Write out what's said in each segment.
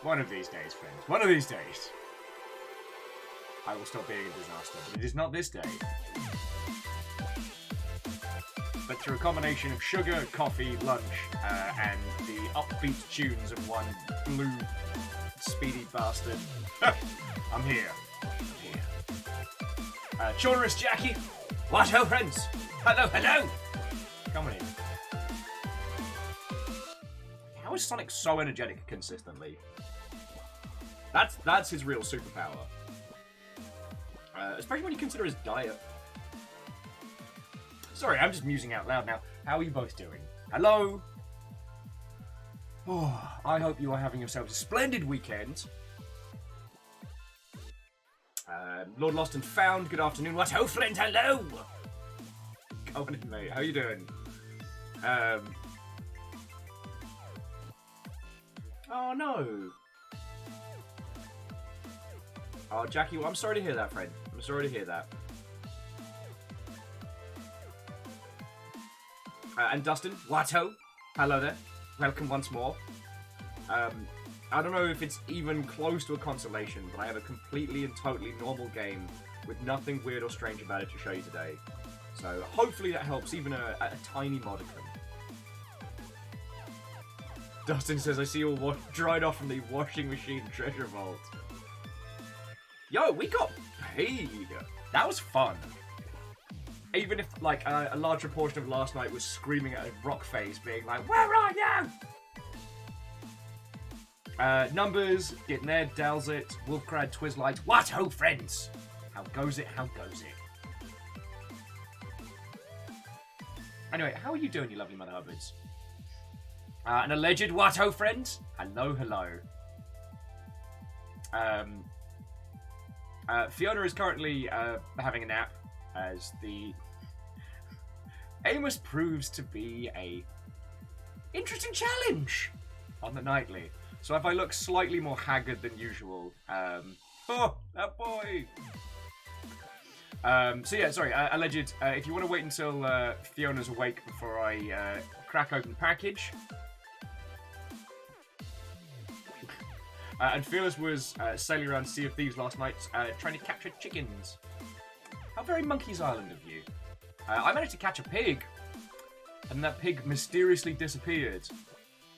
One of these days, friends. One of these days. I will stop being a disaster, but it is not this day. But through a combination of sugar, coffee, lunch, and the upbeat tunes of one blue, speedy bastard, I'm here. Chorus Jackie. What ho, friends? Hello, hello. Come on in. How is Sonic so energetic consistently? That's his real superpower. Especially when you consider his diet. Sorry, I'm just musing out loud now. How are you both doing? Hello? Oh, I hope you are having yourselves a splendid weekend. Lord Lost and Found, good afternoon. What ho, friend? Hello! Go on in, mate. How you doing? Oh, no. Oh, Jackie, well, I'm sorry to hear that, friend. I'm sorry to hear that. And Dustin, Watto, hello there. Welcome once more. I don't know if it's even close to a consolation, but I have a completely and totally normal game with nothing weird or strange about it to show you today. So hopefully that helps, even a tiny modicum. Dustin says, I see you all dried off from the washing machine treasure vault. Yo, we got paid. That was fun. Even if, like, a large proportion of last night was screaming at a rock face, being like, where are you? Numbers, getting there, Dow's it, Wolfcrad, Twizzlight, what ho, friends? How goes it, how goes it? Anyway, how are you doing, you lovely mother hubbards? An alleged what ho, friends? Hello, hello. Fiona is currently having a nap, as the Amos proves to be a interesting challenge on the nightly. So if I look slightly more haggard than usual, oh, that boy. So yeah, sorry, alleged. If you want to wait until Fiona's awake before I crack open the package. And Fearless was sailing around Sea of Thieves last night, trying to capture chickens. How very Monkey's Island of you. I managed to catch a pig, and that pig mysteriously disappeared.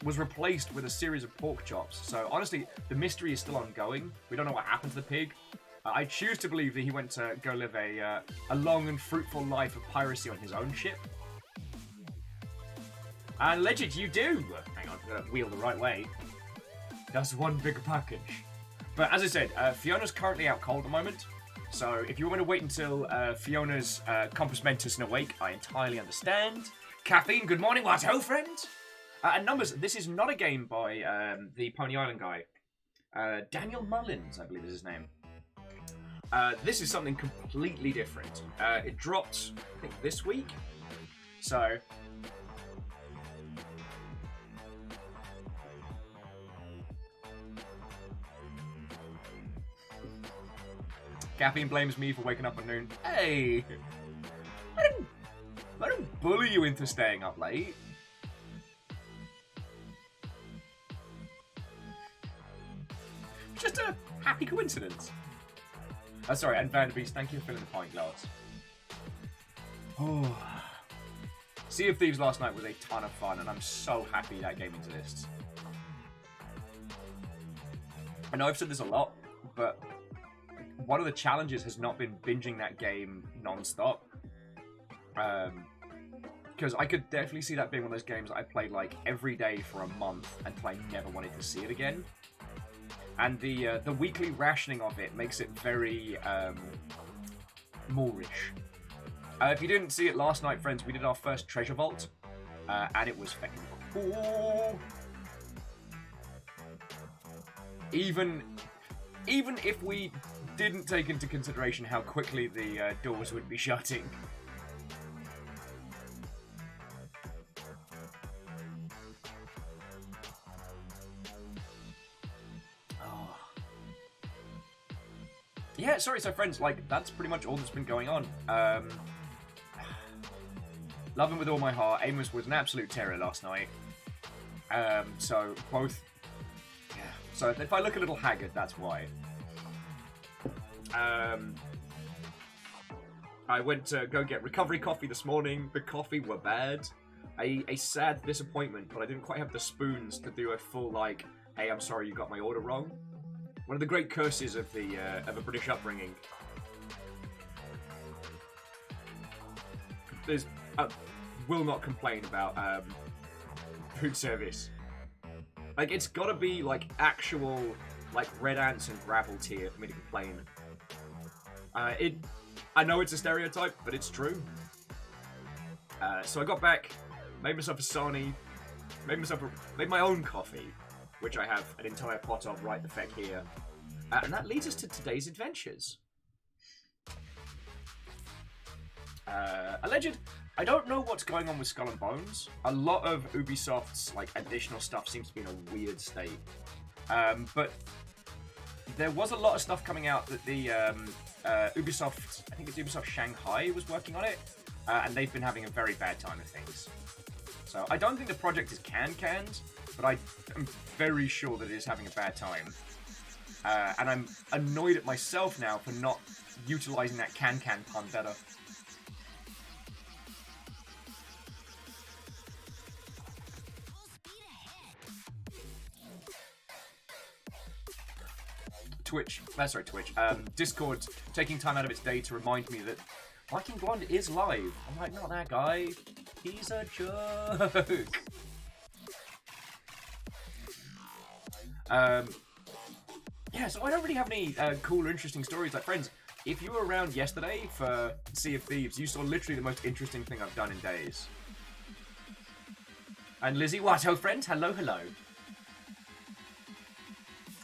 Was replaced with a series of pork chops. So honestly, the mystery is still ongoing. We don't know what happened to the pig. I choose to believe that he went to go live a long and fruitful life of piracy on his own ship. And legit, you do. Hang on, I'm gonna wheel the right way. That's one big package. But as I said, Fiona's currently out cold at the moment. So if you want to wait until Fiona's compass mentis and awake, I entirely understand. Caffeine, good morning, what ho, friend? And Numbers, this is not a game by the Pony Island guy. Daniel Mullins, I believe is his name. This is something completely different. It dropped, I think, this week. So... Caffeine blames me for waking up at noon. Hey! I didn't bully you into staying up late. Just a happy coincidence. Sorry, and Vanderbeest, thank you for filling the pint glass. Oh. Sea of Thieves last night was a ton of fun, and I'm so happy that game exists. I know I've said this a lot, but one of the challenges has not been binging that game non-stop. Because I could definitely see that being one of those games that I played like every day for a month until I never wanted to see it again. And the weekly rationing of it makes it very Moorish. If you didn't see it last night, friends, we did our first treasure vault, and it was fucking cool. Even if we didn't take into consideration how quickly the doors would be shutting. Yeah, sorry, so friends, like, that's pretty much all that's been going on. Love him with all my heart. Amos was an absolute terror last night. So, both... Yeah. So if I look a little haggard, that's why. I went to go get recovery coffee this morning. The coffee were bad. A sad disappointment, but I didn't quite have the spoons to do a full, like, hey, I'm sorry you got my order wrong. One of the great curses of a British upbringing. Will not complain about food service. Like, it's gotta be, like, actual, like, red ants and gravel tier for me to complain. I know it's a stereotype, but it's true. So I got back, made myself a sarnie, made my own coffee, which I have an entire pot of right the feck here. And that leads us to today's adventures. Alleged, I don't know what's going on with Skull and Bones. A lot of Ubisoft's like additional stuff seems to be in a weird state. But there was a lot of stuff coming out that the Ubisoft, I think it's Ubisoft Shanghai was working on it, and they've been having a very bad time of things. So I don't think the project is canned, but I am very sure that it is having a bad time. And I'm annoyed at myself now for not utilizing that can pun better. Discord taking time out of its day to remind me that Viking Blonde is live. I'm like, not that guy. He's a joke. Yeah, so I don't really have any cool or interesting stories. Like, friends, if you were around yesterday for Sea of Thieves, you saw literally the most interesting thing I've done in days. And Lizzie Watto, friend, hello, hello.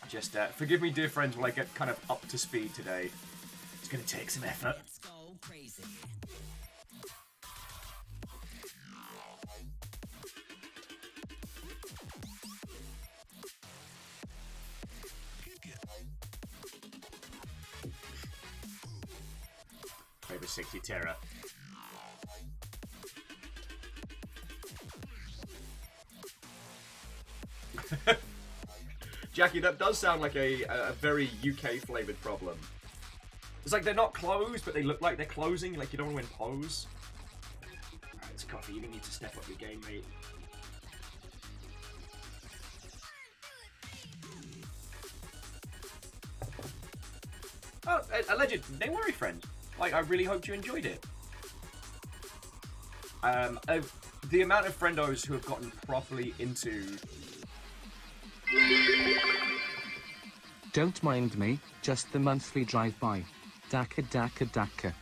Just forgive me, dear friends, while I get kind of up to speed today. It's going to take some effort. Let's go crazy. Over 60 Terror. Jackie, that does sound like a very UK-flavoured problem. It's like they're not closed, but they look like they're closing, like you don't want to impose. Alright, it's coffee, you need to step up your game, mate. Oh, alleged, don't worry, friend. Like, I really hoped you enjoyed it. The amount of friendos who have gotten properly into... Don't mind me, just the monthly drive-by. Daka daka daka.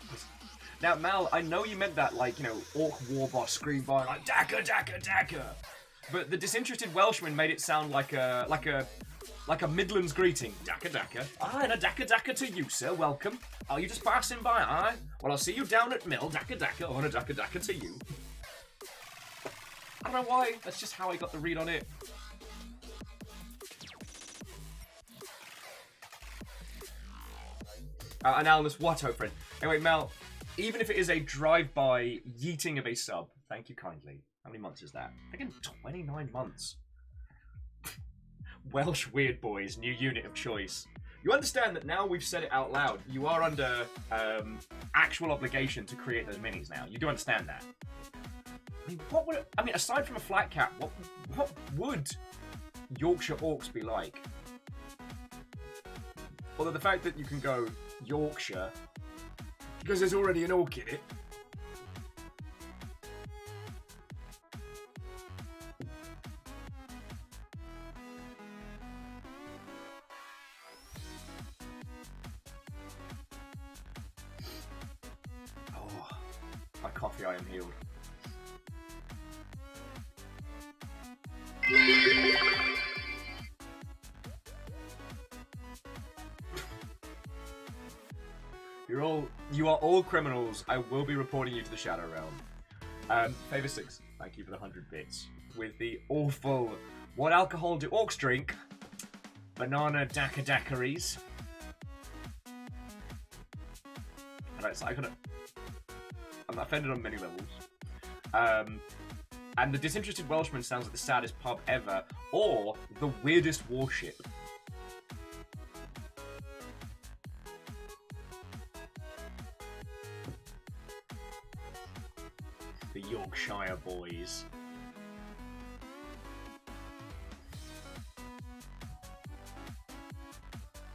Now, Mal, I know you meant that, like, you know, Orc Warbot scream by, like, daka daka daka. But the disinterested Welshman made it sound like a Midlands greeting. Daka daka. Ah, and a daka daka to you, sir. Welcome. Are you just passing by, aye? Well, I'll see you down at Mill. Daka daka. Oh, and a daka daka to you. I don't know why. That's just how I got the read on it. Analysis Watto, friend. Anyway, Mel, even if it is a drive-by yeeting of a sub, thank you kindly. How many months is that? Again, 29 months. Welsh Weird Boys, new unit of choice. You understand that now we've said it out loud, you are under actual obligation to create those minis now. You do understand that. I mean, what would aside from a flat cap, what would Yorkshire Orcs be like? Although the fact that you can go Yorkshire, because there's already an orc in it. Oh, by coffee I am healed. You are all criminals. I will be reporting you to the Shadow Realm. Favor 6, thank you for the 100 bits. With the awful, what alcohol do orcs drink? Banana daiquiris. Alright, so I'm offended on many levels. And the disinterested Welshman sounds like the saddest pub ever, or the weirdest warship. Yorkshire boys.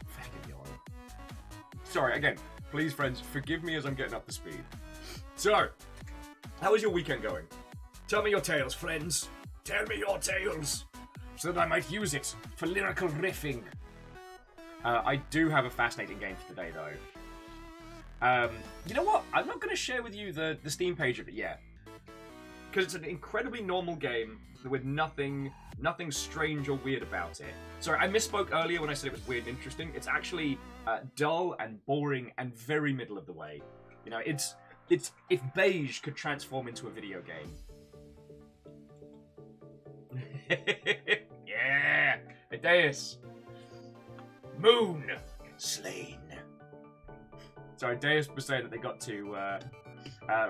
Fucking yawn. Sorry, again, please, friends, forgive me as I'm getting up to speed. So, how was your weekend going? Tell me your tales, friends. Tell me your tales, so that I might use it for lyrical riffing. I do have a fascinating game for today, though. You know what? I'm not going to share with you the Steam page of it yet, because it's an incredibly normal game with nothing strange or weird about it. Sorry, I misspoke earlier when I said it was weird and interesting. It's actually dull and boring and very middle of the way. You know, it's if beige could transform into a video game. Yeah, Deus. Moon slain. Sorry, Deus was saying that they got to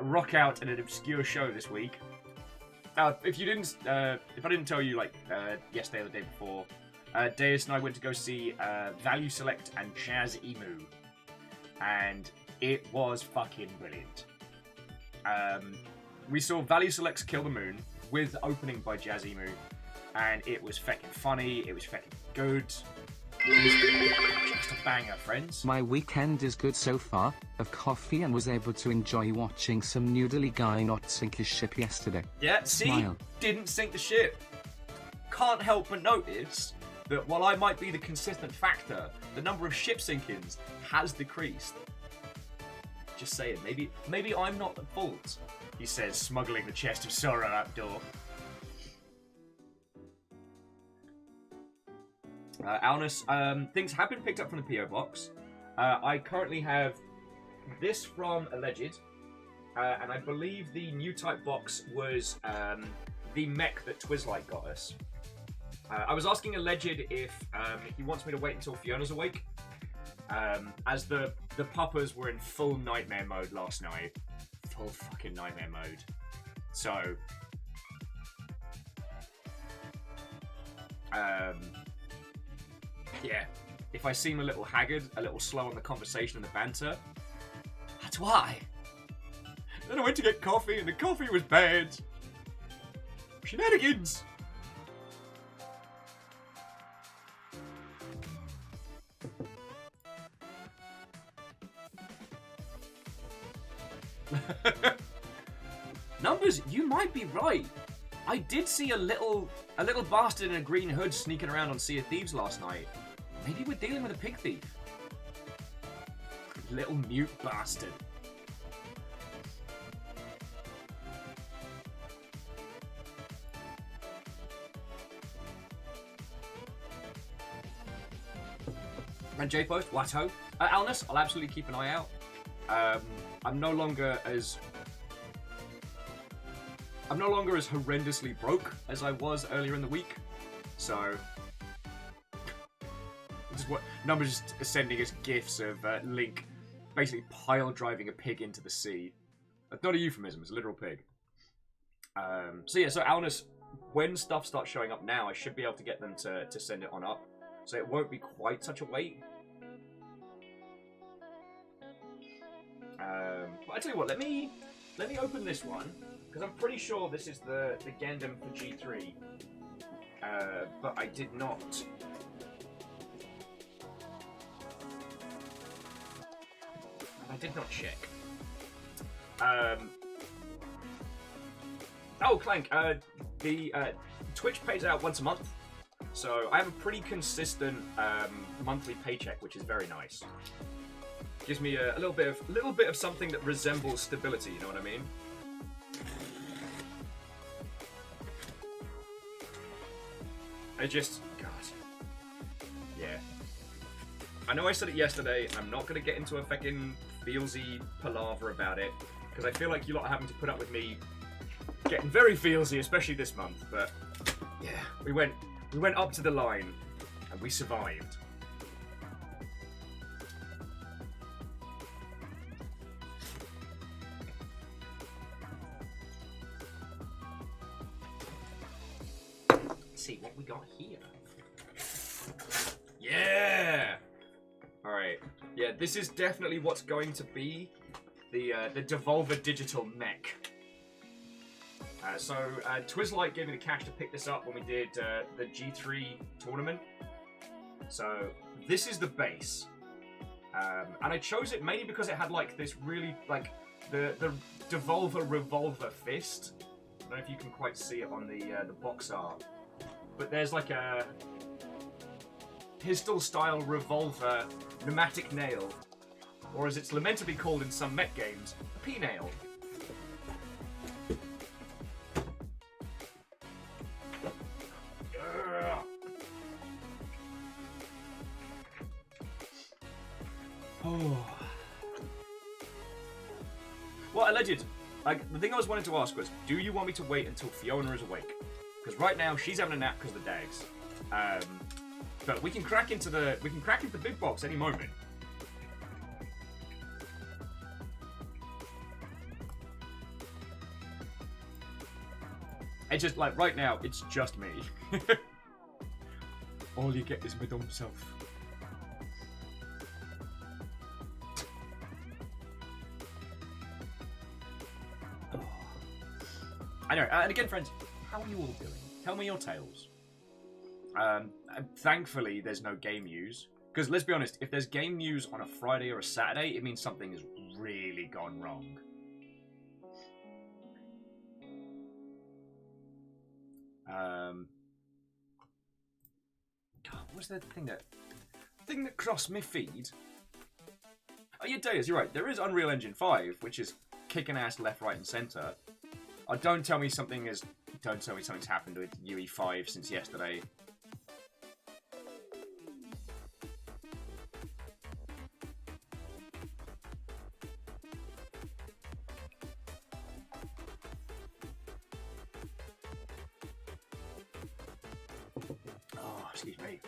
rock out in an obscure show this week. If I didn't tell you like yesterday or the day before, Deus and I went to go see Value Select and Jazz Emu, and it was fucking brilliant. We saw Value Select's Kill the Moon with opening by Jazz Emu, and it was feckin' funny, it was feckin' good. It was just a banger, friends. My weekend is good so far. Of coffee and was able to enjoy watching some noodly guy not sink his ship yesterday. Yeah, see? Smile. Didn't sink the ship. Can't help but notice that while I might be the consistent factor, the number of ship sinkings has decreased. Just saying, maybe I'm not at fault, he says, smuggling the chest of sorrow outdoor. Alnus, things have been picked up from the P.O. box. I currently have this from Alleged, and I believe the new type box was the mech that Twizzlite got us. I was asking Alleged if he wants me to wait until Fiona's awake, as the puppers were in full nightmare mode last night. Full fucking nightmare mode. So, yeah, if I seem a little haggard, a little slow on the conversation and the banter, that's why. Then I went to get coffee and the coffee was bad. Shenanigans! Numbers, you might be right. I did see a little bastard in a green hood sneaking around on Sea of Thieves last night. Maybe we're dealing with a pig thief. Little mute bastard. And J-Post, Watto. Alnus, I'll absolutely keep an eye out. I'm no longer as horrendously broke as I was earlier in the week, so this is what Numbers is sending us gifs of Link basically pile driving a pig into the sea. That's not a euphemism; it's a literal pig. So Alnus, when stuff starts showing up now, I should be able to get them to send it on up, so it won't be quite such a wait. But I tell you what, let me open this one, because I'm pretty sure this is the Gundam for G3. But I did not. I did not check. Oh, Clank, the Twitch pays out once a month, so I have a pretty consistent monthly paycheck, which is very nice. Gives me a little bit of something that resembles stability. You know what I mean? God, yeah. I know I said it yesterday. I'm not gonna get into a fucking feelsy palaver about it, because I feel like you lot are having to put up with me getting very feelsy, especially this month. But yeah, we went up to the line, and we survived. See what we got here. Yeah. All right. Yeah, this is definitely what's going to be the Devolver Digital mech. Twizzlite gave me the cash to pick this up when we did the G3 tournament. So this is the base. And I chose it mainly because it had like this really, like, the Devolver Revolver fist. I don't know if you can quite see it on the box art. But there's like a pistol-style revolver pneumatic nail. Or as it's lamentably called in some mech games, a P-nail. Oh. Well, alleged. Like, the thing I was wanting to ask was, do you want me to wait until Fiona is awake? Because right now she's having a nap because of the dags. But we can crack into the big box any moment. It's just like right now, it's just me. All you get is my dumb self. I know, and again, friends, how are you all doing? Tell me your tales. Thankfully, there's no game news. Because let's be honest, if there's game news on a Friday or a Saturday, it means something has really gone wrong. God, what's the thing that crossed my feed? Oh yeah, Deus, you're right. There is Unreal Engine 5, which is kicking ass left, right, and center. Don't tell me something's happened with UE5 since yesterday. Oh, excuse me.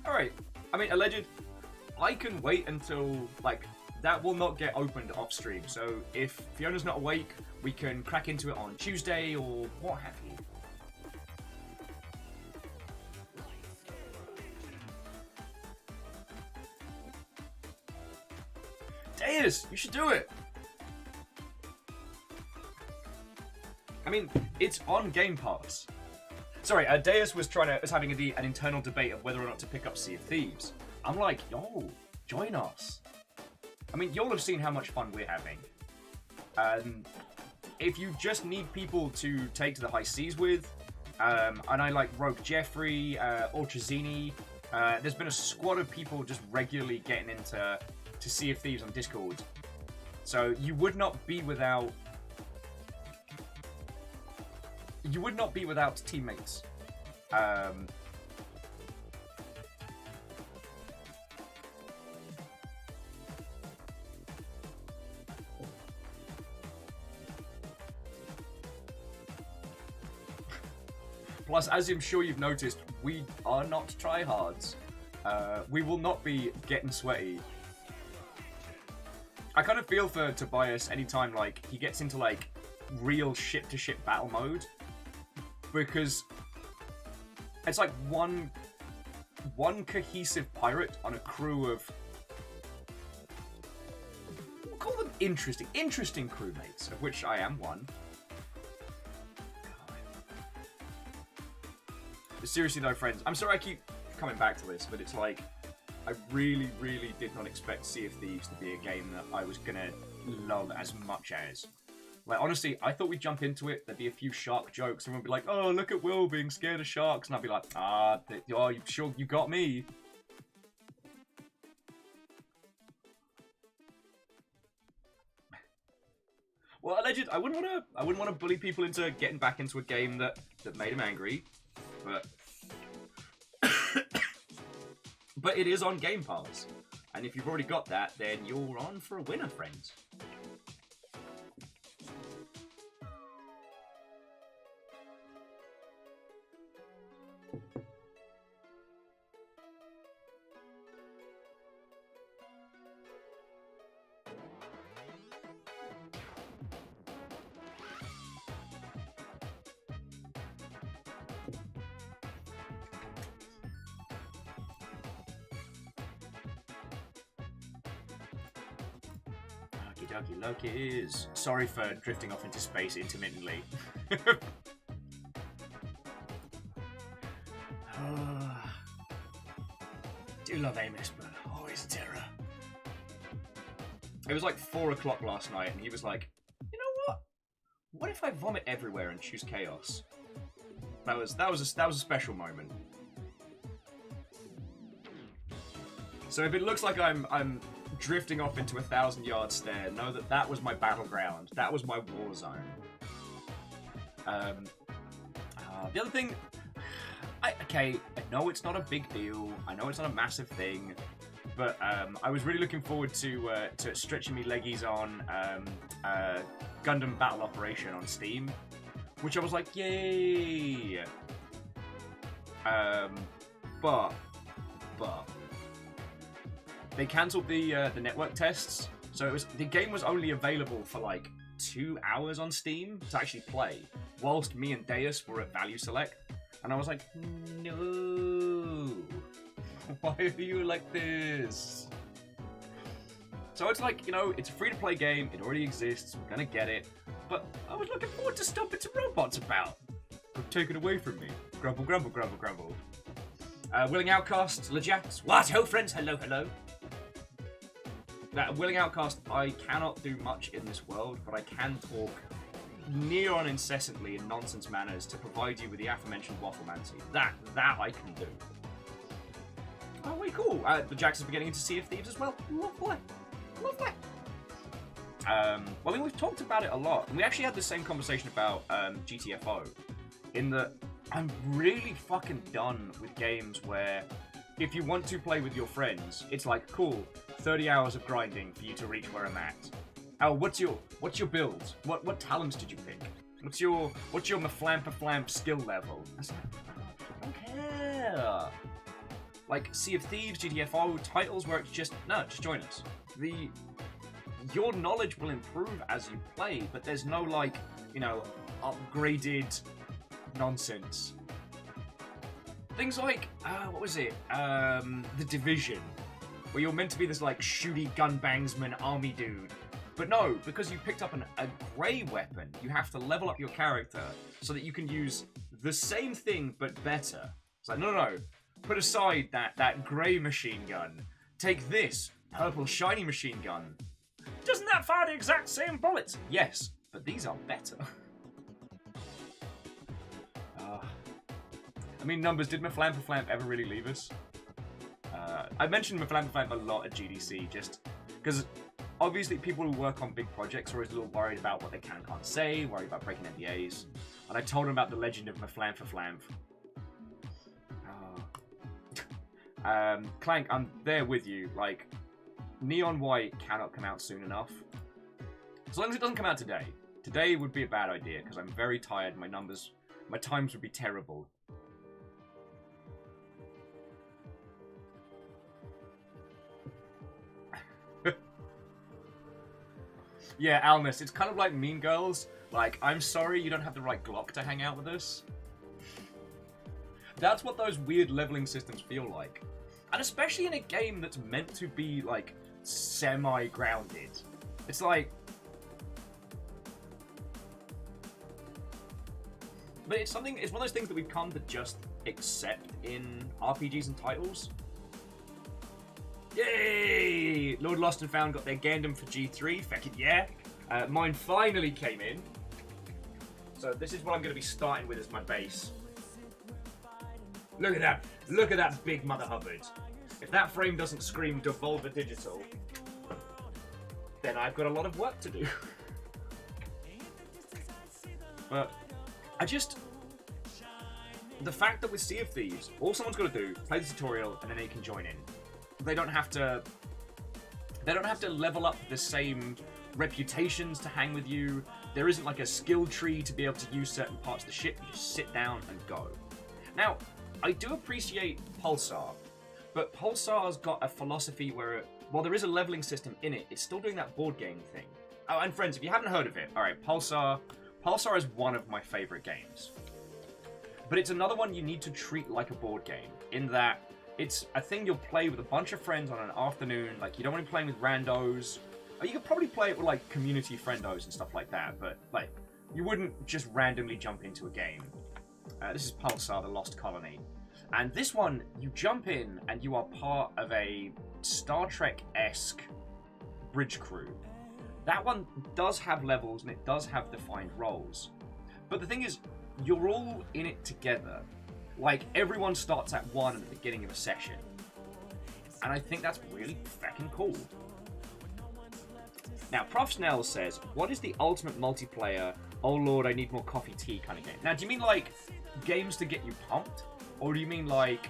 Alright. I mean, alleged. I can wait until, like, that will not get opened off stream. So if Fiona's not awake, we can crack into it on Tuesday or what have you. Deus, you should do it. I mean, it's on Game Pass. Sorry, Deus was having an internal debate of whether or not to pick up Sea of Thieves. I'm like, yo, join us. I mean, you'll have seen how much fun we're having. If you just need people to take to the high seas with, and I like Rogue Jeffrey, Ultrazini, there's been a squad of people just regularly getting into Sea of Thieves on Discord. So you would not be without teammates. Plus, as I'm sure you've noticed, we are not tryhards. We will not be getting sweaty. I kind of feel for Tobias anytime, like, he gets into, like, real ship-to-ship battle mode. Because it's like one cohesive pirate on a crew of... we'll call them interesting crewmates, of which I am one. Seriously though, friends, I'm sorry I keep coming back to this, but it's like, I really, really did not expect Sea of Thieves to be a game that I was gonna love as much as. Like, honestly, I thought we'd jump into it, there'd be a few shark jokes, everyone would be like, oh, look at Will being scared of sharks, and I'd be like, oh, you sure you got me? Well, alleged, I wouldn't want to bully people into getting back into a game that made them angry. But it is on Game Pass, and if you've already got that, then you're on for a winner, friends. dokie Lokies. Sorry for drifting off into space intermittently. Do love Amos, but always a terror. It was like 4 o'clock last night, and he was like, "You know what? What if I vomit everywhere and choose chaos?" That was a special moment. So if it looks like I'm drifting off into 1,000-yard stare, know that that was my battleground. That was my war zone. The other thing, I know it's not a big deal. I know it's not a massive thing, but I was really looking forward to stretching me leggies on Gundam Battle Operation on Steam, which I was like, yay! But they cancelled the network tests, so the game was only available for like 2 hours on Steam to actually play, whilst me and Deus were at Value Select, and I was like, no, why are you like this? So it's like, you know, it's a free-to-play game, it already exists, we're gonna get it, but I was looking forward to stomping some robots about. Take it away from me. Grumble, grumble, grumble, grumble. Willing Outcast, Lejax. What? Oh, friends, hello, hello. That Willing Outcast, I cannot do much in this world, but I can talk near on incessantly in nonsense manners to provide you with the aforementioned Wafflemancy. That I can do. Oh, wait, cool. The Jax is beginning into Sea of Thieves as well. Lovely. Lovely. Well, I mean, we've talked about it a lot, and we actually had the same conversation about GTFO, in that I'm really fucking done with games where if you want to play with your friends, it's like, cool, 30 hours of grinding for you to reach where I'm at. Oh, what's your build? What talents did you pick? What's your maflampa-flamp skill level? I was like, I don't care. Like Sea of Thieves, GTFO, titles where it's just join us. Your knowledge will improve as you play, but there's no like, you know, upgraded nonsense. Things like, what was it? The Division, where you're meant to be this like shooty gunbangsman army dude. But no, because you picked up a grey weapon, you have to level up your character so that you can use the same thing but better. It's like, no. Put aside that grey machine gun. Take this purple shiny machine gun. Doesn't that fire the exact same bullets? Yes, but these are better. I mean, numbers, did Maflampa-Flamp ever really leave us? I mentioned Maflampa-Flamp a lot at GDC, just because obviously people who work on big projects are always a little worried about what they can and can't say, worried about breaking NDAs. And I told them about the legend of Maflampa-Flamp. Clank, I'm there with you. Like, Neon White cannot come out soon enough. As long as it doesn't come out today. Today would be a bad idea, because I'm very tired. My times would be terrible. Yeah, Alnus, it's kind of like Mean Girls. Like, I'm sorry you don't have the right Glock to hang out with us. That's what those weird leveling systems feel like. And especially in a game that's meant to be, like, semi-grounded. It's like... But it's one of those things that we've come to just accept in RPGs and titles. Yay! Lord Lost and Found got their Gundam for G3. Feck it, yeah. Mine finally came in. So this is what I'm going to be starting with as my base. Look at that. Look at that big Mother Hubbard. If that frame doesn't scream Devolver Digital, then I've got a lot of work to do. But the fact that with Sea of Thieves, all someone's got to do, play the tutorial, and then they can join in. They don't have to level up the same reputations to hang with you. There isn't like a skill tree to be able to use certain parts of the ship. You just sit down and go. Now, I do appreciate Pulsar, but Pulsar's got a philosophy where, while there is a leveling system in it, it's still doing that board game thing. Oh, and friends, if you haven't heard of it, alright, Pulsar is one of my favorite games. But it's another one you need to treat like a board game, in that it's a thing you'll play with a bunch of friends on an afternoon. Like, you don't want to be playing with randos. You could probably play it with like community friendos and stuff like that, but like you wouldn't just randomly jump into a game. This is Pulsar, the Lost Colony. And this one, you jump in and you are part of a Star Trek-esque bridge crew. That one does have levels and it does have defined roles. But the thing is, you're all in it together. Like, everyone starts at one at the beginning of a session. And I think that's really fucking cool. Now, Prof Snell says, what is the ultimate multiplayer, oh lord, I need more coffee tea kind of game? Now, do you mean like games to get you pumped? Or do you mean like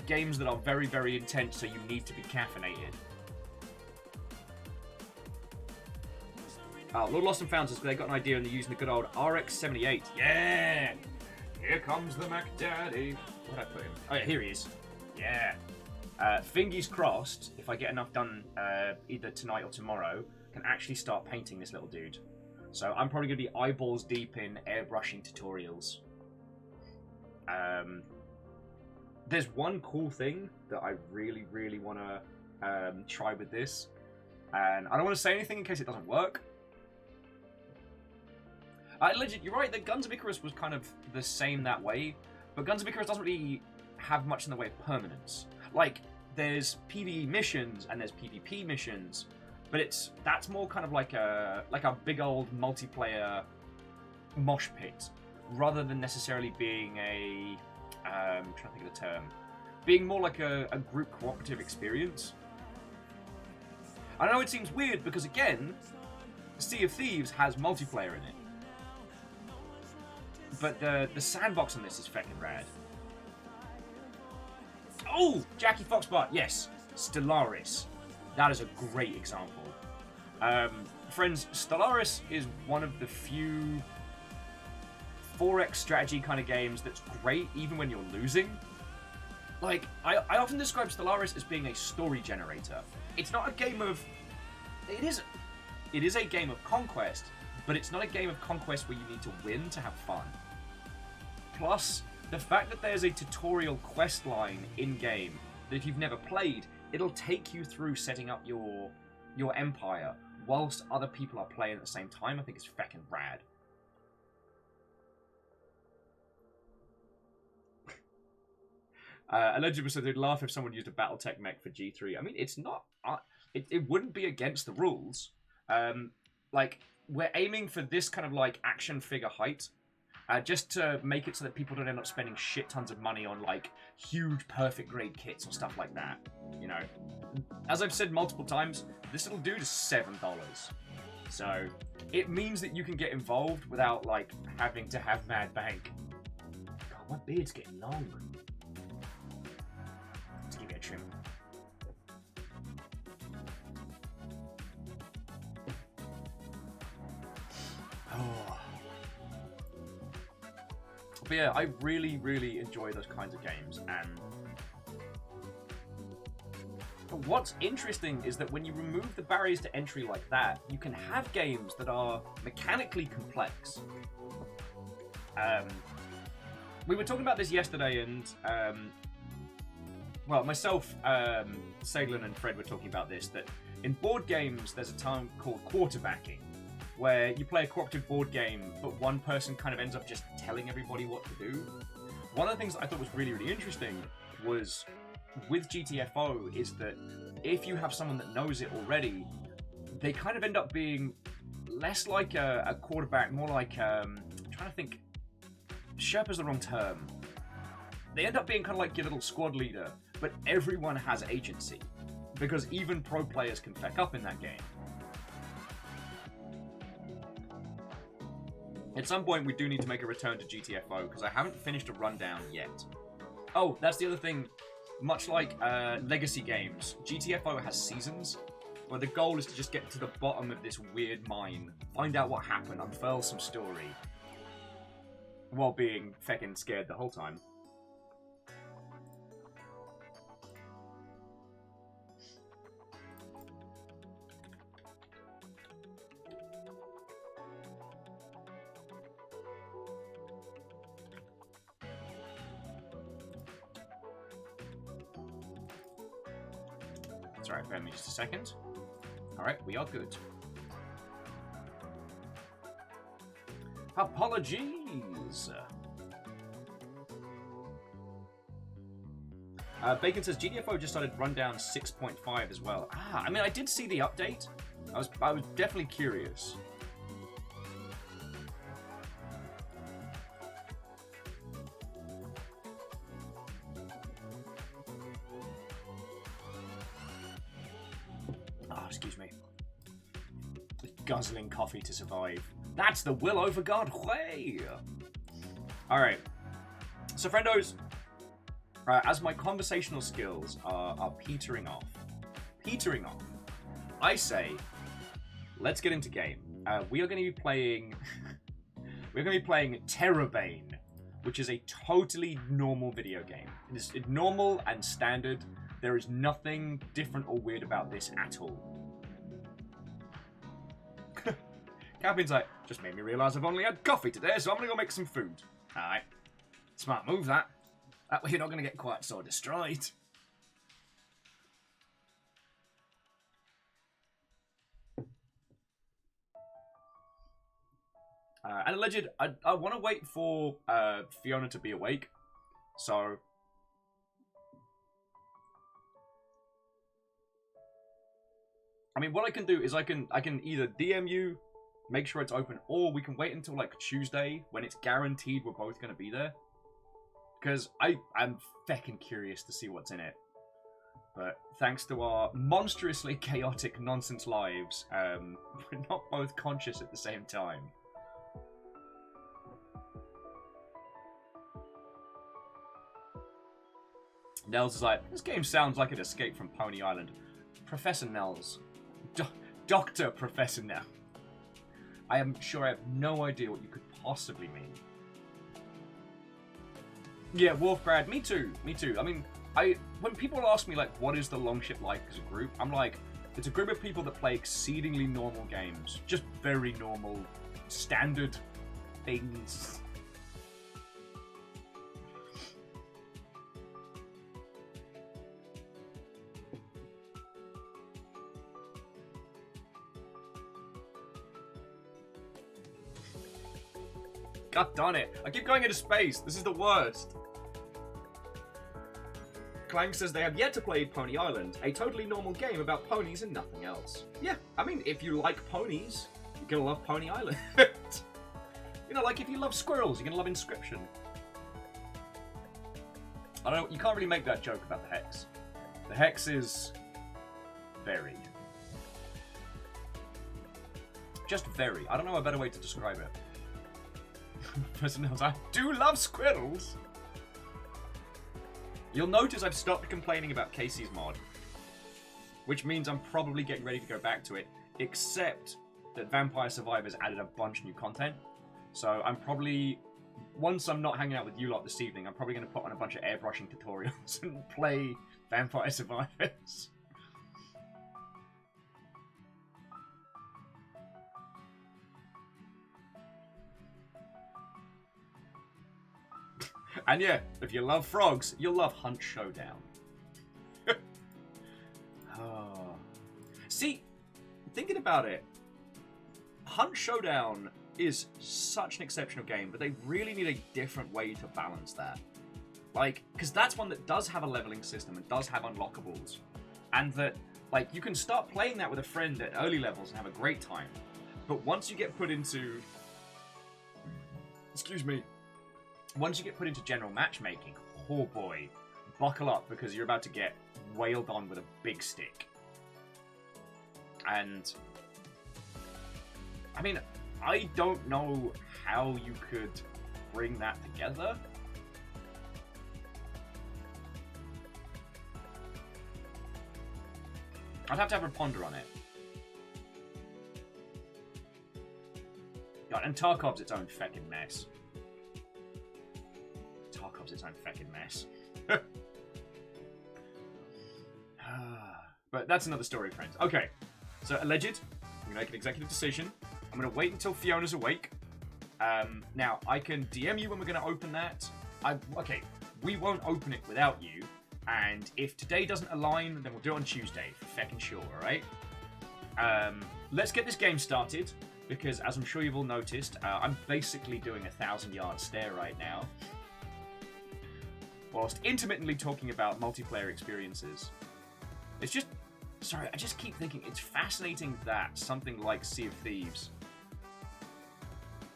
games that are very, very intense so you need to be caffeinated? Lord Lost and Found says they got an idea and they're using the good old RX-78. Yeah! Here comes the Mac Daddy. What did I put him? Oh yeah, here he is. Yeah. Fingers crossed, if I get enough done either tonight or tomorrow, can actually start painting this little dude. So I'm probably going to be eyeballs deep in airbrushing tutorials. There's one cool thing that I really, really want to try with this. And I don't want to say anything in case it doesn't work. Legit, you're right, that Guns of Icarus was kind of the same that way, but Guns of Icarus doesn't really have much in the way of permanence. Like, there's PvE missions and there's PvP missions, but that's more kind of like a big old multiplayer mosh pit, rather than necessarily being a I'm trying to think of the term, being more like a group cooperative experience. I know it seems weird because again, Sea of Thieves has multiplayer in it. But the sandbox on this is fucking rad. Oh! Jackie Foxbart, yes. Stellaris. That is a great example. Friends, Stellaris is one of the few 4X strategy kind of games that's great even when you're losing. Like, I often describe Stellaris as being a story generator. It's not a game of... It is a game of conquest, but it's not a game of conquest where you need to win to have fun. Plus, the fact that there's a tutorial quest line in-game that if you've never played, it'll take you through setting up your empire whilst other people are playing at the same time, I think it's feckin' rad. Allegedly said they'd laugh if someone used a Battletech mech for G3. I mean, it's not... It wouldn't be against the rules. Like, we're aiming for this kind of, like, action figure height. Just to make it so that people don't end up spending shit tons of money on, like, huge perfect grade kits or stuff like that. You know? As I've said multiple times, this little dude is $7. So, it means that you can get involved without, like, having to have mad bank. God, my beard's getting long. Let's give it a trim. Oh. But yeah, I really, really enjoy those kinds of games, and what's interesting is that when you remove the barriers to entry like that, you can have games that are mechanically complex. We were talking about this yesterday, and well, myself, Saglin and Fred were talking about this, that in board games there's a term called quarterbacking, where you play a cooperative board game, but one person kind of ends up just telling everybody what to do. One of the things that I thought was really, really interesting was, with GTFO, is that if you have someone that knows it already, they kind of end up being less like a quarterback, more like, I'm trying to think, Sherpa's the wrong term. They end up being kind of like your little squad leader, but everyone has agency, because even pro players can feck up in that game. At some point, we do need to make a return to GTFO, because I haven't finished a rundown yet. Oh, that's the other thing. Much like Legacy games, GTFO has seasons, where the goal is to just get to the bottom of this weird mine, find out what happened, unfurl some story, while being feckin' scared the whole time. Sorry, bear me just a second. Alright, we are good. Apologies! Bacon says GDFO just started Rundown 6.5 as well. Ah, I mean, I did see the update. I was definitely curious. Oh, excuse me. Guzzling coffee to survive. That's the will over God way! Alright. So, friendos, as my conversational skills are petering off, I say, let's get into game. We are going to be playing... we're going to be playing TERRORbane, which is a totally normal video game. It is normal and standard. There is nothing different or weird about this at all. Captain's like, just made me realise I've only had coffee today, so I'm going to go make some food. Alright. Smart move, that. That way you're not going to get quite so destroyed. And alleged, I want to wait for Fiona to be awake. So... I mean, what I can do is I can either DM you, make sure it's open, or we can wait until like Tuesday when it's guaranteed we're both going to be there. Because I'm feckin' curious to see what's in it. But thanks to our monstrously chaotic nonsense lives, we're not both conscious at the same time. Nels is like, this game sounds like an escape from Pony Island. Professor Nels. Dr. Professor Nels. I am sure I have no idea what you could possibly mean. Yeah, Wolfbrad, me too. I mean, when people ask me, like, what is the Longship like as a group, I'm like, it's a group of people that play exceedingly normal games. Just very normal, standard things. God darn it. I keep going into space. This is the worst. Clank says they have yet to play Pony Island, a totally normal game about ponies and nothing else. Yeah, I mean, if you like ponies, you're gonna love Pony Island. You know, like if you love squirrels, you're gonna love Inscription. I don't know, you can't really make that joke about the Hex. The Hex is varied. Just very. I don't know a better way to describe it. Person else, I do love squirrels. You'll notice I've stopped complaining about Casey's mod, which means I'm probably getting ready to go back to it, except that Vampire Survivors added a bunch of new content. So I'm probably, once I'm not hanging out with you lot this evening, I'm probably going to put on a bunch of airbrushing tutorials and play Vampire Survivors. And yeah, if you love frogs, you'll love Hunt Showdown. Oh. See, thinking about it, Hunt Showdown is such an exceptional game, but they really need a different way to balance that. Like, because that's one that does have a leveling system and does have unlockables. And that, like, you can start playing that with a friend at early levels and have a great time. But once you get put into... Excuse me. Once you get put into general matchmaking, oh boy, buckle up because you're about to get wailed on with a big stick. And, I mean, I don't know how you could bring that together. I'd have to have a ponder on it. God, and Tarkov's its own feckin' mess. Tarkov's its own feckin' mess. But that's another story, friends. Okay, so alleged, I'm gonna make an executive decision. I'm gonna wait until Fiona's awake. Now, I can DM you when we're gonna open that. Okay, we won't open it without you. And if today doesn't align, then we'll do it on Tuesday, for feckin' sure, alright? Let's get this game started, because as I'm sure you've all noticed, I'm basically doing a 1,000-yard stare right now, whilst intermittently talking about multiplayer experiences. It's just... Sorry, I just keep thinking it's fascinating that something like Sea of Thieves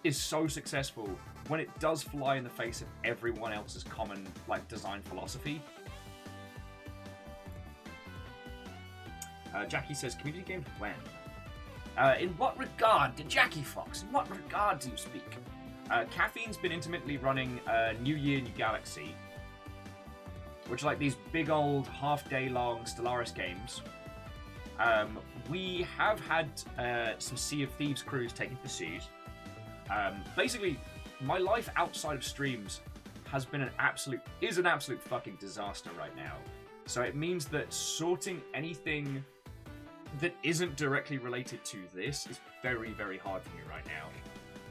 is so successful when it does fly in the face of everyone else's common, like, design philosophy. Jackie says, community games when? In what regard, Jackie Fox? In what regard do you speak? Caffeine's been intermittently running New Year, New Galaxy, which are like these big old half-day-long Stellaris games. We have had some Sea of Thieves crews taking the seas. Basically, my life outside of streams has been an absolute fucking disaster right now. So it means that sorting anything that isn't directly related to this is very, very hard for me right now.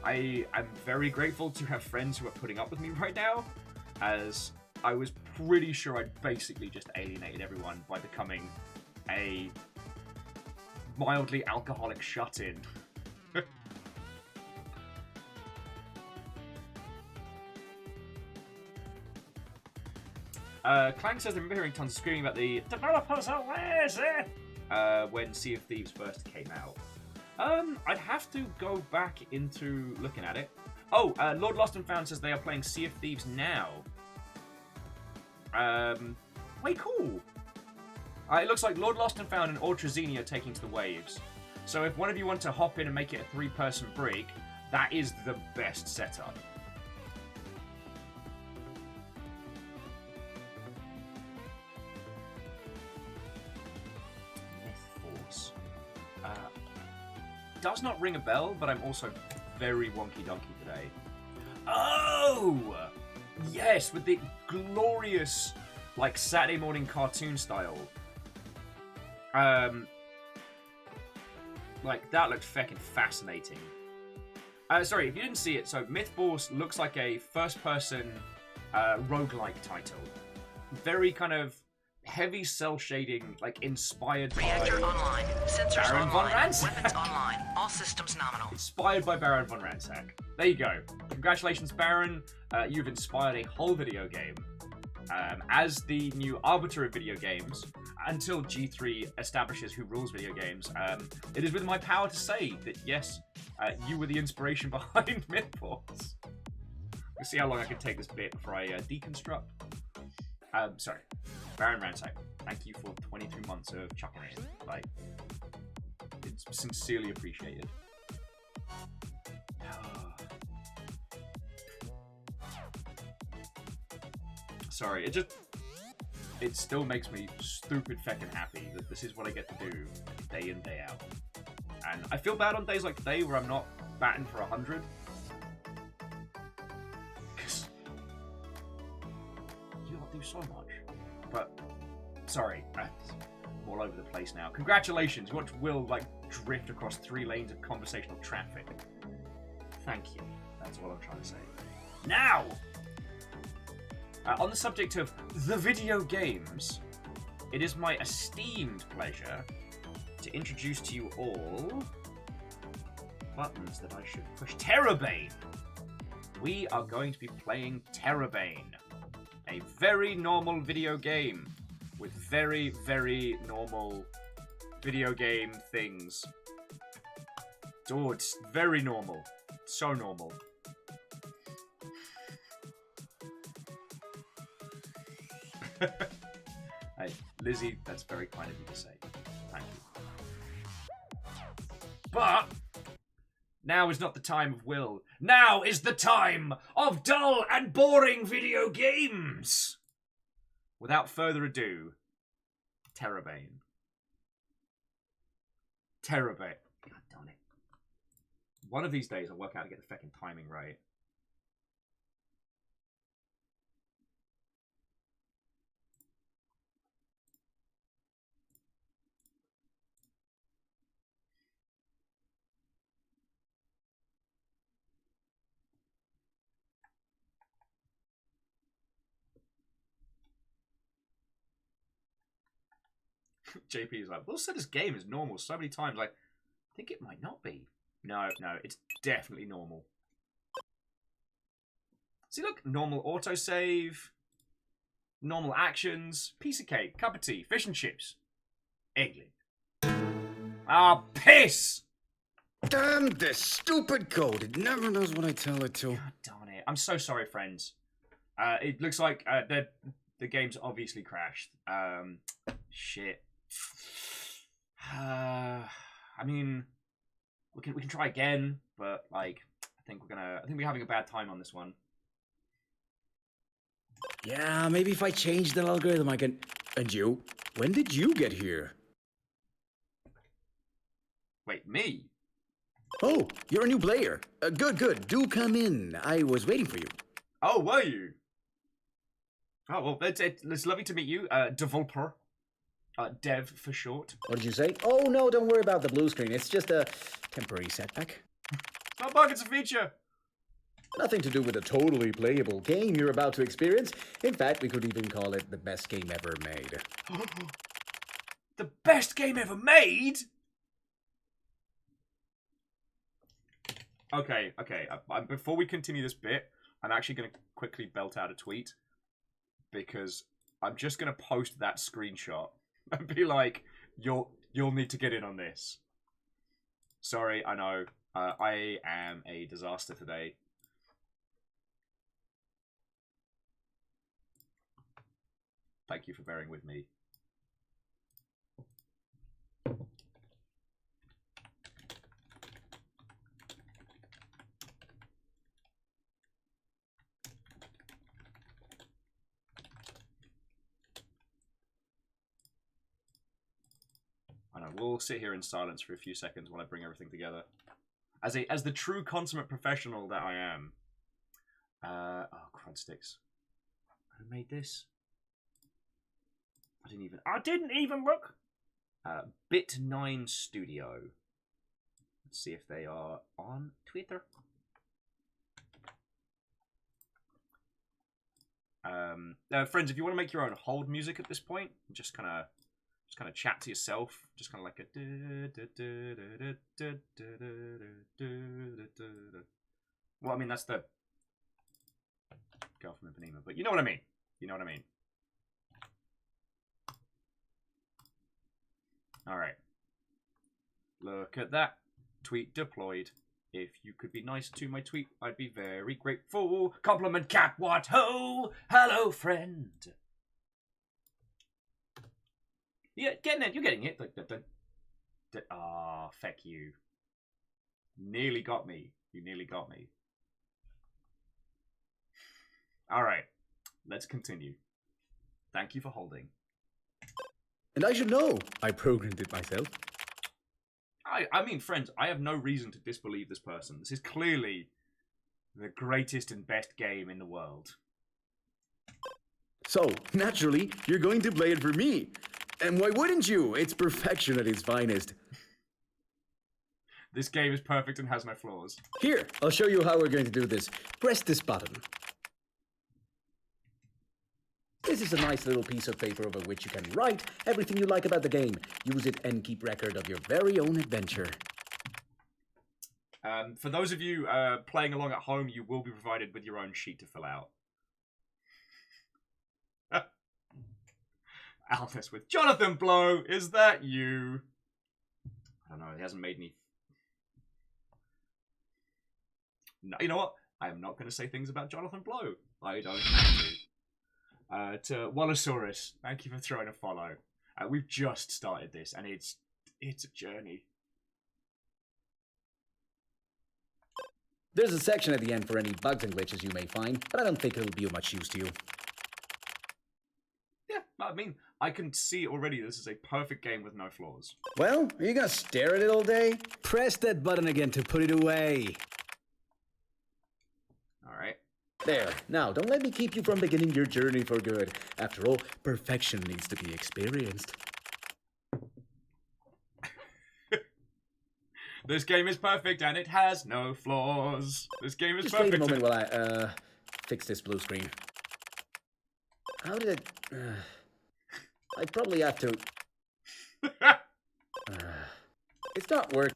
I am very grateful to have friends who are putting up with me right now, as I was pretty sure I'd basically just alienated everyone by becoming a mildly alcoholic shut-in. Clank says, I remember hearing tons of screaming about the developers are lazy when Sea of Thieves first came out. I'd have to go back into looking at it. Oh, Lord Lost and Found says they are playing Sea of Thieves now. Wait, cool. It looks like Lord Lost and Found and Ultrazini are taking to the waves. So if one of you want to hop in and make it a 3-person break, that is the best setup. Does not ring a bell, but I'm also very wonky-donkey today. Oh! Yes, with the glorious, like, Saturday morning cartoon style. Like, that looked feckin' fascinating. Sorry, if you didn't see it, so Mythforce looks like a first-person roguelike title. Very kind of heavy cell shading, like inspired Reactor by online. Sensors Baron von online. Ransack. Weapons online. All systems nominal. Inspired by Baron von Ransack. There you go. Congratulations, Baron. You've inspired a whole video game. As the new arbiter of video games, until G3 establishes who rules video games, it is within my power to say that yes, you were the inspiration behind Mythforce. We'll see how long I can take this bit before I deconstruct. Sorry. Baron Ransack, thank you for 23 months of chucking it in. Like, it's sincerely appreciated. Sorry, it still makes me stupid feckin' happy that this is what I get to do day in, day out. And I feel bad on days like today where I'm not batting for 100. Because you lot do so much. But, sorry, I'm all over the place now. Congratulations, you watch Will, like, drift across 3 lanes of conversational traffic. Thank you. That's what I'm trying to say. Now! On the subject of the video games, it is my esteemed pleasure to introduce to you all buttons that I should push. TERRORbane! We are going to be playing TERRORbane. A very normal video game with very, very normal video game things. Oh, it's very normal. So normal. Hey, Lizzie, that's very kind of you to say. Thank you. But now is not the time of will. Now is the time of dull and boring video games. Without further ado, TERRORbane. TERRORbane. God damn it. One of these days I'll work out how to get the fucking timing right. JP is like, Will said this game is normal so many times. Like, I think it might not be. No, it's definitely normal. See, look, normal autosave, normal actions, piece of cake, cup of tea, fish and chips, Eggly. Ah, piss! Damn this stupid code. It never knows what I tell it to. God darn it. I'm so sorry, friends. It looks like the game's obviously crashed. Shit. I mean, we can try again, but like, I think we're having a bad time on this one. Yeah, maybe if I change the algorithm I can... And you? When did you get here? Wait, me? Oh, you're a new player. Good. Do come in. I was waiting for you. Oh, were you? Oh, well, it's lovely to meet you, developer. Dev for short. What did you say? Oh, no, don't worry about the blue screen. It's just a temporary setback. No bug, it's a feature. Nothing to do with the totally playable game you're about to experience. In fact, we could even call it the best game ever made. The best game ever made? Okay. Before we continue this bit, I'm actually going to quickly belt out a tweet. Because I'm just going to post that screenshot. And be like, you'll need to get in on this. Sorry, I know. I am a disaster today. Thank you for bearing with me. I know, we'll sit here in silence for a few seconds while I bring everything together. As the true consummate professional that I am. Oh, crud sticks. Who made this? I didn't even look. Bit9 Studio. Let's see if they are on Twitter. Friends, if you want to make your own hold music at this point, just kind of chat to yourself, just kind of like a. Well, I mean that's the girl from Ipanema, but you know what I mean. You know what I mean. All right. Look at that. Tweet deployed. If you could be nice to my tweet, I'd be very grateful. Compliment cap, what ho? Hello, friend. Yeah, getting it. You're getting it. Ah, feck you. Nearly got me. You nearly got me. All right. Let's continue. Thank you for holding. And I should know. I programmed it myself. I mean, friends, I have no reason to disbelieve this person. This is clearly the greatest and best game in the world. So, naturally, you're going to play it for me. And why wouldn't you? It's perfection at its finest. This game is perfect and has no flaws. Here, I'll show you how we're going to do this. Press this button. This is a nice little piece of paper over which you can write everything you like about the game. Use it and keep record of your very own adventure. For those of you playing along at home, you will be provided with your own sheet to fill out. Alphys with Jonathan Blow, is that you? I don't know, he hasn't made any... No, you know what? I am not going to say things about Jonathan Blow. I don't have to. To Wallosaurus, thank you for throwing a follow. We've just started this, and it's a journey. There's a section at the end for any bugs and glitches you may find, but I don't think it'll be of much use to you. Yeah, I mean, I can see already this is a perfect game with no flaws. Well, are you gonna stare at it all day? Press that button again to put it away. Alright. There. Now, don't let me keep you from beginning your journey for good. After all, perfection needs to be experienced. This game is perfect and it has no flaws. This game is perfect. Just wait a moment while I, fix this blue screen. How did it... I probably have to... It's not working.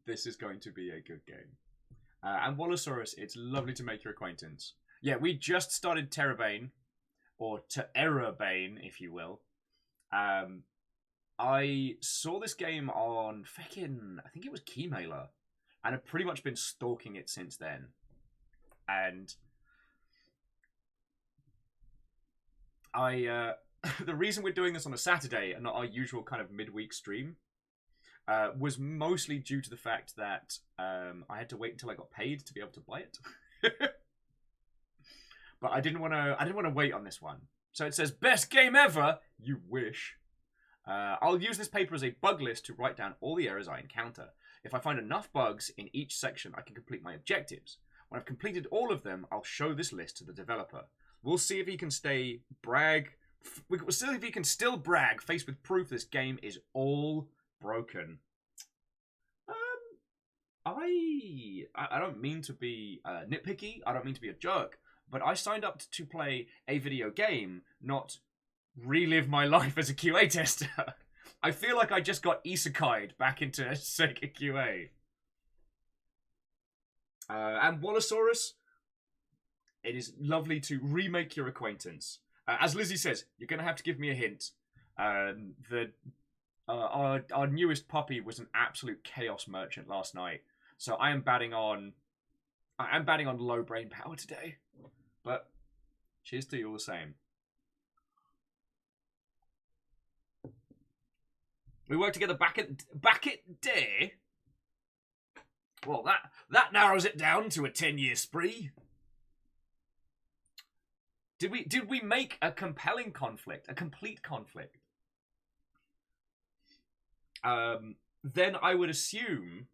This is going to be a good game. And Wallosaurus, it's lovely to make your acquaintance. Yeah, we just started tERRORbane, or tERRORbane, if you will. I saw this game on I think it was Keymailer, and I've pretty much been stalking it since then. And I, the reason we're doing this on a Saturday and not our usual kind of midweek stream, was mostly due to the fact that I had to wait until I got paid to be able to buy it. But I didn't want to wait on this one. So it says best game ever. You wish. I'll use this paper as a bug list to write down all the errors I encounter. If I find enough bugs in each section, I can complete my objectives. When I've completed all of them, I'll show this list to the developer. We'll see if he can We'll see if he can still brag, faced with proof this game is all broken. I don't mean to be nitpicky. I don't mean to be a jerk. But I signed up to play a video game, not relive my life as a QA tester. I feel like I just got isekai'd back into Sega QA. And Wallosaurus, it is lovely to remake your acquaintance. As Lizzie says, you're going to have to give me a hint. Our newest puppy was an absolute chaos merchant last night, so I am batting on low brain power today. But cheers to you all the same. We worked together back at day. Well, that narrows it down to a 10-year spree. Did we make a compelling conflict, a complete conflict? Then I would assume.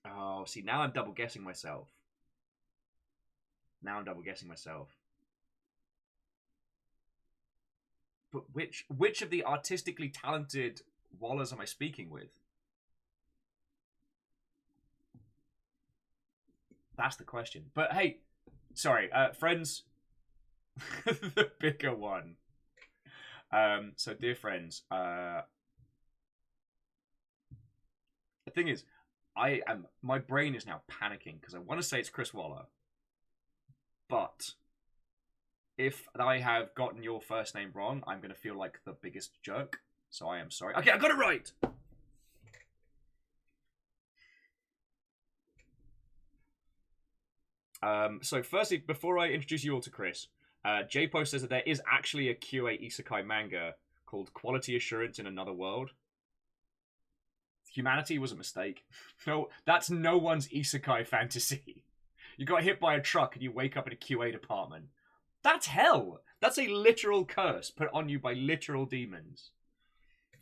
Oh, see, now I'm double guessing myself. But which of the artistically talented Wallers am I speaking with? That's the question. But hey, sorry, friends. The bigger one. So dear friends, the thing is, my brain is now panicking because I want to say it's Chris Waller, but if I have gotten your first name wrong, I'm going to feel like the biggest jerk. So I am sorry. Okay, I got it right. So firstly, before I introduce you all to Chris, JPO says that there is actually a QA isekai manga called Quality Assurance in Another World. Humanity was a mistake. No, that's no one's isekai fantasy. You got hit by a truck and you wake up in a QA department. That's hell. That's a literal curse put on you by literal demons.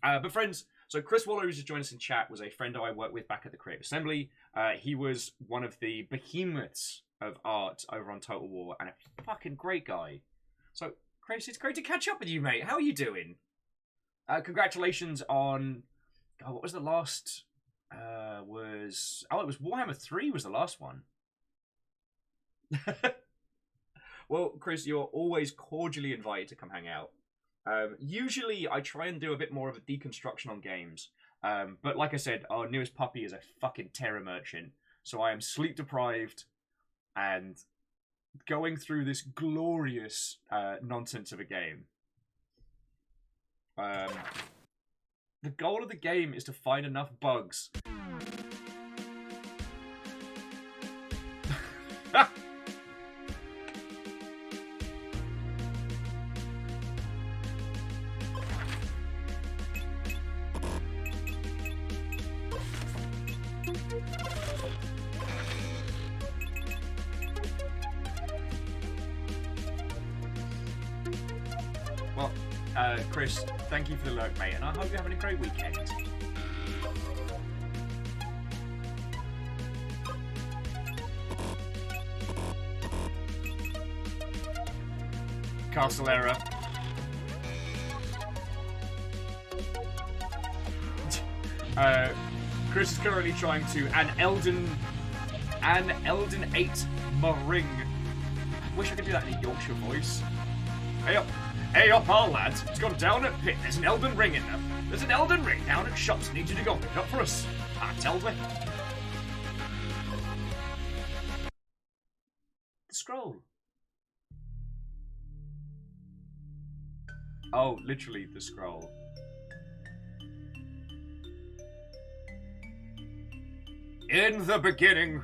But friends, so Chris Waller, who's just joined us in chat, was a friend who I worked with back at the Creative Assembly. He was one of the behemoths of art over on Total War, and a fucking great guy. So, Chris, it's great to catch up with you, mate. How are you doing? Congratulations on... Oh, what was the last... it was Warhammer 3 was the last one. Well, Chris, you're always cordially invited to come hang out. Usually, I try and do a bit more of a deconstruction on games. But like I said, our newest puppy is a fucking terror merchant. So I am sleep deprived and going through this glorious nonsense of a game. The goal of the game is to find enough bugs. Well, Chris, thank you for the lurk, mate, and I hope you're having a great weekend. Castle error. Chris is currently trying to an Elden 8 Maring. Wish I could do that in a Yorkshire voice. Hey up, all lads. It's gone down at pit. There's an Elden Ring in there. There's an Elden Ring down at shops. Need you to go pick it up for us. Tells me. The scroll. Oh, literally the scroll. In the beginning,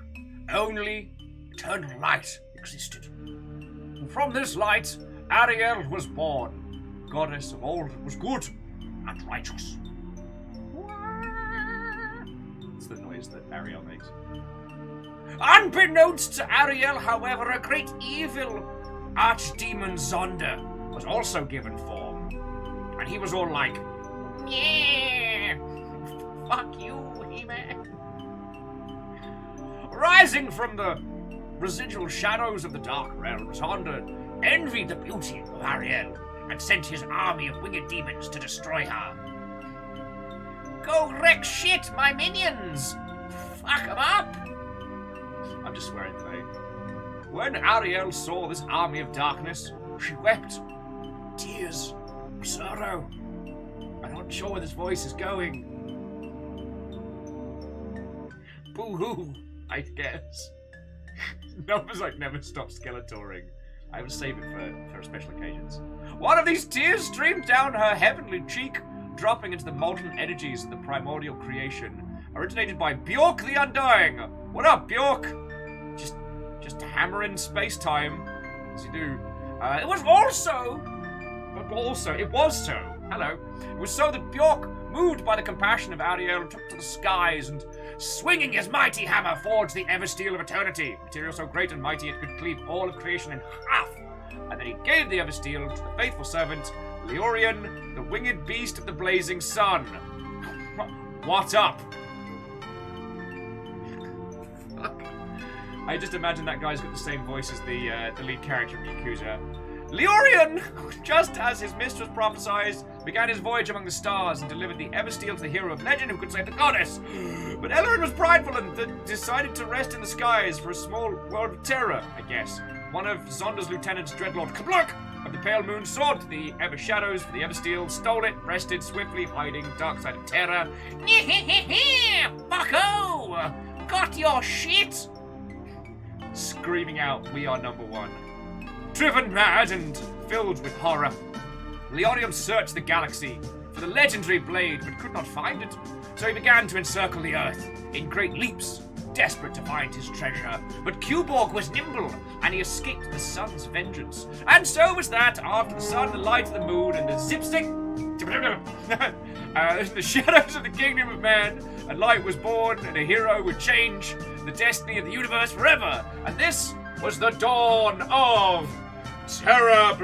only eternal light existed. And from this light, Ariel was born, goddess of all that was good and righteous. That's the noise that Ariel makes. Unbeknownst to Ariel, however, a great evil archdemon Zonda was also given form. And he was all like, yeah, fuck you, He-Man. Rising from the residual shadows of the Dark Realms, Zonda envied the beauty of Ariel and sent his army of winged demons to destroy her. Go wreck shit, my minions! Fuck 'em up! I'm just swearing today. When Ariel saw this army of darkness, she wept. Tears of sorrow. I'm not sure where this voice is going. Boo-hoo, I guess. Numbers like never stop Skeletoring. I will save it for special occasions. One of these tears streamed down her heavenly cheek, dropping into the molten energies of the primordial creation, originated by Bjork the Undying. What up, Bjork? Just hammering space-time, as you do. It was so. Hello. It was so that Bjork, moved by the compassion of Ariel, took to the skies and, swinging his mighty hammer, forged the Eversteel of Eternity, material so great and mighty it could cleave all of creation in half. And then he gave the Eversteel to the faithful servant, Leorian, the winged beast of the blazing sun. What up? Fuck. I just imagine that guy's got the same voice as the lead character of Yakuza. Leorian, just as his mistress prophesied, began his voyage among the stars and delivered the Eversteel to the hero of legend who could save the goddess. But Ellerin was prideful and decided to rest in the skies for a small world of terror, I guess. One of Zonda's lieutenants, Dreadlord Kablurk of the Pale Moon, sought the Ever Shadows for the Eversteel, stole it, rested, swiftly hiding dark side of terror. Bucko! Got your shit! Screaming out, we are number one. Driven mad and filled with horror, Leorium searched the galaxy for the legendary blade, but could not find it. So he began to encircle the Earth in great leaps, desperate to find his treasure. But Cuborg was nimble, and he escaped the sun's vengeance. And so was that, after the sun, the light of the moon, and the zipstick... the shadows of the kingdom of man, a light was born, and a hero would change the destiny of the universe forever. And this was the dawn of TERRORbane.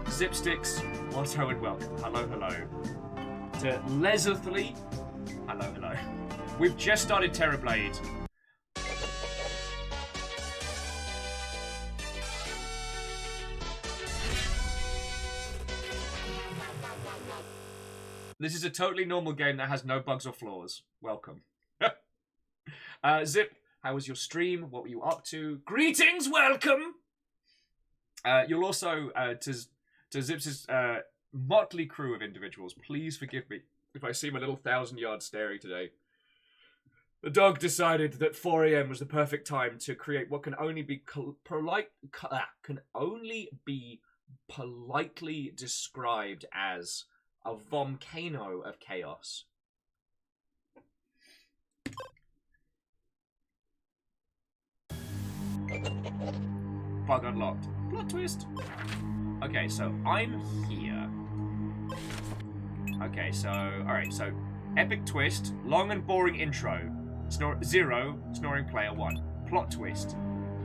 Zipsticks, motto and welcome. Hello, hello. To Lesothley, hello, hello. We've just started TERRORbane. This is a totally normal game that has no bugs or flaws. Welcome. Zip, how was your stream? What were you up to? Greetings, welcome! You'll also, to Zip's motley crew of individuals, please forgive me if I seem a little 1,000-yard staring today. The dog decided that 4 a.m. was the perfect time to create what can only be politely described as a volcano of chaos. Bug unlocked. Plot twist. Okay, so I'm here. Okay, so alright, so epic twist, long and boring intro. Zero, snoring player 1. Plot twist.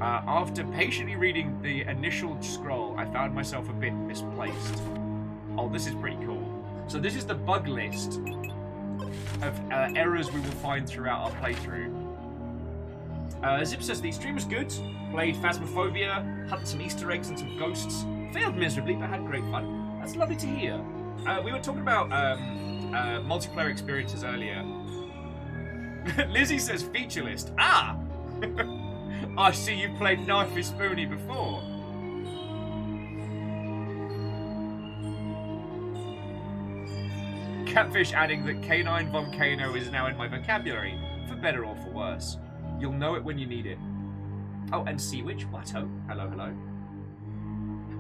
After patiently reading the initial scroll, I found myself a bit misplaced. Oh, this is pretty cool. So this is the bug list of errors we will find throughout our playthrough. Zip says the stream was good. Played Phasmophobia, hunted some Easter eggs and some ghosts. Failed miserably, but had great fun. That's lovely to hear. we were talking about multiplayer experiences earlier. Lizzie says feature list. Ah! I see you've played Knifey Spoony before. Catfish adding that Canine Volcano is now in my vocabulary, for better or for worse. You'll know it when you need it. Oh, and Sea Witch, Watto. Hello, hello.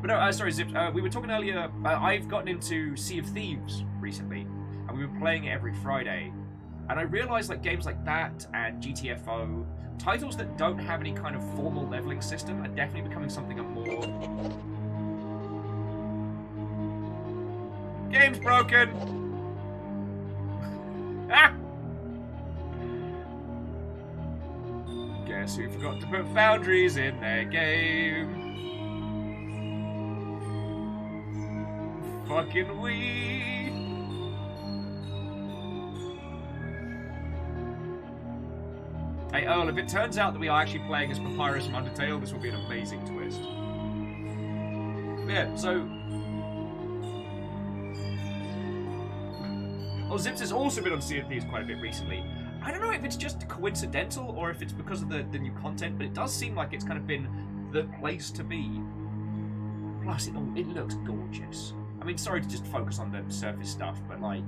But no, sorry, Zips, we were talking earlier, I've gotten into Sea of Thieves recently, and we were playing it every Friday. And I realised like games like that and GTFO, titles that don't have any kind of formal leveling system are definitely becoming something I'm more... Game's broken! Ah! Guess who forgot to put boundaries in their game? Fucking we. Hey Earl, if it turns out that we are actually playing as Papyrus from Undertale, this will be an amazing twist. But yeah, so... Oh, Zips has also been on Sea of Thieves quite a bit recently. I don't know if it's just coincidental or if it's because of the new content, but it does seem like it's kind of been the place to be. Plus, it looks gorgeous. I mean, sorry to just focus on the surface stuff, but like,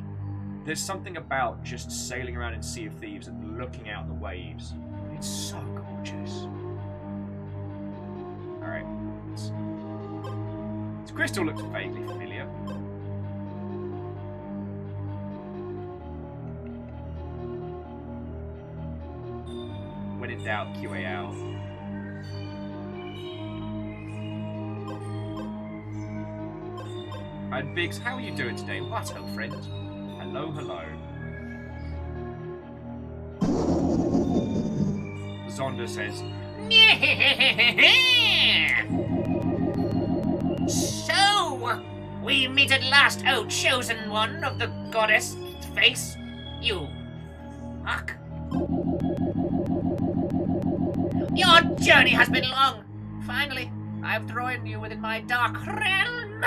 there's something about just sailing around in Sea of Thieves and looking out the waves. It's so gorgeous. Alright. This crystal looks vaguely familiar. When in doubt, QA out. And Biggs, how are you doing today? What, old friend? Hello, hello. Zonda says, So, we meet at last, O chosen one of the goddess face. You fuck. Your journey has been long. Finally, I've drawn you within my dark realm.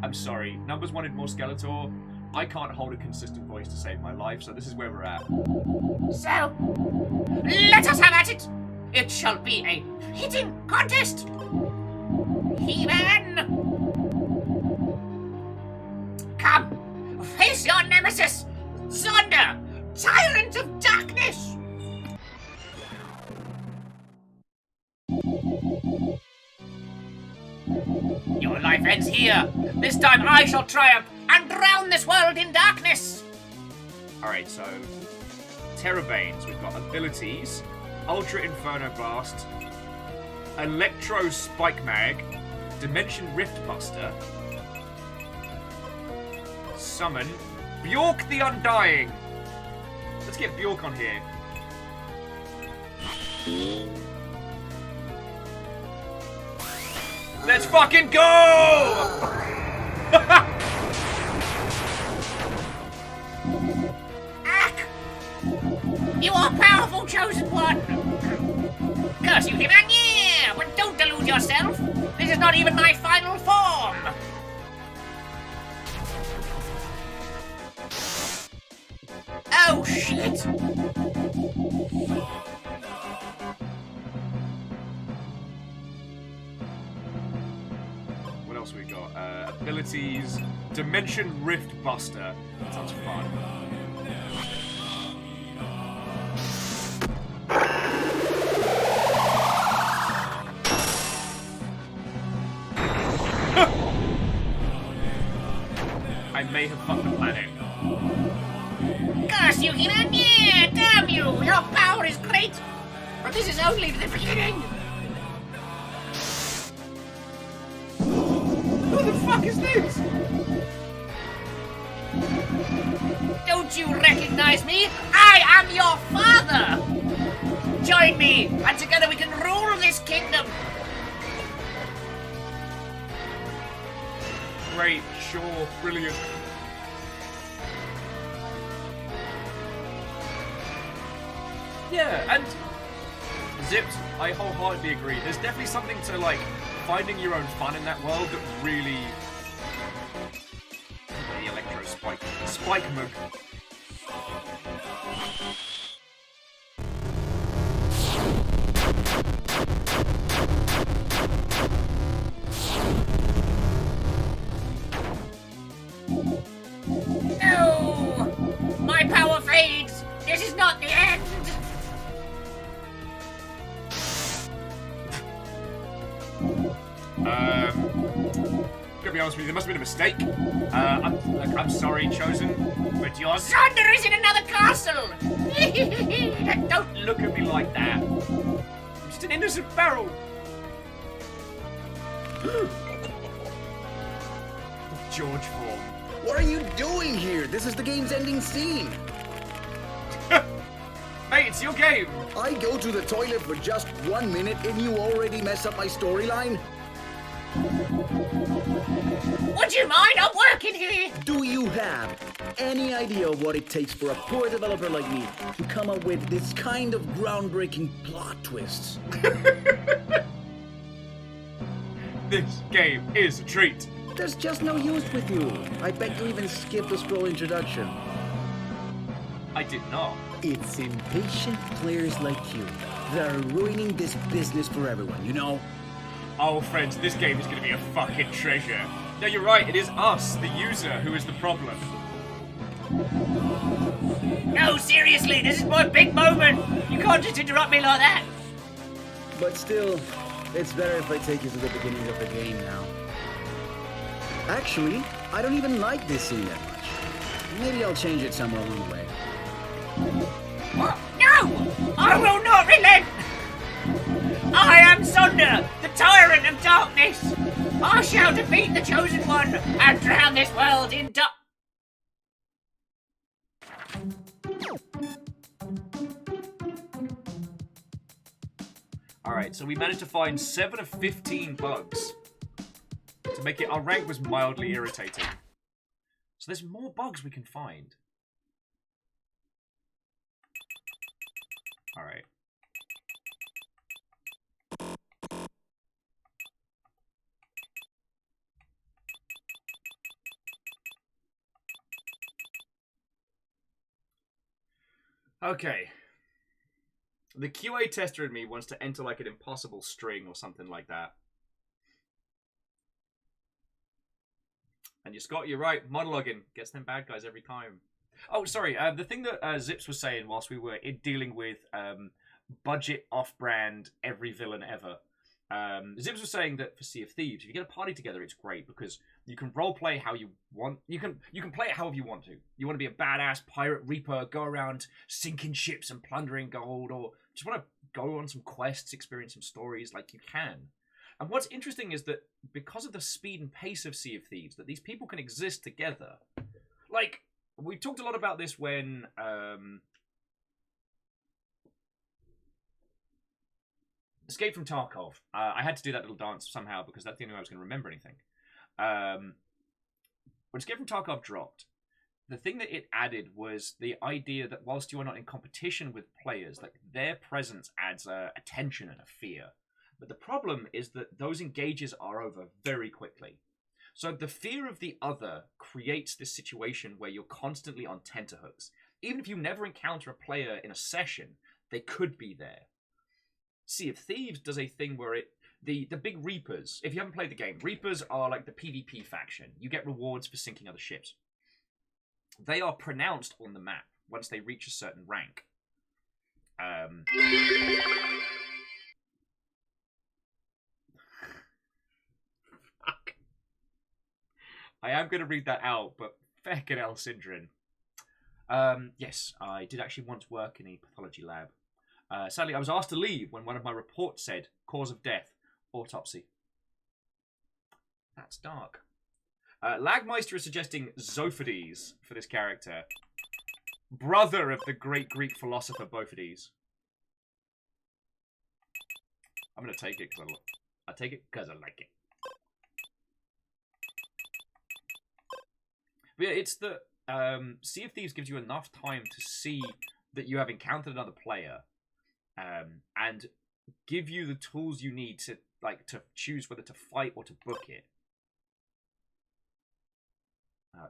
I'm sorry, Numbers wanted more Skeletor. I can't hold a consistent voice to save my life, so this is where we're at. So, let us have at it. It shall be a hitting contest. He-Man! Come, face your nemesis, Zonda, Tyrant of Darkness! Your life ends here. This time I shall triumph and drown this world in darkness. Alright, so TERRORbanes, we've got abilities, Ultra Inferno Blast, Electro Spike Mag, Dimension Rift Buster, Summon, Bjork the Undying. Let's get Bjork on here. Let's fucking go! Ack! You are powerful, chosen one! Curse you, He-Man, yeah! But don't delude yourself! This is not even my final form! Oh, shit! What else we got? Abilities, Dimension Rift Buster. That sounds fun. I may have fucked the planet. Curse you, He-Man, yeah! Damn you! Your power is great! But this is only the beginning! Who the fuck is this? Don't you recognize me? I am your father! Join me, and together we can rule this kingdom! Great, sure, brilliant. Yeah, and Zipped, I wholeheartedly agree. There's definitely something to like finding your own fun in that world that really Spike move. No! My power fades! This is not the end! Gotta be honest with you, there must have been a mistake. I'm sorry, Chosen, but your Thunder is in another castle! Don't look at me like that. I'm just an innocent barrel. George form. What are you doing here? This is the game's ending scene. Hey, it's your game. I go to the toilet for just 1 minute and you already mess up my storyline? Would you mind? I'm working here! Do you have any idea what it takes for a poor developer like me to come up with this kind of groundbreaking plot twists? This game is a treat. There's just no use with you. I bet you even skipped the scroll introduction. I did not. It's impatient players like you that are ruining this business for everyone, you know? Oh, friends, this game is going to be a fucking treasure. No, you're right. It is us, the user, who is the problem. No, seriously, this is my big moment! You can't just interrupt me like that! But still, it's better if I take you to the beginning of the game now. Actually, I don't even like this scene that much. Maybe I'll change it somewhere along the way. What? No! I will not relent! I am Sonder, the tyrant of darkness! I shall defeat the Chosen One and drown this world in dark... Alright, so we managed to find 7 of 15 bugs. To make it, our rank was mildly irritating. So there's more bugs we can find. Alright. Okay. The QA tester in me wants to enter like an impossible string or something like that. And you, Scott, you're right. Monologuing gets them bad guys every time. Oh, sorry. The thing that Zips was saying whilst we were dealing with budget off-brand every villain ever. Zips was saying that for Sea of Thieves, if you get a party together, it's great because you can roleplay how you want. You can play it however you want to. You want to be a badass pirate reaper, go around sinking ships and plundering gold, or just want to go on some quests, experience some stories. Like, you can. And what's interesting is that because of the speed and pace of Sea of Thieves, that these people can exist together. Like, we talked a lot about this when Escape from Tarkov. I had to do that little dance somehow because that's the only way I was going to remember anything. When Escape from Tarkov dropped, the thing that it added was the idea that whilst you are not in competition with players, like their presence adds a tension and a fear. But the problem is that those engages are over very quickly. So the fear of the other creates this situation where you're constantly on tenterhooks. Even if you never encounter a player in a session, they could be there. Sea of Thieves does a thing where the big Reapers, if you haven't played the game, Reapers are like the PvP faction. You get rewards for sinking other ships. They are pronounced on the map once they reach a certain rank. Fuck. I am going to read that out, but feckin' hell, Syndrin. Yes, I did actually once work in a pathology lab. Sadly, I was asked to leave when one of my reports said, cause of death, autopsy. That's dark. Lagmeister is suggesting Zophides for this character. Brother of the great Greek philosopher Bophides. I'm going to take it because I take it because I like it. But yeah, it's that Sea of Thieves gives you enough time to see that you have encountered another player, and give you the tools you need to choose whether to fight or to book it.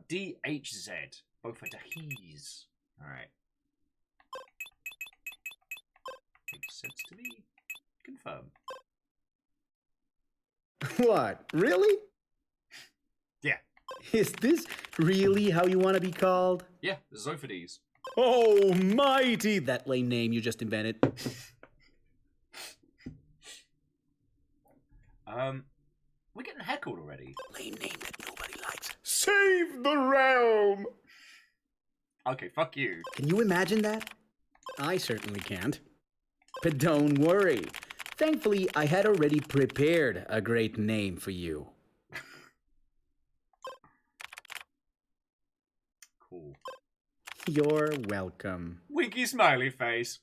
DHZ. Both are Dahies. Alright. Makes sense to me. Confirm. What? Really? Yeah. Is this really how you want to be called? Yeah, Zophades. Oh, mighty! That lame name you just invented. We're getting heckled already. Lame name that nobody likes. Save the realm! Okay, fuck you. Can you imagine that? I certainly can't. But don't worry. Thankfully, I had already prepared a great name for you. Cool. You're welcome. Winky smiley face.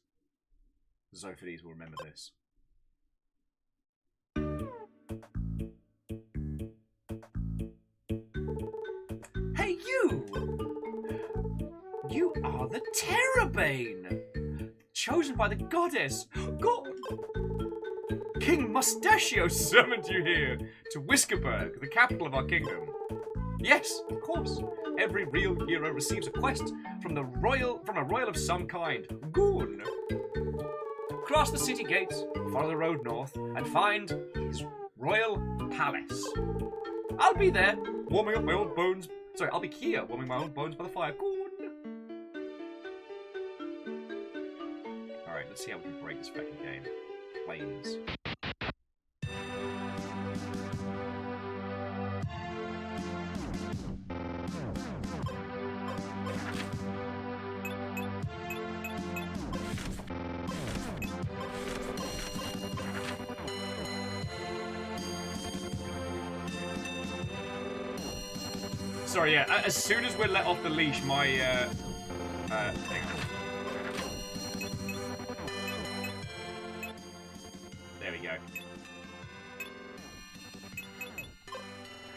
Zophades will remember this. Hey, you! You are the tERRORbane! Chosen by the goddess! God! King Mustachio summoned you here to Whiskerburg, the capital of our kingdom. Yes, of course. Every real hero receives a quest from a royal of some kind. Goon. Cross the city gates, follow the road north, and find his royal palace. I'll be there, warming up my old bones. Sorry, I'll be here, warming my own bones by the fire. Goon. Alright, let's see how we can break this fucking game. Planes. Sorry, yeah, as soon as we're let off the leash, my, hang on. There we go.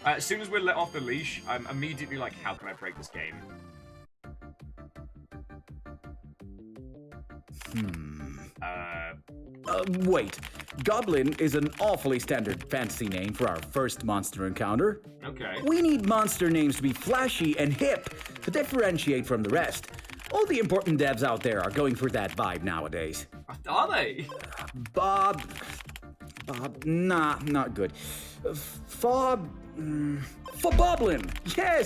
As soon as we're let off the leash, I'm immediately like, how can I break this game? Wait. Goblin is an awfully standard fantasy name for our first monster encounter. Okay. We need monster names to be flashy and hip to differentiate from the rest. All the important devs out there are going for that vibe nowadays. Are they? Bob, nah, not good. Foboblin.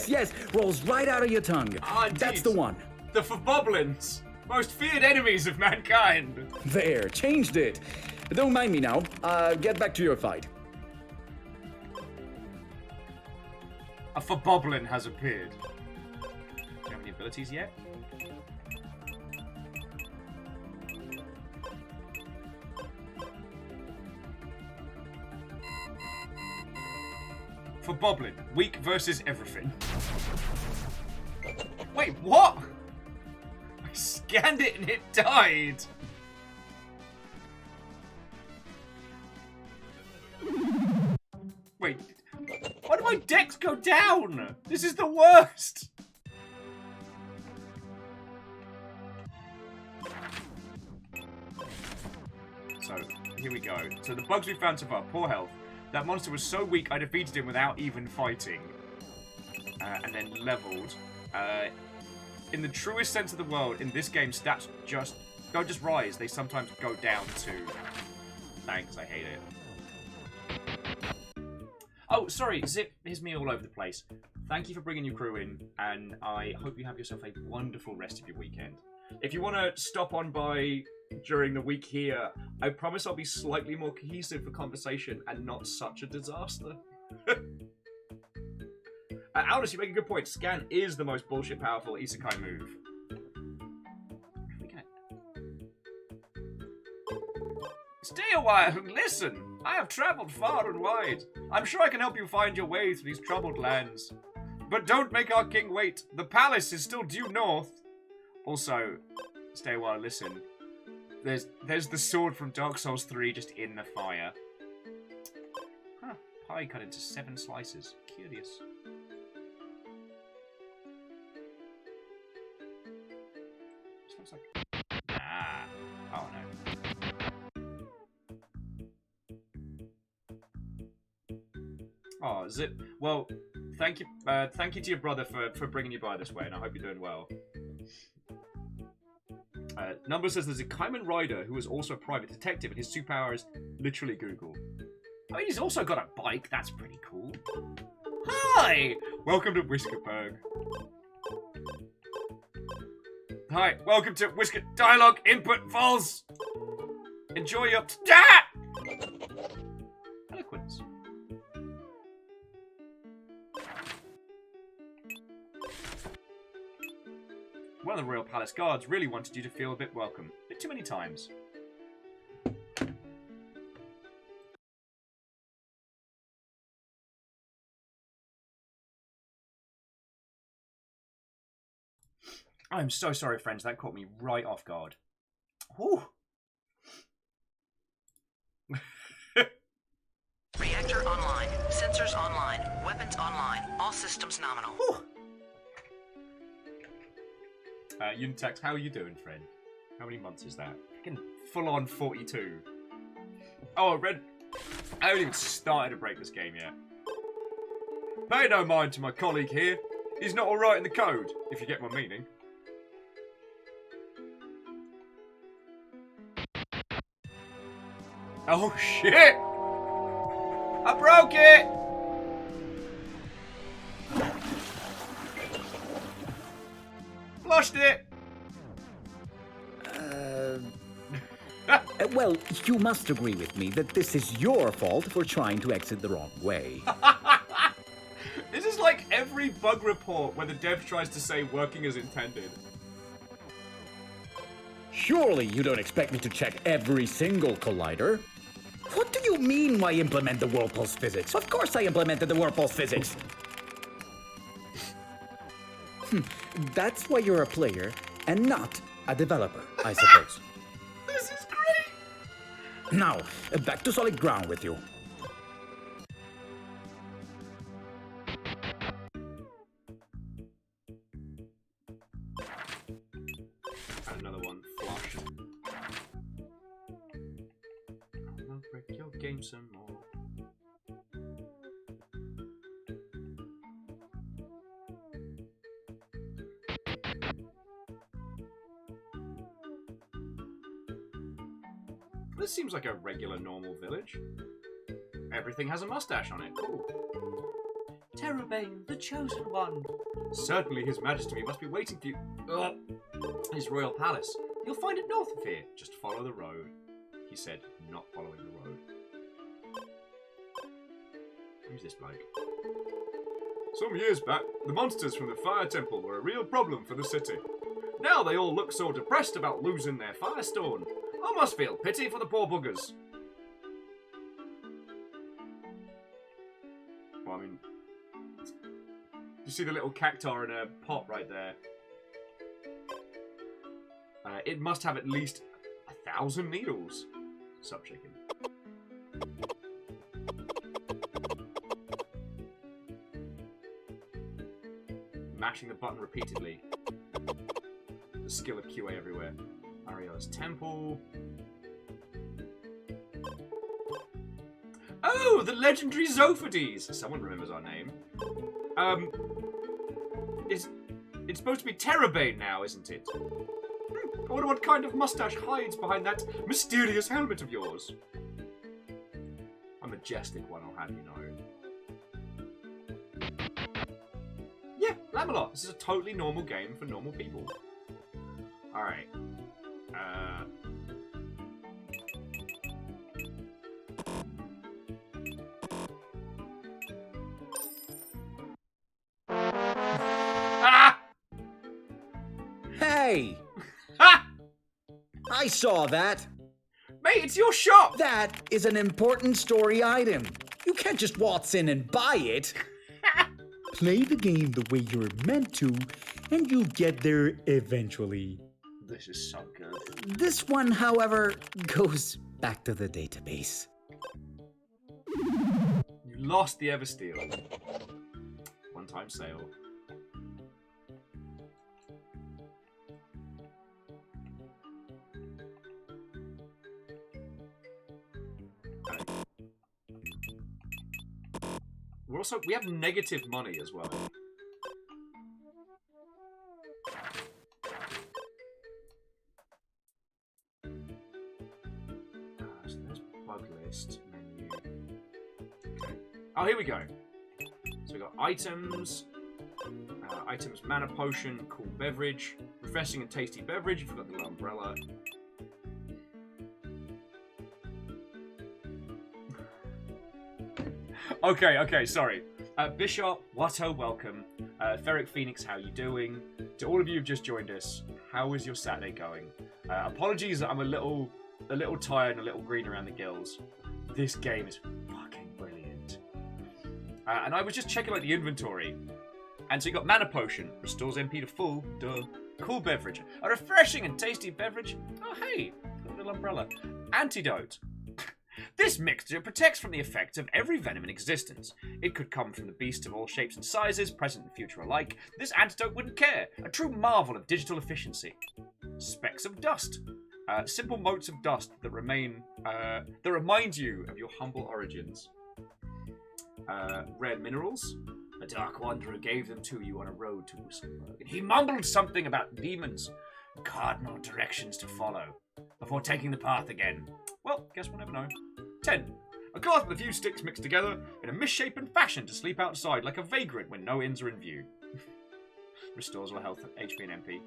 Yes, rolls right out of your tongue. Ah, That's the one. The Foboblins, most feared enemies of mankind. There, changed it. Don't mind me now. Get back to your fight. A Foboblin has appeared. Do you have any abilities yet? Foboblin, weak versus everything. Wait, what? I scanned it and it died. Wait, why do my decks go down? This is the worst. So, here we go. So the bugs we found so far, poor health. That monster was so weak I defeated him without even fighting. And then leveled. In the truest sense of the word, in this game, stats don't just rise. They sometimes go down too. Thanks, I hate it. Oh, sorry, Zip is me all over the place. Thank you for bringing your crew in, and I hope you have yourself a wonderful rest of your weekend. If you want to stop on by during the week here, I promise I'll be slightly more cohesive for conversation and not such a disaster. Aldous, you make a good point. Scan is the most bullshit powerful isekai move. Stay a while and listen. I have traveled far and wide. I'm sure I can help you find your way through these troubled lands. But don't make our king wait. The palace is still due north. Also, stay a while and listen. There's the sword from Dark Souls 3 just in the fire. Huh. Pie cut into 7 slices. Curious. This looks like... Ah. Oh no. Oh, Zip. Well, thank you to your brother for bringing you by this way, and I hope you're doing well. Number says there's a Kaiman Rider who is also a private detective, and his superpower is literally Google. I mean, he's also got a bike. That's pretty cool. Hi! Welcome to Whiskerberg. Hi, welcome to Whisker Dialogue Input Falls. Enjoy your eloquence. One of the Royal Palace guards really wanted you to feel a bit welcome. A bit too many times. I'm so sorry, friends. That caught me right off guard. Whew. Reactor online. Sensors online. Weapons online. All systems nominal. Whew. Unitex, how are you doing, friend? How many months is that? Fucking full on 42. Oh, I haven't even started to break this game yet. Pay no mind to my colleague here. He's not alright in the code, if you get my meaning. Oh shit! I broke it! Flushed it! Well, you must agree with me that this is your fault for trying to exit the wrong way. This is like every bug report where the dev tries to say working as intended. Surely you don't expect me to check every single collider? What do you mean, why implement the Whirlpool's physics? Of course I implemented the Whirlpool's physics! That's why you're a player and not a developer, I suppose. This is great! Now, back to solid ground with you. And another one flushed. I'll break your game some more. This seems like a regular, normal village. Everything has a mustache on it. Cool. TERRORbane, the chosen one. Certainly His Majesty must be waiting for you. His royal palace. You'll find it north of here. Just follow the road. He said, not following the road. Who's this bloke? Some years back, the monsters from the Fire Temple were a real problem for the city. Now they all look so depressed about losing their Firestone. I must feel pity for the poor buggers. Well, I mean, you see the little cactar in a pot right there? It must have at least 1,000 needles. Sup, chicken. Mashing the button repeatedly. The skill of QA everywhere. Ariel's Temple. Oh, the legendary Zophades! Someone remembers our name. It's supposed to be TERRORbane now, isn't it? I wonder what kind of mustache hides behind that mysterious helmet of yours. A majestic one, I'll have you know. Yeah, Lamalot. This is a totally normal game for normal people. Alright. Ah! Hey! Ha! I saw that! Mate, it's your shop! That is an important story item. You can't just waltz in and buy it. Play the game the way you're meant to, and you'll get there eventually. This is so good. This one, however, goes back to the database. You lost the Eversteel. One-time sale. We have negative money as well. So there's bug list menu. Okay. Oh, here we go. So we got items. Items, mana potion, cool beverage, refreshing and tasty beverage. You forgot the little umbrella. Okay, sorry. Bishop, Watto, welcome. Ferric Phoenix, how you doing? To all of you who've just joined us, how is your Saturday going? Apologies that I'm a little tired and a little green around the gills. This game is fucking brilliant. And I was just checking like the inventory. And so you got mana potion, restores MP to full, duh. Cool beverage, a refreshing and tasty beverage. Oh hey, got a little umbrella. Antidote. This mixture protects from the effects of every venom in existence. It could come from the beast of all shapes and sizes, present and future alike. This antidote wouldn't care. A true marvel of digital efficiency. Specks of dust. Simple motes of dust that remind you of your humble origins. Rare minerals. A dark wanderer gave them to you on a road to Whistleburg, and he mumbled something about demons, cardinal directions to follow, before taking the path again. Well, guess we'll never know. 10. A cloth with a few sticks mixed together in a misshapen fashion to sleep outside like a vagrant when no inns are in view. Restores all health, HP and MP.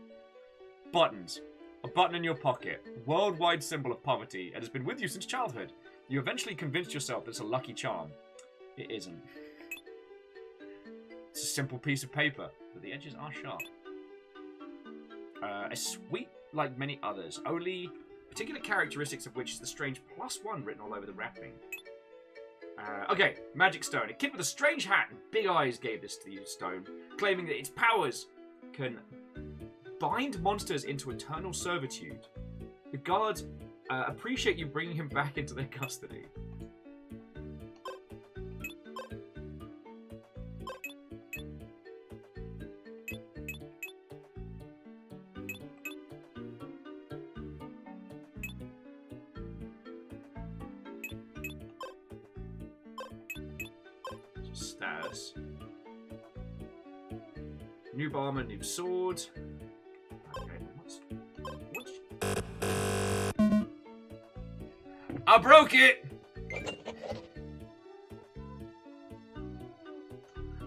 Buttons. A button in your pocket. Worldwide symbol of poverty, and has been with you since childhood. You eventually convinced yourself that it's a lucky charm. It isn't. It's a simple piece of paper, but the edges are sharp. A sweet like many others, only particular characteristics of which is the strange +1 written all over the wrapping. Okay, magic stone. A kid with a strange hat and big eyes gave this to the stone, claiming that its powers can bind monsters into eternal servitude. The guards appreciate you bringing him back into their custody. Status. New armor, new sword. Okay, what's... I broke it!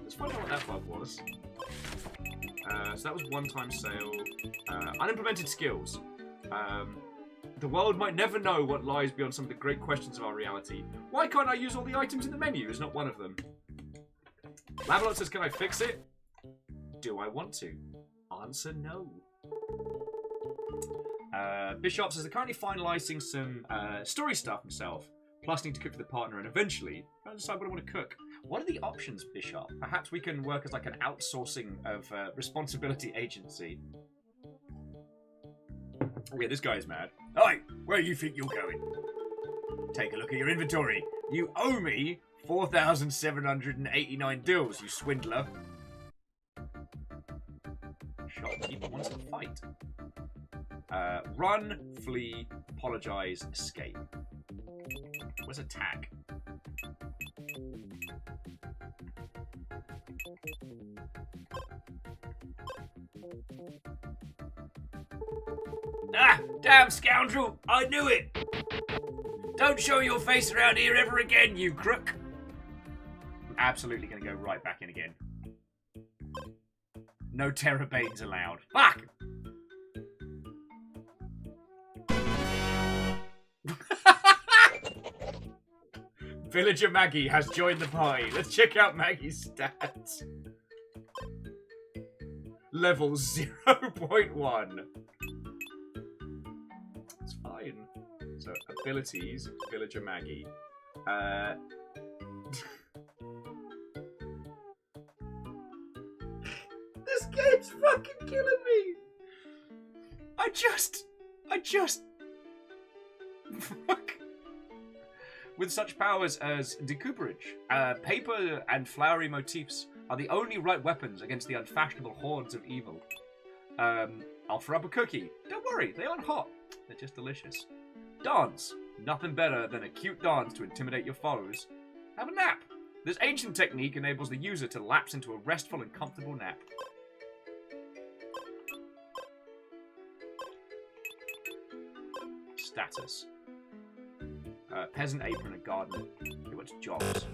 Let's find out what that bug was. So that was one-time sale. Unimplemented skills. The world might never know what lies beyond some of the great questions of our reality. Why can't I use all the items in the menu? Is not one of them. Lavalot says, can I fix it? Do I want to? Answer no. Bishop says they're currently finalising some story stuff himself, plus need to cook for the partner, and eventually I'll decide what I want to cook. What are the options, Bishop? Perhaps we can work as like an outsourcing of responsibility agency. Oh yeah, this guy is mad. Oi, where do you think you're going? Take a look at your inventory. You owe me 4,789 duels, you swindler. Shopkeeper wants to fight. Run, flee, apologise, escape. Where's attack? Ah! Damn scoundrel! I knew it! Don't show your face around here ever again, you crook! I'm absolutely going to go right back in again. No TERRORbanes allowed. Fuck! Villager Maggie has joined the party. Let's check out Maggie's stats. Level 0.1. It's fine. So, abilities, Villager Maggie. This game's fucking killing me. I just... Fuck. With such powers as decouperage, paper and flowery motifs are the only right weapons against the unfashionable hordes of evil. I'll throw up a cookie. Don't worry, they aren't hot. They're just delicious. Dance. Nothing better than a cute dance to intimidate your foes. Have a nap. This ancient technique enables the user to lapse into a restful and comfortable nap. Status. Peasant apron and garden. He wants jobs.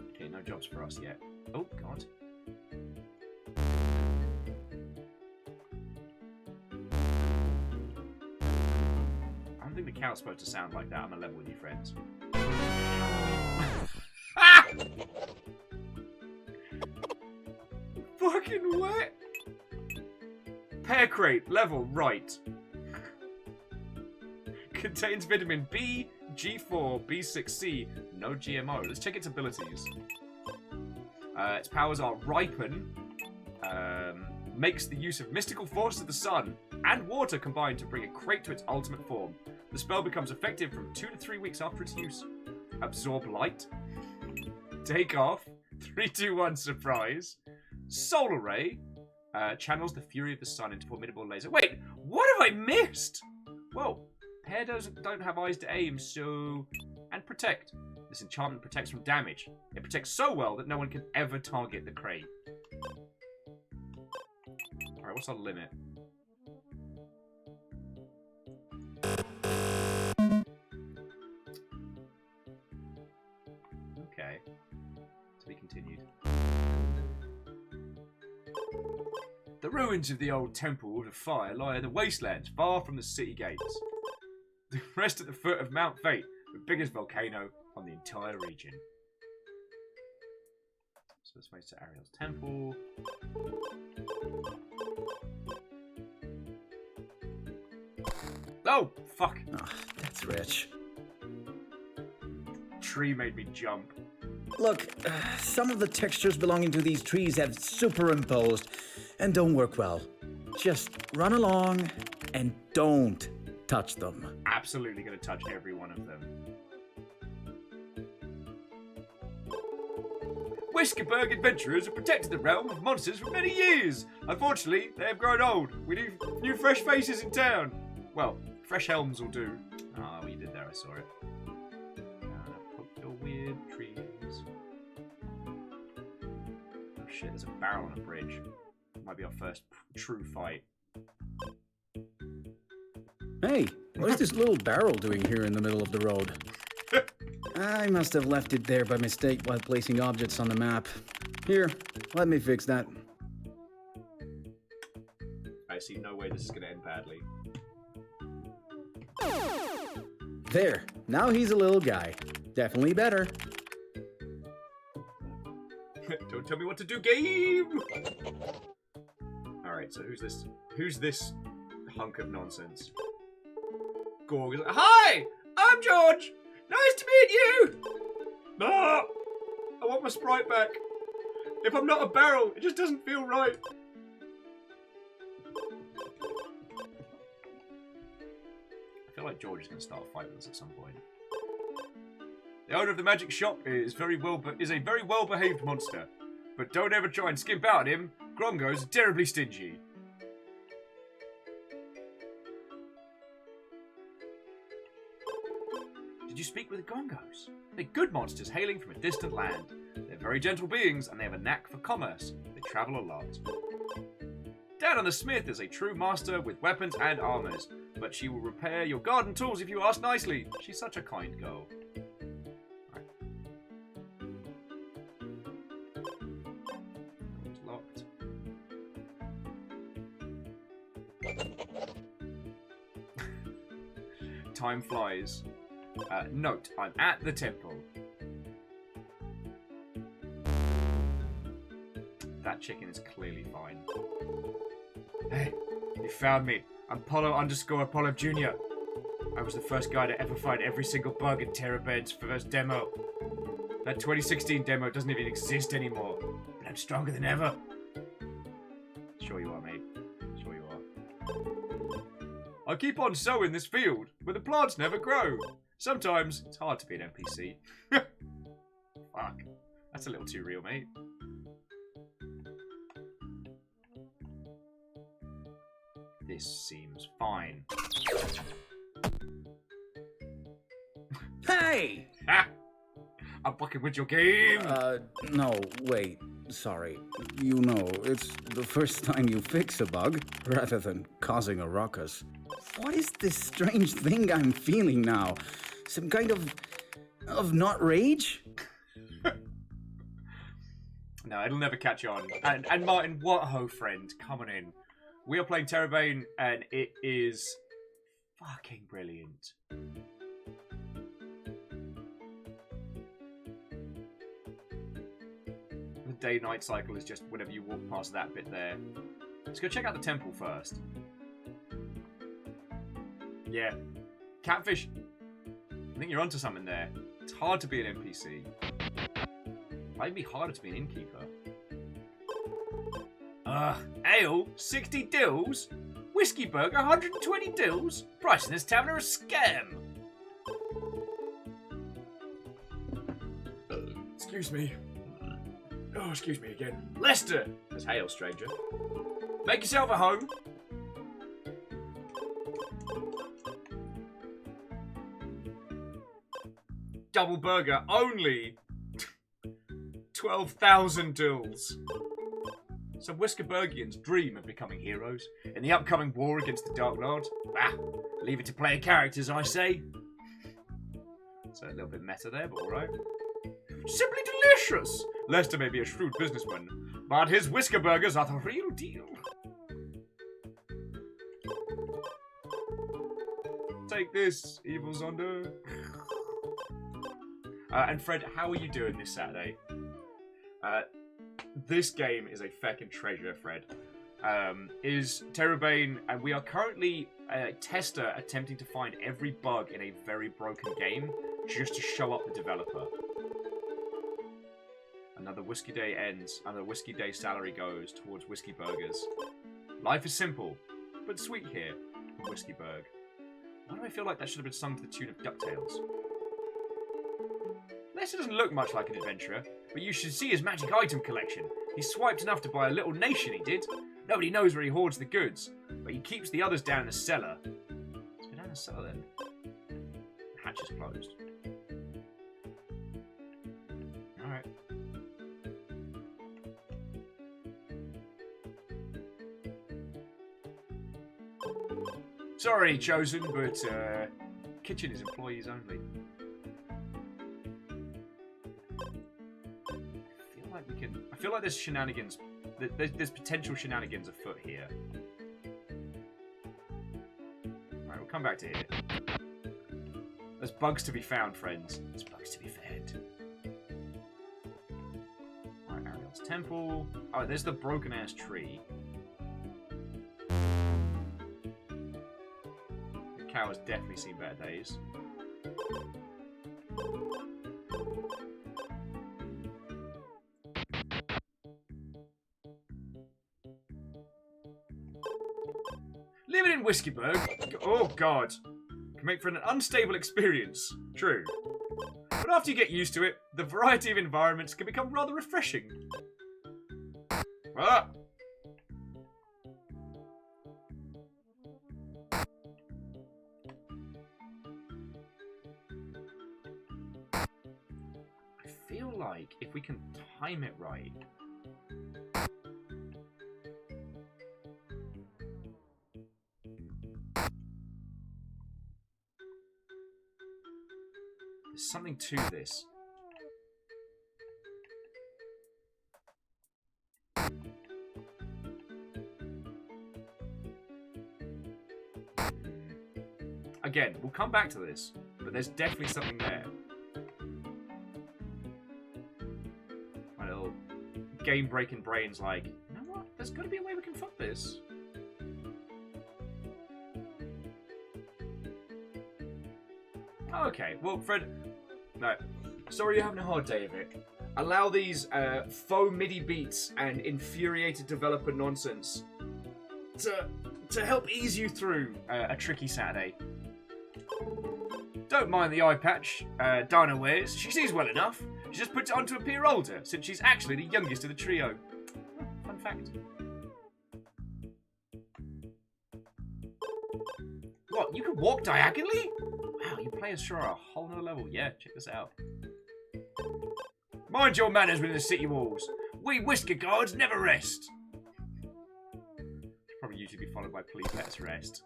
Okay, no jobs for us yet. Oh, God. I don't think the cow's supposed to sound like that. I'm gonna level with you, friends. Ah! Fucking what? Pear crate, level right. Contains vitamin B, G4, B6C, no GMO. Let's check its abilities. Its powers are ripen, makes the use of mystical force of the sun and water combined to bring a crate to its ultimate form. The spell becomes effective from 2 to 3 weeks after its use. Absorb light. Take off. 3, 2, 1, surprise. Solar ray. Channels the fury of the sun into formidable laser. Wait, what have I missed? Well, pear don't have eyes to aim, so... And protect. This enchantment protects from damage. It protects so well that no one can ever target the crate. Alright, what's our limit? Okay. To be continued. The ruins of the old temple of fire lie in the wastelands, far from the city gates. The rest at the foot of Mount Fate, the biggest volcano on the entire region. So this way to Ariel's temple. Oh, fuck. Oh, that's rich. Tree made me jump. Look, some of the textures belonging to these trees have superimposed and don't work well. Just run along and don't touch them. Absolutely going to touch every one of them. Whiskerberg adventurers have protected the realm of monsters for many years. Unfortunately, they have grown old. We need new fresh faces in town. Well, fresh helms will do. Ah, what you did there, I saw it. Poke your weird trees. Oh shit, there's a barrel on a bridge. Might be our first true fight. Hey, what's this little barrel doing here in the middle of the road? I must have left it there by mistake while placing objects on the map. Here, let me fix that. I see no way this is going to end badly. There, now he's a little guy. Definitely better. Don't tell me what to do, game! Alright, so who's this hunk of nonsense? Gorg is like, hi! I'm George! Nice to meet you! Ah! I want my sprite back. If I'm not a barrel, it just doesn't feel right. I feel like George is going to start a fight with us at some point. The owner of the magic shop is a very well-behaved monster. But don't ever try and skimp out on him. Grongos are terribly stingy. Did you speak with the Grongos? They're good monsters hailing from a distant land. They're very gentle beings and they have a knack for commerce. They travel a lot. Dana the Smith is a true master with weapons and armors, but she will repair your garden tools if you ask nicely. She's such a kind girl. Right. It's locked. Time flies. Note, I'm at the temple. That chicken is clearly fine. Hey, you found me. I'm Polo_Apollo Jr. I was the first guy to ever find every single bug in TERRORbane's first demo. That 2016 demo doesn't even exist anymore. But I'm stronger than ever. Sure you are, mate. Sure you are. I keep on sowing this field, but the plants never grow. Sometimes it's hard to be an NPC. Fuck. That's a little too real, mate. This seems fine. Hey! Ha! I'm fucking with your game. No, wait. Sorry. You know, it's the first time you fix a bug, rather than causing a ruckus. What is this strange thing I'm feeling now? Some kind of not rage? No, it'll never catch on. And Martin, what ho, friend, coming in. We are playing TERRORbane, and it is fucking brilliant. The day-night cycle is just whenever you walk past that bit there. Let's go check out the temple first. Yeah. Catfish. I think you're onto something there. It's hard to be an NPC. Might be harder to be an innkeeper. Ale, 60 dills? Whiskey burger, 120 dills? Price in this tavern are a scam. Excuse me. Oh, excuse me again. Lester! Says hail, stranger. Make yourself at home. Double burger, only 12,000 dills. Some Whiskerburgians dream of becoming heroes in the upcoming war against the Dark Lord. Ah, leave it to player characters, I say. So a little bit meta there, but alright. Simply delicious! Lester may be a shrewd businessman, but his Whiskerburgers are the real deal. Take this, evil Zondo. And Fred, how are you doing this Saturday? This game is a feckin' treasure, Fred. Is TERRORbane, and we are currently a tester attempting to find every bug in a very broken game just to show up the developer. Another whiskey day ends, another whiskey day salary goes towards whiskey burgers. Life is simple, but sweet here from Whiskeyburg. Why do I feel like that should have been sung to the tune of DuckTales? Lester doesn't look much like an adventurer, but you should see his magic item collection. He swiped enough to buy a little nation, he did. Nobody knows where he hoards the goods, but he keeps the others down in the cellar. Let's go down the cellar then. The hatch is closed. Alright. Sorry, Chosen, but kitchen is employees only. I feel like there's shenanigans. There's potential shenanigans afoot here. Alright, we'll come back to here. There's bugs to be found, friends. There's bugs to be fed. Alright, Ariel's temple. Oh, there's the broken ass tree. The cow has definitely seen better days. Living in Whiskeyburg, oh god, can make for an unstable experience. True. But after you get used to it, the variety of environments can become rather refreshing. Ah! I feel like if we can time it right... There's something to this. Again, we'll come back to this, but there's definitely something there. My little game-breaking brain's like, you know what? There's got to be a way we can fuck this. Okay, well, Fred, no. Sorry you're having a hard day of it. Allow these faux MIDI beats and infuriated developer nonsense to help ease you through a tricky Saturday. Don't mind the eye patch Dinah wears. She sees well enough. She just puts it on to appear older, since she's actually the youngest of the trio. Fun fact. What, you can walk diagonally? Wow, you play as Shura a whole nother level. Yeah, check this out. Mind your manners within the city walls. We whisker guards never rest. Should probably usually be followed by please let us rest.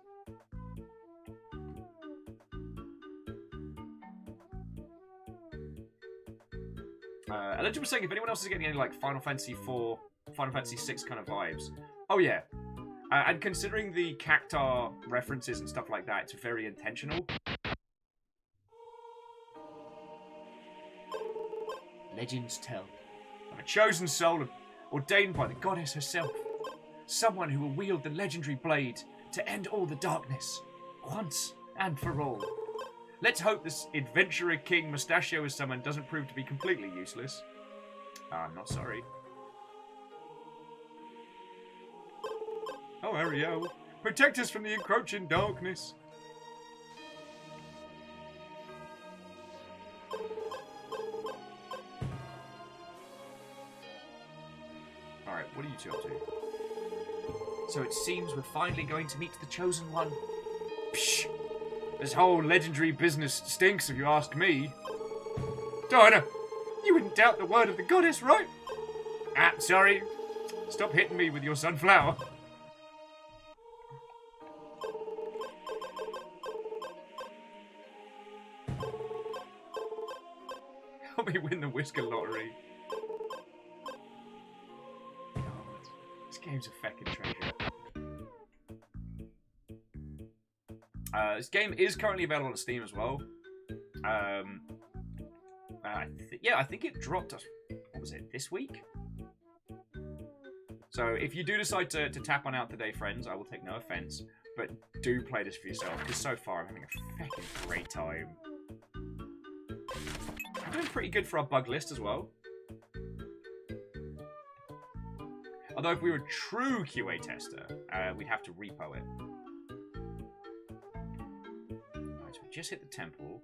Elijah was saying if anyone else is getting any like Final Fantasy 4, Final Fantasy 6 kind of vibes. Oh yeah. And considering the Cactar references and stuff like that, it's very intentional. Legends tell of a chosen soul ordained by the goddess herself. Someone who will wield the legendary blade to end all the darkness, once and for all. Let's hope this adventurer king Mustachio as someone doesn't prove to be completely useless. I'm not sorry. Oh, Ariel, protect us from the encroaching darkness. Alright, what are you two up to? So it seems we're finally going to meet the Chosen One. Psh! This whole legendary business stinks, if you ask me. Diana, you wouldn't doubt the word of the goddess, right? Ah, sorry. Stop hitting me with your sunflower. Help me win the Whisker Lottery. God, this game's a feckin' treasure. This game is currently available on Steam as well. Yeah, I think it dropped, what was it, this week? So if you do decide to tap on out today, friends, I will take no offense, but do play this for yourself, because so far I'm having a fucking great time. I'm doing pretty good for our bug list as well. Although if we were a true QA tester, we'd have to repo it. Alright, so we just hit the temple.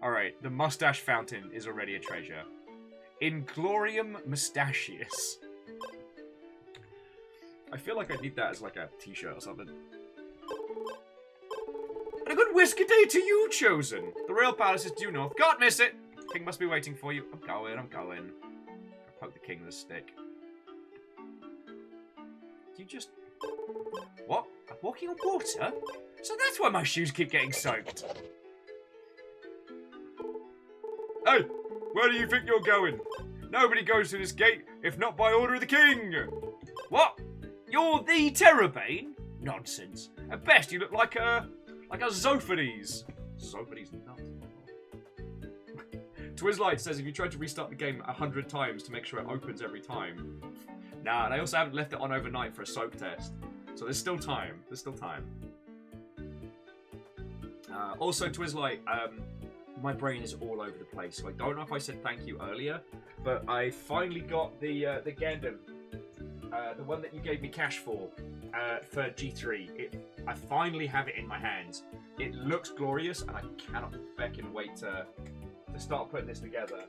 Alright, the mustache fountain is already a treasure. Inglorium Mustachius. I feel like I need that as like a t-shirt or something. And a good whisker day to you, Chosen. The Royal Palace is due north. Can't miss it. King must be waiting for you. I'm going. I poke the king with a stick. You just... What? I'm walking on water? So that's why my shoes keep getting soaked. Hey! Where do you think you're going? Nobody goes to this gate if not by order of the king. What? You're the tERRORbane? Nonsense. At best, you look like a Zophades. Zophades nuts. Twizlight says if you tried to restart the game 100 times to make sure it opens every time. Nah, and I also haven't left it on overnight for a soak test. So there's still time. Also, Twizlight, my brain is all over the place, so I don't know if I said thank you earlier, but I finally got the Gundam, the one that you gave me cash for G3. I finally have it in my hands. It looks glorious, and I cannot feckin' wait to start putting this together.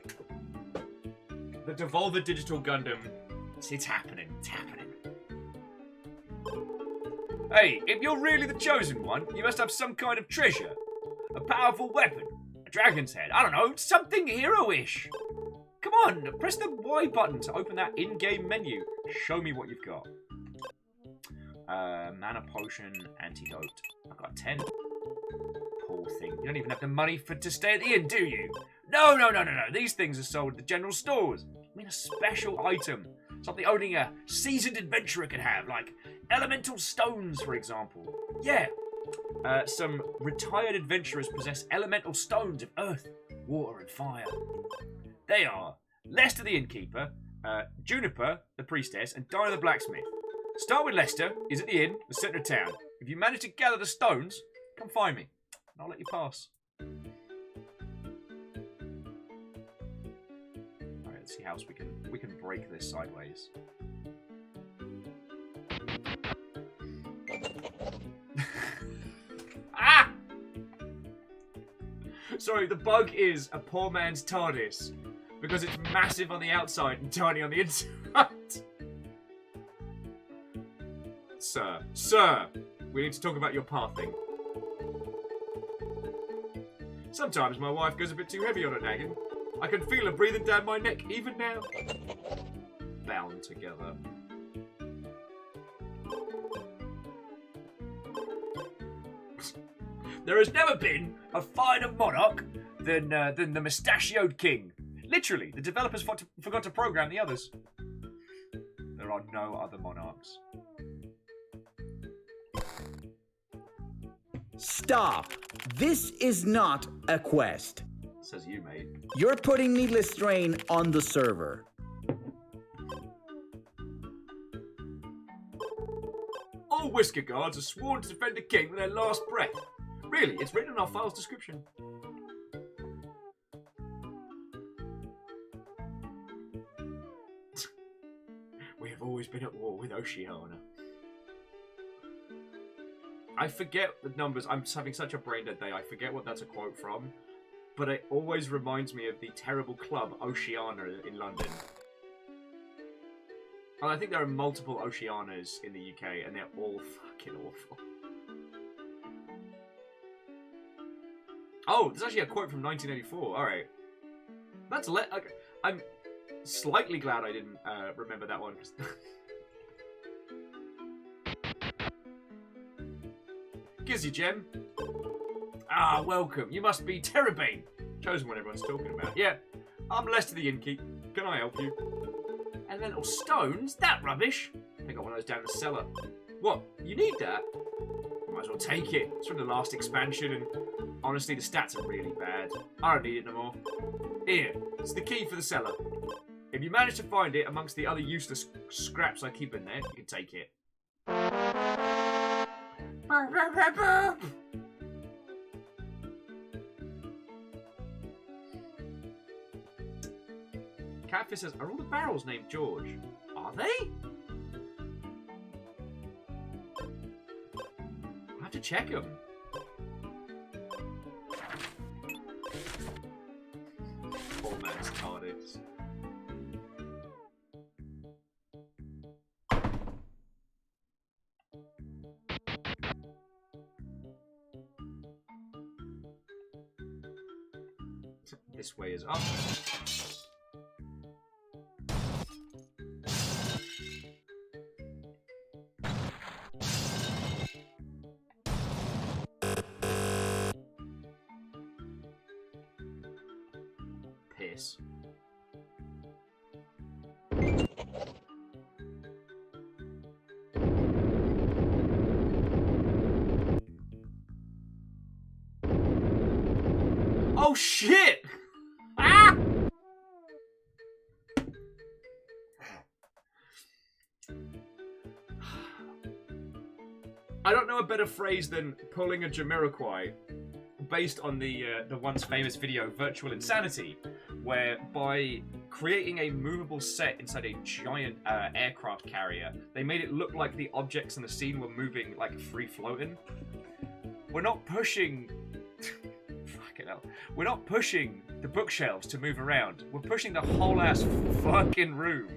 The Devolver Digital Gundam, it's happening. Hey, if you're really the Chosen One, you must have some kind of treasure, a powerful weapon. Dragon's head. I don't know, something hero-ish. Come on, press the Y button to open that in-game menu. Show me what you've got. Mana potion, antidote. I've got 10. Poor thing. You don't even have the money to stay at the inn, do you? No. These things are sold at the general stores. I mean a special item. Something only a seasoned adventurer could have, like elemental stones, for example. Yeah. Some retired adventurers possess elemental stones of earth, water, and fire. They are Lester the innkeeper, Juniper the priestess, and Dinah the blacksmith. Start with Lester. He's at the inn, the centre of town. If you manage to gather the stones, come find me, and I'll let you pass. Alright, let's see how else we can break this sideways. Ah! Sorry, the bug is a poor man's TARDIS because it's massive on the outside and tiny on the inside. Sir, we need to talk about your pathing. Sometimes my wife goes a bit too heavy on her nagging. I can feel her breathing down my neck even now. Bound together. There has never been a finer monarch than the mustachioed king. Literally, the developers forgot to program the others. There are no other monarchs. Stop! This is not a quest. Says you, mate. You're putting needless strain on the server. All Whisker Guards are sworn to defend the king with their last breath. Really, it's written in our file's description. We have always been at war with Oceania. I forget the numbers. I'm having such a brain dead day. I forget what that's a quote from. But it always reminds me of the terrible club Oceania in London. And I think there are multiple Oceanas in the UK, and they're all fucking awful. Oh, there's actually a quote from 1984. Alright. That's okay. I'm slightly glad I didn't remember that one. Gizzy Gem. Ah, welcome. You must be tERRORbane. Chosen one everyone's talking about. Yeah, I'm Lester the Innkeep. Can I help you? Elemental stones? That rubbish? I got one of those down the cellar. What? You need that? Might as well take it. It's from the last expansion, and honestly, the stats are really bad. I don't need it no more. Here, it's the key for the cellar. If you manage to find it amongst the other useless scraps I keep in there, you can take it. Catfish says, are all the barrels named George? Are they? I'll have to check them. Poor man's TARDIS. This way is up. Piss. Oh shit! Ah! I don't know a better phrase than pulling a Jamiroquai based on the once famous video Virtual Insanity, where by creating a movable set inside a giant aircraft carrier, they made it look like the objects in the scene were moving like free floating. We're not pushing fucking hell. We're not pushing the bookshelves to move around. We're pushing the whole ass fucking room.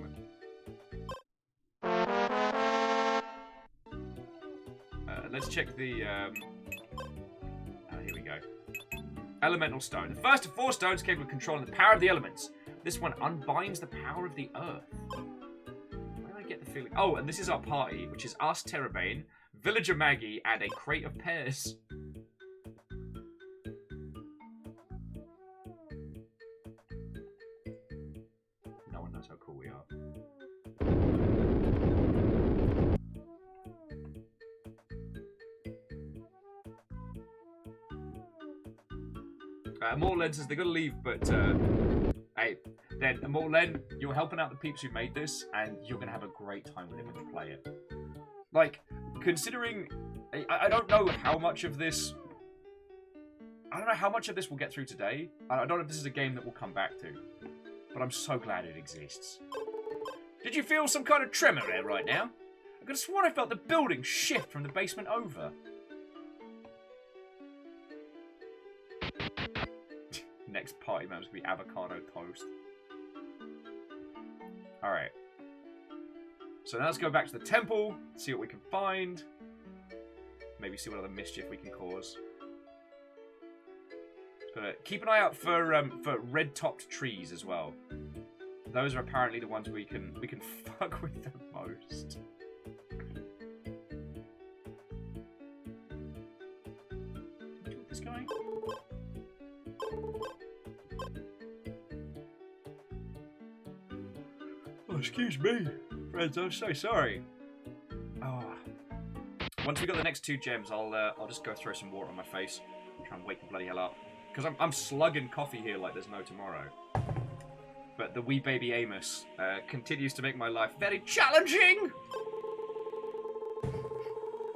Let's check the here we go. Elemental stone. The first of 4 stones capable of controlling the power of the elements. This one unbinds the power of the earth. Where do I get the feeling? Oh, and this is our party, which is us, tERRORbane, Villager Maggie, and a crate of pears. No one knows how cool we are. Morlen says they're gonna leave, but hey, then Morlen, you're helping out the peeps who made this, and you're gonna have a great time with it when you play it. Like, considering, I don't know how much of this, I don't know how much of this we'll get through today. I don't know if this is a game that we'll come back to, but I'm so glad it exists. Did you feel some kind of tremor there right now? I could have sworn I felt the building shift from the basement over. Next party member's gonna be avocado toast. Alright. So now let's go back to the temple, see what we can find. Maybe see what other mischief we can cause. But keep an eye out for red-topped trees as well. Those are apparently the ones we can fuck with the most. Keep this going. Oh, excuse me, friends. I'm so sorry. Oh. Once we got the next 2 gems, I'll just go throw some water on my face, try and wake the bloody hell up. Because I'm slugging coffee here like there's no tomorrow. But the wee baby Amos continues to make my life very challenging!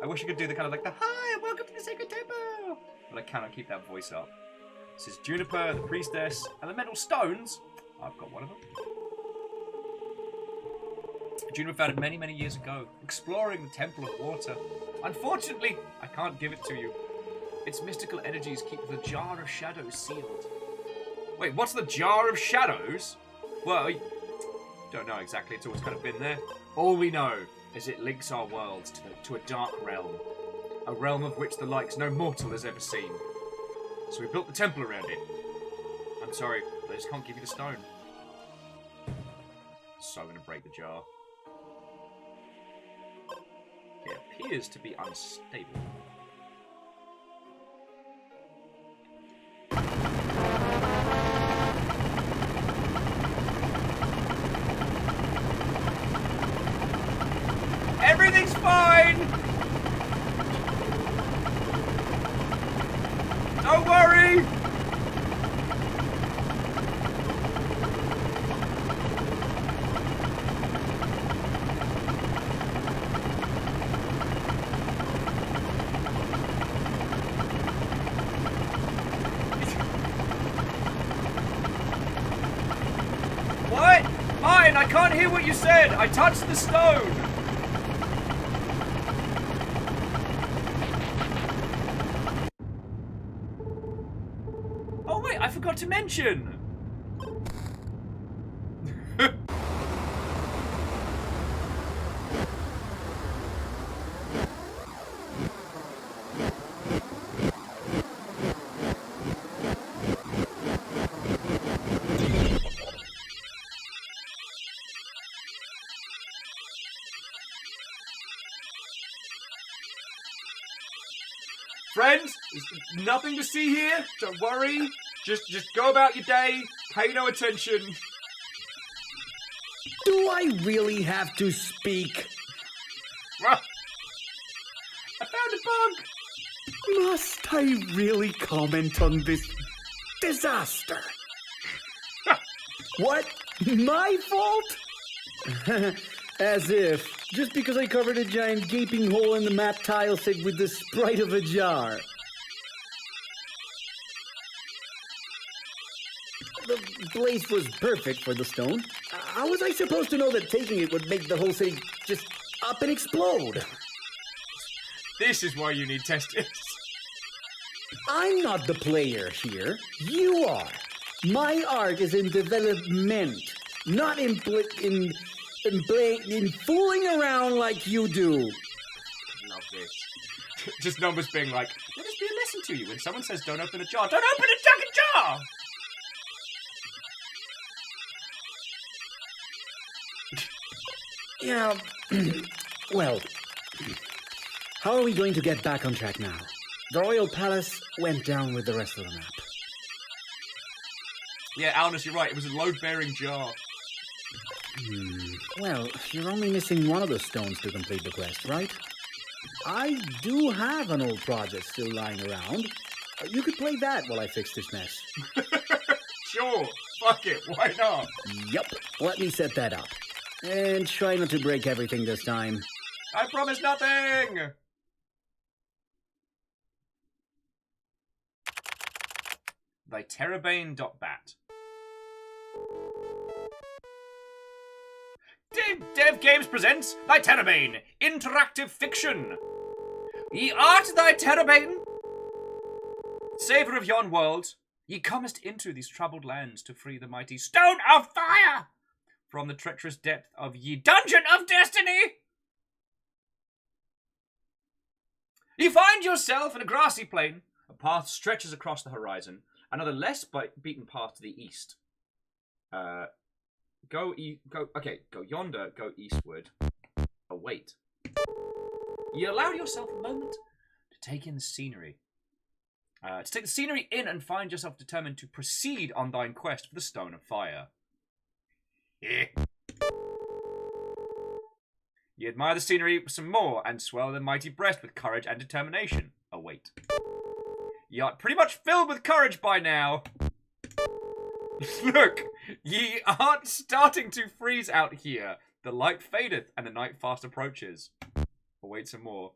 I wish I could do the kind of like the hi, welcome to the sacred temple! But I cannot keep that voice up. This is Juniper, the priestess, and the metal stones. I've got one of them. Juniper found it many, many years ago, exploring the Temple of Water. Unfortunately, I can't give it to you. Its mystical energies keep the Jar of Shadows sealed. Wait, what's the Jar of Shadows? Well, I don't know exactly. It's always kind of been there. All we know is it links our worlds to a dark realm. A realm of which the likes no mortal has ever seen. So we built the temple around it. I'm sorry, but I just can't give you the stone. So I'm going to break the jar. It appears to be unstable. Everything's fine! Don't worry! What? Mine, I can't hear what you said! I touched the stone! Oh wait, I forgot to mention! Friends, there's nothing to see here. Don't worry. Just go about your day. Pay no attention. Do I really have to speak? I found a bug. Must I really comment on this disaster? What? My fault? As if. Just because I covered a giant gaping hole in the map tile set with the sprite of a jar. The place was perfect for the stone. How was I supposed to know that taking it would make the whole city just up and explode? This is why you need testers. I'm not the player here. You are. My art is in development, not in fooling around like you do. Love this. Just numbers being like, let us be a lesson to you. When someone says don't open a jar, don't open a fucking jar! Yeah, well, how are we going to get back on track now? The Royal Palace went down with the rest of the map. Yeah, Alnus, you're right. It was a load-bearing jar. Well, you're only missing one of the stones to complete the quest, right? I do have an old project still lying around. You could play that while I fix this mess. Sure. Fuck it. Why not? Yup. Let me set that up. And try not to break everything this time. I promise nothing! By tERRORbane.bat. Dev Games presents Thy tERRORbane, interactive fiction. Ye art thy tERRORbane, saviour of yon world. Ye comest into these troubled lands to free the mighty Stone of Fire from the treacherous depth of ye Dungeon of Destiny. Ye find yourself in a grassy plain. A path stretches across the horizon, Another less beaten path to the east. Go yonder, go eastward. Await. You allowed yourself a moment to take in the scenery. To take the scenery in and find yourself determined to proceed on thine quest for the Stone of Fire. You admire the scenery some more and swell the mighty breast with courage and determination. Await. You are pretty much filled with courage by now. Look, ye aren't starting to freeze out here. The light fadeth and the night fast approaches. Await some more.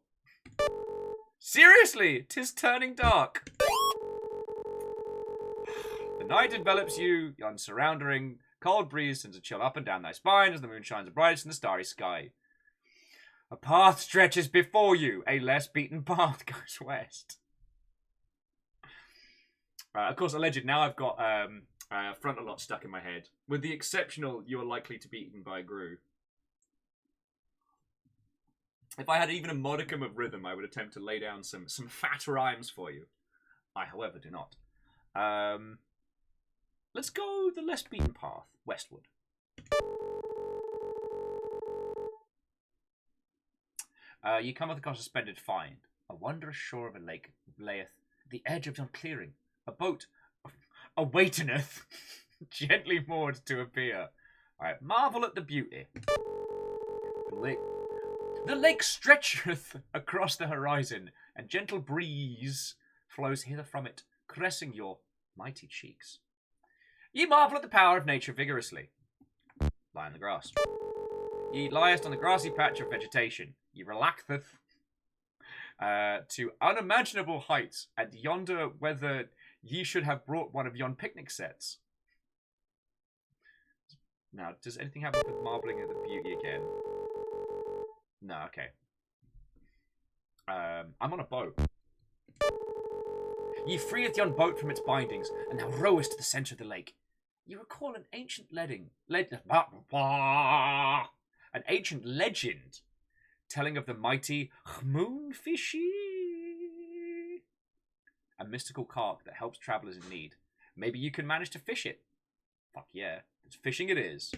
Seriously, 'tis turning dark. The night envelops you, yon surrounding cold breeze sends a chill up and down thy spine as the moon shines brightest in the starry sky. A path stretches before you. A less beaten path goes west. Of course, alleged. Now I've got frontal lot stuck in my head. With the exceptional, you are likely to be eaten by a grue. If I had even a modicum of rhythm, I would attempt to lay down some fat rhymes for you. I, however, do not. Let's go the less beaten path, westward. You come across a splendid find. A wondrous shore of a lake layeth at the edge of yon clearing. A boat awaiteneth, gently moored to appear. Alright, marvel at the beauty. The lake stretcheth across the horizon, and gentle breeze flows hither from it, caressing your mighty cheeks. Ye marvel at the power of nature vigorously. Lie on the grass. Ye liest on the grassy patch of vegetation. Ye relaxeth to unimaginable heights, and yonder whether ye should have brought one of yon picnic sets. Now, does anything happen with marbling at the beauty again? No, okay. I'm on a boat. Ye freeth yon boat from its bindings, and now rowest to the centre of the lake. You recall an ancient legend telling of the mighty moonfishy, a mystical carp that helps travellers in need. Maybe you can manage to fish it. Fuck yeah, it's fishing it is.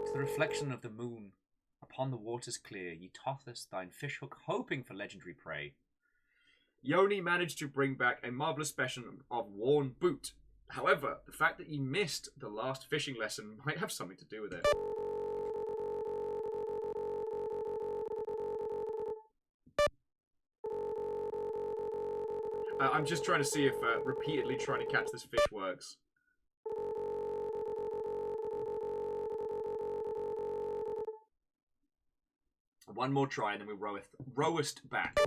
To the reflection of the moon upon the waters clear, ye tossest thine fishhook, hoping for legendary prey. Yoni managed to bring back a marvellous specimen of worn boot. However, the fact that ye missed the last fishing lesson might have something to do with it. I'm just trying to see if repeatedly trying to catch this fish works. One more try and then we rowest back.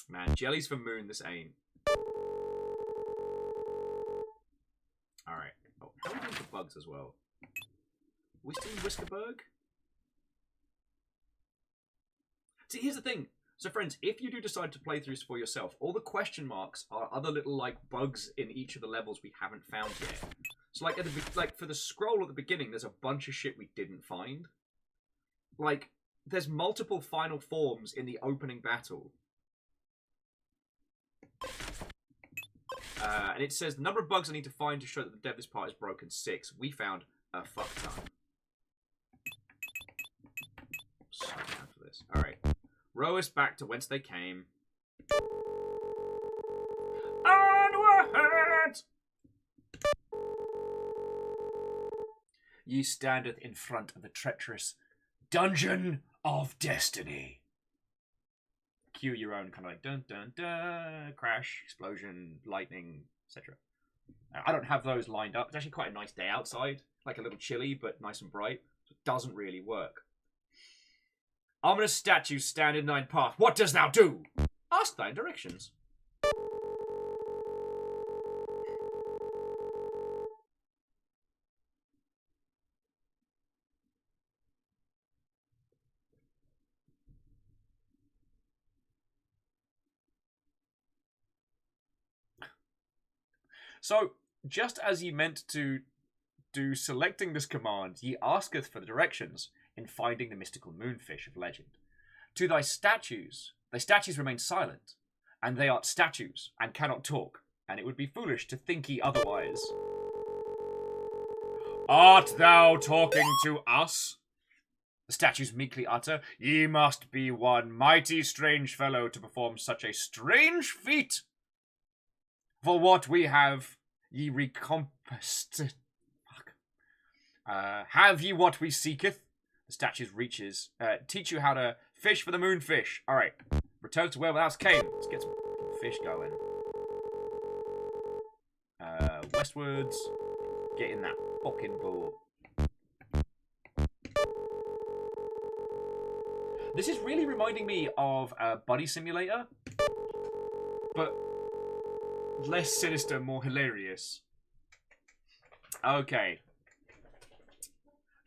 Man, jellies for moon, this ain't. Alright. Oh, how are we doing for bugs as well? Are we still in Whiskerberg? See, here's the thing. So, friends, if you do decide to play through this for yourself, all the question marks are other little, like, bugs in each of the levels we haven't found yet. So, like, for the scroll at the beginning, there's a bunch of shit we didn't find. Like, there's multiple final forms in the opening battle. And it says the number of bugs I need to find to show that the deadliest part is broken, 6. We found a fuck ton. So down for this. Alright. Row us back to whence they came. Onward! Ye standeth in front of the treacherous Dungeon of Destiny. Cue your own kind of like dun dun dun, crash, explosion, lightning, etc. I don't have those lined up. It's actually quite a nice day outside, like a little chilly but nice and bright. So it doesn't really work. Ominous statues stand in thine path. What dost thou do? Ask thine directions. So, just as ye meant to do selecting this command, ye asketh for the directions in finding the mystical moonfish of legend. To thy statues remain silent, and they are statues, and cannot talk, and it would be foolish to think ye otherwise. Art thou talking to us? The statues meekly utter, Ye must be one mighty strange fellow to perform such a strange feat. For what we have, ye recompassed. Have ye what we seeketh? The statues teach you how to fish for the moonfish. Alright, return to where the house came. Let's get some fish going. Westwards. Get in that fucking boat. This is really reminding me of Buddy Simulator, but less sinister, more hilarious. Okay.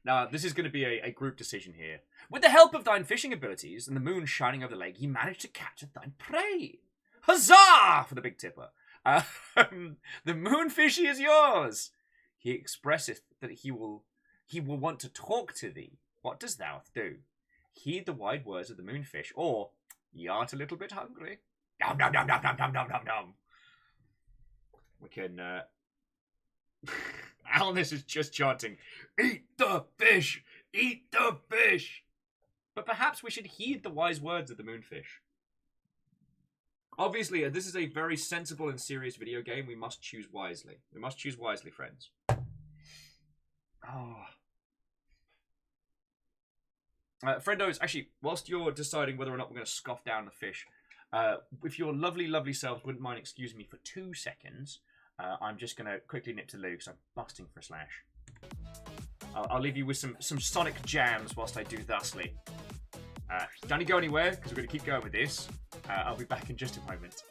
Now, this is going to be a group decision here. With the help of thine fishing abilities and the moon shining over the lake, ye managed to capture thine prey. Huzzah! For the big tipper. The moonfishy is yours. He expresseth that he will want to talk to thee. What dost thou do? Heed the wide words of the moonfish, or ye art a little bit hungry. Nom nom nom nom nom nom nom nom nom. We can Alness is just chanting, Eat the fish! Eat the fish! But perhaps we should heed the wise words of the moonfish. Obviously, this is a very sensible and serious video game. We must choose wisely. We must choose wisely, friends. Oh. Friendos, actually, whilst you're deciding whether or not we're going to scoff down the fish, if your lovely, lovely selves wouldn't mind excusing me for 2 seconds, I'm just going to quickly nip to Lou because I'm busting for a slash. I'll leave you with some Sonic jams whilst I do thusly. Don't go anywhere because we're going to keep going with this. I'll be back in just a moment.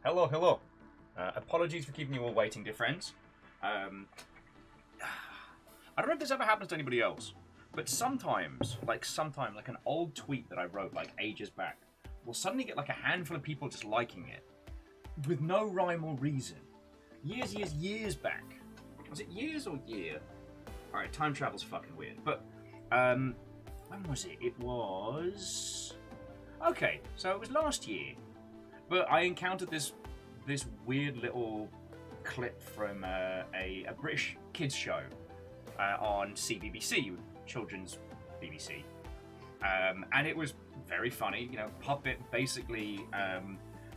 Hello, hello. Apologies for keeping you all waiting, dear friends. I don't know if this ever happens to anybody else, but sometimes, like an old tweet that I wrote like ages back, will suddenly get like a handful of people just liking it, with no rhyme or reason. Years back. Was it years or year? Alright, time travel's fucking weird. But, when was it? It was... Okay, so it was last year. But I encountered this weird little clip from a British kids show on CBBC, children's BBC. And it was very funny, you know, puppet basically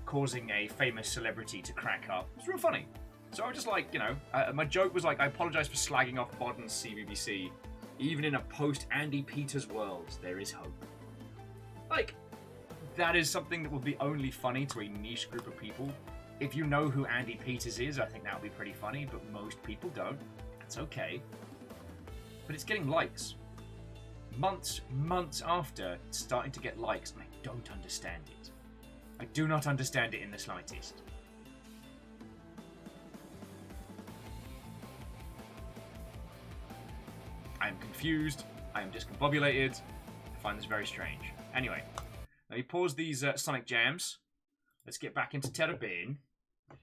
causing a famous celebrity to crack up. It was real funny. So I was just like, you know, my joke was like, I apologise for slagging off modern CBBC. Even in a post-Andy Peters world, there is hope. Like, that is something that will be only funny to a niche group of people. If you know who Andy Peters is, I think that would be pretty funny, but most people don't. That's okay. But it's getting likes. Months after, it's starting to get likes, and I don't understand it. I do not understand it in the slightest. I am confused. I am discombobulated. I find this very strange. Anyway, let me pause these Sonic jams. Let's get back into tERRORbane.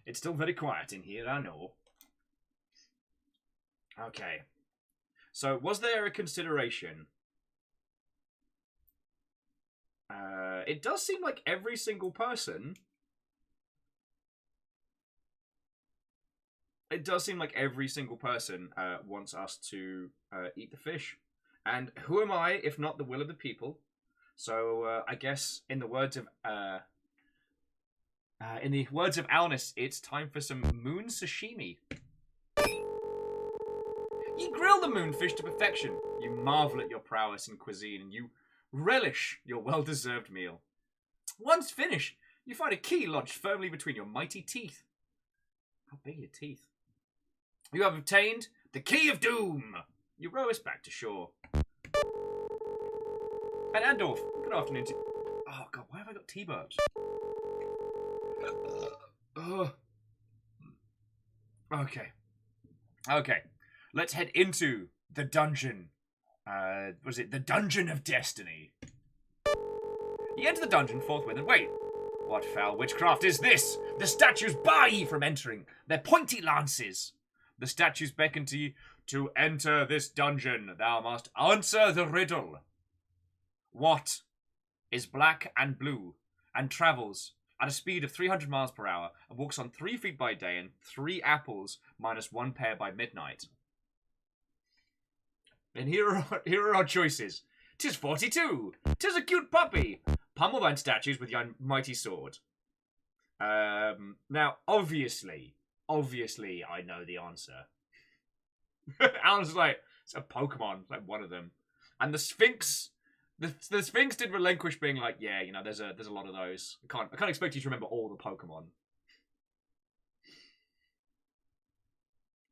It's still very quiet in here, I know. Okay. So, was there a consideration? It does seem like every single person... It does seem like every single person wants us to eat the fish. And who am I, if not the will of the people? So, I guess, in the words of Alnus, it's time for some moon sashimi. You grill the moonfish to perfection. You marvel at your prowess in cuisine, and you relish your well-deserved meal. Once finished, you find a key lodged firmly between your mighty teeth. How big are your teeth? You have obtained the Key of Doom. You row us back to shore. And Andorf, good afternoon to... Oh, God, why have I got T-burps? Okay. Let's head into the dungeon. Was it the Dungeon of Destiny? You enter the dungeon forthwith and wait. What foul witchcraft is this? The statues bar ye from entering, their pointy lances. The statues beckon to you to enter this dungeon. Thou must answer the riddle. What is black and blue and travels at a speed of 300 miles per hour and walks on 3 feet by day and 3 apples minus 1 pear by midnight? And here are our choices. 'Tis 42. 'Tis a cute puppy. Pummelband statues with your mighty sword. Now, obviously, I know the answer. Alan's like, it's a Pokemon, like one of them. And the Sphinx, the Sphinx did relinquish being like, yeah, you know, there's a lot of those. I can't expect you to remember all the Pokemon.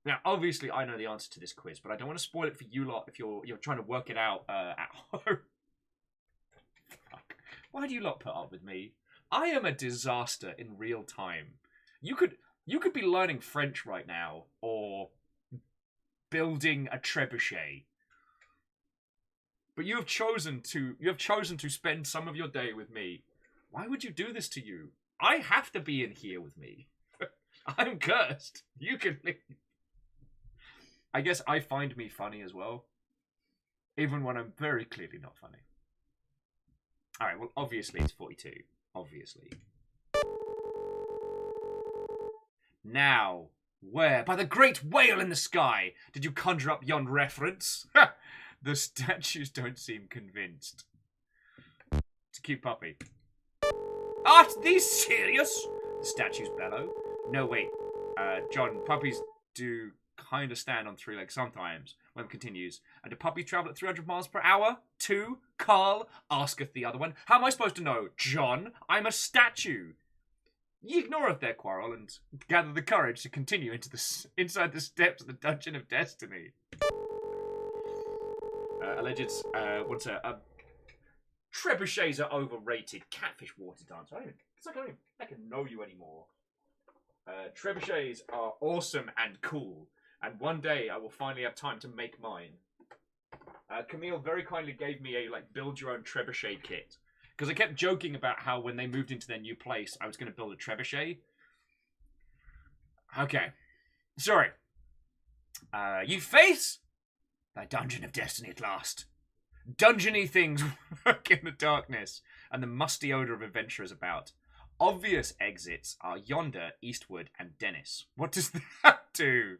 Now, obviously, I know the answer to this quiz, but I don't want to spoil it for you lot if you're trying to work it out at home. Fuck. Why do you lot put up with me? I am a disaster in real time. You could be learning French right now, or building a trebuchet. But you have chosen to spend some of your day with me. Why would you do this to you? I have to be in here with me. I'm cursed. You can leave. I guess I find me funny as well. Even when I'm very clearly not funny. Alright, well, obviously it's 42. Obviously. Now, where, by the great whale in the sky, did you conjure up yon reference? The statues don't seem convinced. It's a cute puppy. Art thee serious? The statues bellow. No, wait. John, puppies do kind of stand on 3 legs sometimes. Web continues. And do puppies travel at 300 miles per hour? 2? Carl, asketh the other one. How am I supposed to know? John, I'm a statue. Ye ignoreth their quarrel and gather the courage to continue inside the steps of the Dungeon of Destiny. Alleged, what's a trebuchets are overrated. Catfish water dance. It's like I don't even know you anymore. Trebuchets are awesome and cool, and one day I will finally have time to make mine. Camille very kindly gave me a build your own trebuchet kit because I kept joking about how when they moved into their new place I was going to build a trebuchet. Okay, sorry. You face thy dungeon of destiny at last. Dungeony things work in the darkness, and the musty odor of adventure is about. Obvious exits are yonder, eastward, and Dennis. What does that do?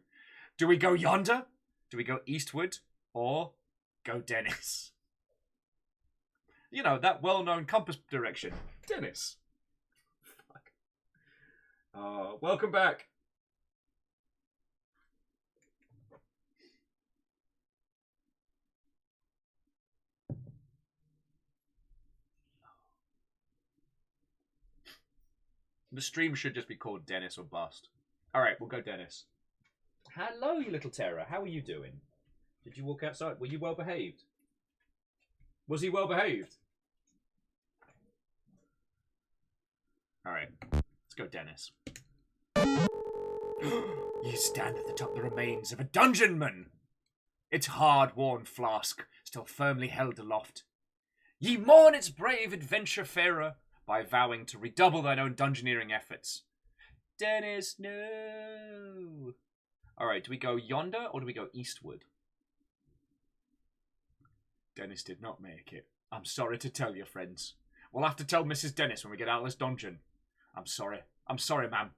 Do we go yonder? Do we go eastward? Or go Dennis? You know, that well-known compass direction. Dennis. Fuck. Welcome back. The stream should just be called Dennis or Bust. Alright, we'll go Dennis. Hello, you little terror. How are you doing? Did you walk outside? Were you well behaved? Was he well behaved? Alright, let's go Dennis. You stand at the top of the remains of a dungeonman! Its hard-worn flask still firmly held aloft. Ye mourn its brave adventure-farer by vowing to redouble thine own dungeoneering efforts. Dennis, no! Alright, do we go yonder or do we go eastward? Dennis did not make it. I'm sorry to tell you, friends. We'll have to tell Mrs. Dennis when we get out of this dungeon. I'm sorry. I'm sorry, ma'am.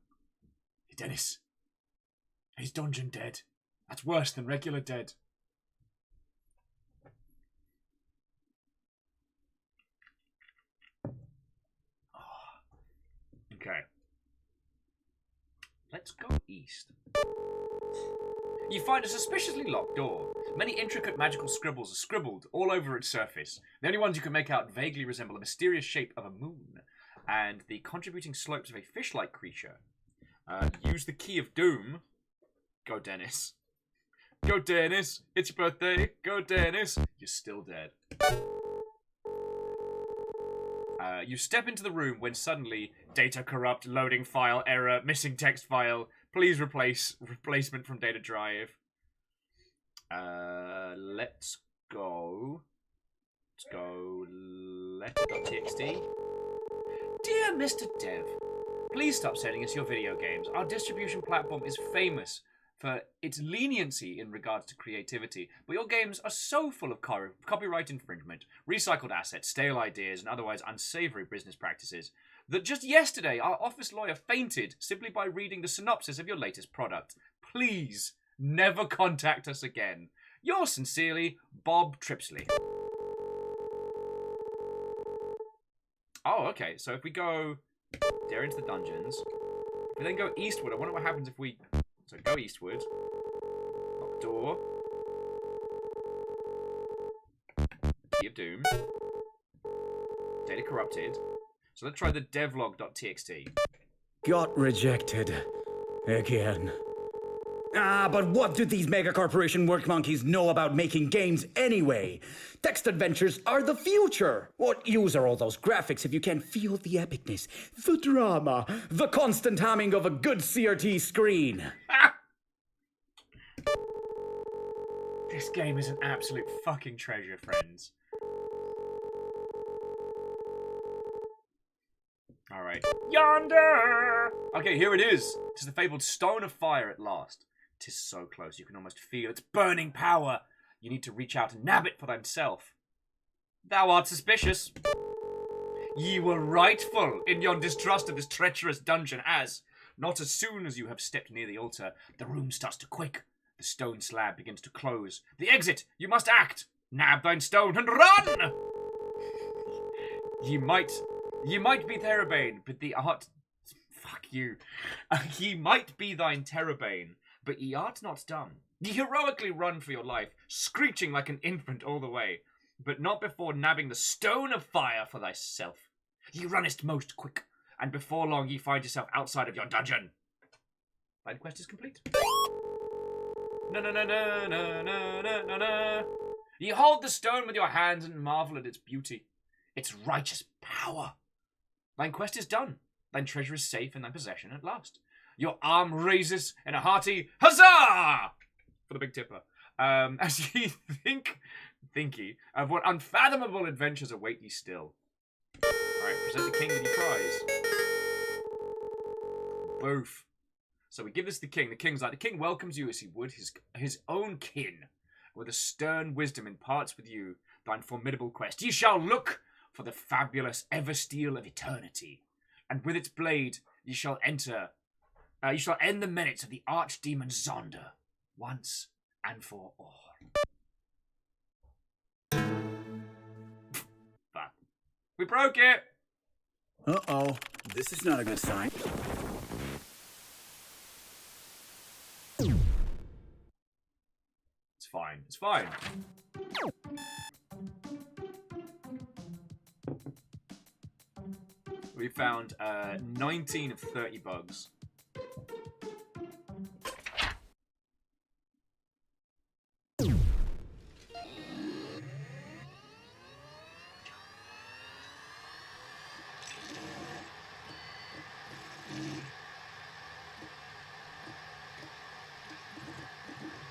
Dennis. He's dungeon dead. That's worse than regular dead. Okay. Let's go east. You find a suspiciously locked door. Many intricate magical scribbles are scribbled all over its surface. The only ones you can make out vaguely resemble a mysterious shape of a moon and the contributing slopes of a fish-like creature. Use the key of doom. Go, Dennis. Go, Dennis. It's your birthday. Go, Dennis. You're still dead. You step into the room when suddenly data corrupt, loading file, error, missing text file. Please replacement from data drive. Let's go letter.txt. Dear Mr. Dev, please stop sending us your video games. Our distribution platform is famous for its leniency in regards to creativity, but your games are so full of copyright infringement, recycled assets, stale ideas, and otherwise unsavory business practices that just yesterday our office lawyer fainted simply by reading the synopsis of your latest product. Please never contact us again. Yours sincerely, Bob Tripsley. Oh, okay, so if we go there into the dungeons, if we then go eastward, I wonder what happens if we... So go eastward. Lock door. Key of Doom. Data corrupted. So let's try the devlog.txt. Got rejected. Again. But what do these megacorporation work monkeys know about making games anyway? Text adventures are the future. What use are all those graphics if you can't feel the epicness, the drama, the constant humming of a good CRT screen? This game is an absolute fucking treasure, friends. Alright. Yonder! Okay, here it is. 'Tis the fabled Stone of Fire at last. 'Tis so close, you can almost feel its burning power. You need to reach out and nab it for thyself. Thou art suspicious. Ye were rightful in your distrust of this treacherous dungeon, as, not as soon as you have stepped near the altar, the room starts to quake. The stone slab begins to close. The exit! You must act! Nab thine stone and run! Ye might be tERRORbane, but the art... Fuck you. Ye might be thine tERRORbane, but ye art not dumb. Ye heroically run for your life, screeching like an infant all the way, but not before nabbing the Stone of Fire for thyself. Ye runnest most quick, and before long ye find yourself outside of your dungeon. Side quest is complete. No. Ye hold the stone with your hands and marvel at its beauty, its righteous power. Thine quest is done. Thine treasure is safe in thy possession at last. your arm raises in a hearty huzzah for the Big Tipper. As ye thinky of what unfathomable adventures await ye still. Alright, present the king with your prize. Boof. So we give this to the king. The king's like, the king welcomes you as he would his own kin. With a stern wisdom imparts with you thine formidable quest. Ye shall look for the fabulous Eversteel of eternity. And with its blade ye shall enter. You shall end the menace of the archdemon Zonda. Once and for all. Fuck. We broke it! Uh-oh. This is not a good sign. It's fine. It's fine. We found 19 of 30 bugs.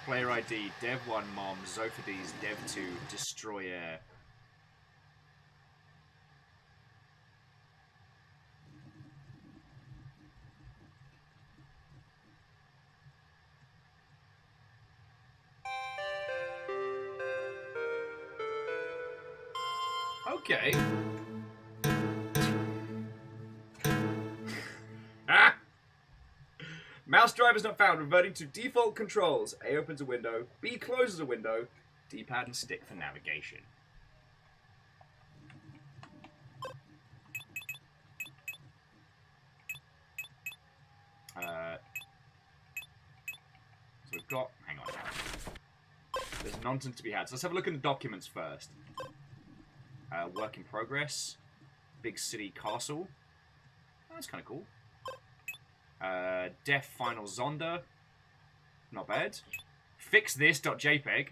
Player ID, Dev1 Mom, Zophades, Dev2, Destroyer. Okay. Ah! Mouse drivers not found. Reverting to default controls. A opens a window. B closes a window. D-pad and stick for navigation. So we've got... Hang on. There's nonsense to be had. So let's have a look at the documents first. Work in progress. Big city castle. Oh, that's kind of cool. Def final Zonda. Not bad. Fix this.jpg.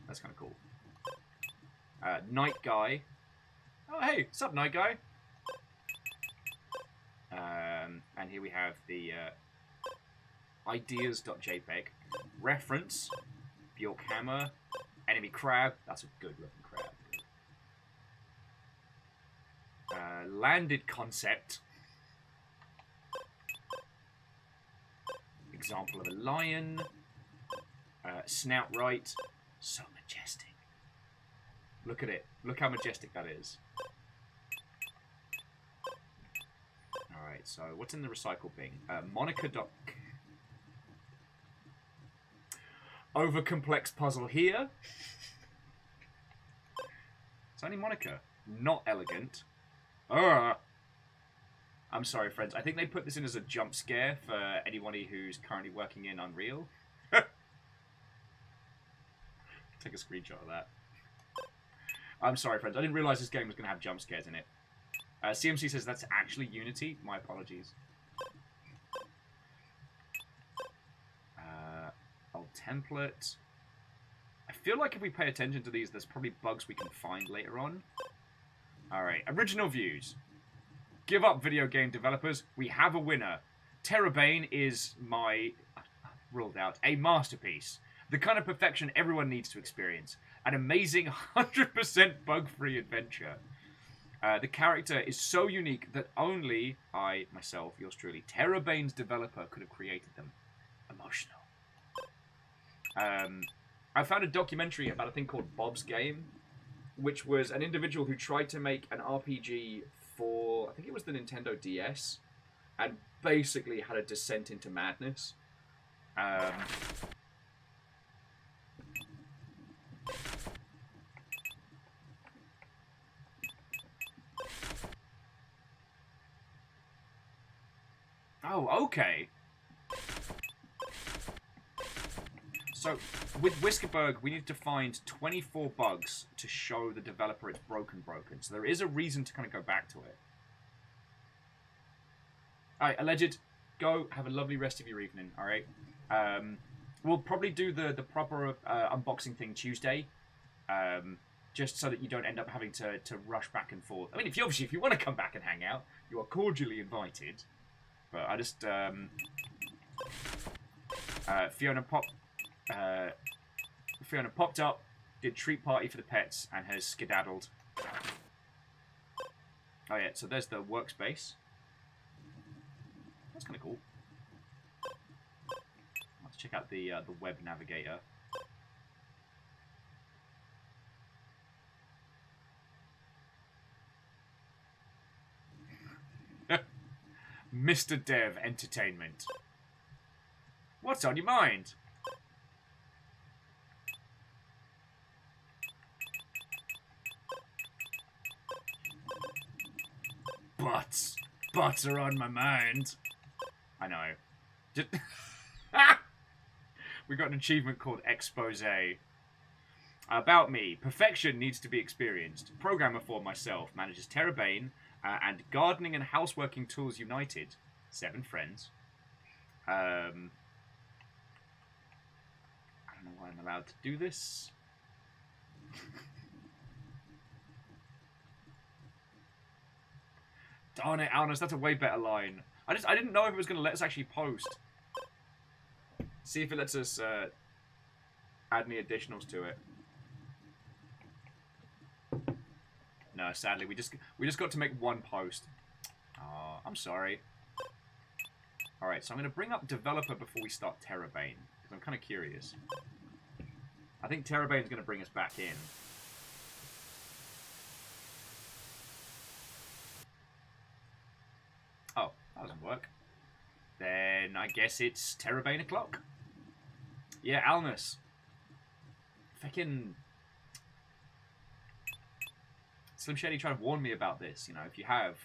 That's kind of cool. Night guy. Oh, hey. What's up, night guy? And here we have the ideas.jpg. Reference. Bjork hammer. Enemy crab. That's a good looking crab. Landed concept. Example of a lion. Snout right. So majestic. Look at it. Look how majestic that is. Alright, so what's in the recycle bin? Monica doc. Over complex puzzle here. It's only Monica. Not elegant. I'm sorry, friends. I think they put this in as a jump scare for anybody who's currently working in Unreal. Take a screenshot of that. I'm sorry, friends. I didn't realize this game was going to have jump scares in it. CMC says that's actually Unity. My apologies. Old template. I feel like if we pay attention to these, there's probably bugs we can find later on. Alright, original views. Give up, video game developers. We have a winner. TERRORbane is ruled out, a masterpiece. The kind of perfection everyone needs to experience. An amazing 100% bug-free adventure. The character is so unique that only I, myself, yours truly, TERRORbane's developer could have created them. Emotional. I found a documentary about a thing called Bob's Game, which was an individual who tried to make an RPG for, I think it was the Nintendo DS, and basically had a descent into madness. Oh, okay. So, with Whiskerberg, we need to find 24 bugs to show the developer it's broken. So there is a reason to kind of go back to it. Alright, Alleged, go have a lovely rest of your evening, alright? We'll probably do the proper unboxing thing Tuesday, just so that you don't end up having to rush back and forth. I mean, if you want to come back and hang out, you are cordially invited. But I just Fiona popped up, did treat party for the pets, and has skedaddled. Oh yeah, so there's the workspace. That's kind of cool. Let's check out the web navigator. Mr. Dev Entertainment. What's on your mind? Butts are on my mind. I know. Just we got an achievement called Expose. About me. Perfection needs to be experienced. Programmer for myself. Manages TERRORbane and Gardening and Houseworking Tools United. 7 friends. I don't know why I'm allowed to do this. Darn it, Alnus, that's a way better line. I didn't know if it was going to let us actually post. See if it lets us add any additionals to it. No, sadly, we just got to make 1 post. Oh, I'm sorry. Alright, so I'm going to bring up developer before we start TERRORbane, because I'm kind of curious. I think TERRORbane's going to bring us back in. Oh, that doesn't work. Then I guess it's TERRORbane o'clock. Yeah, Alnus. Fucking Slim Shady tried to warn me about this. You know, if you have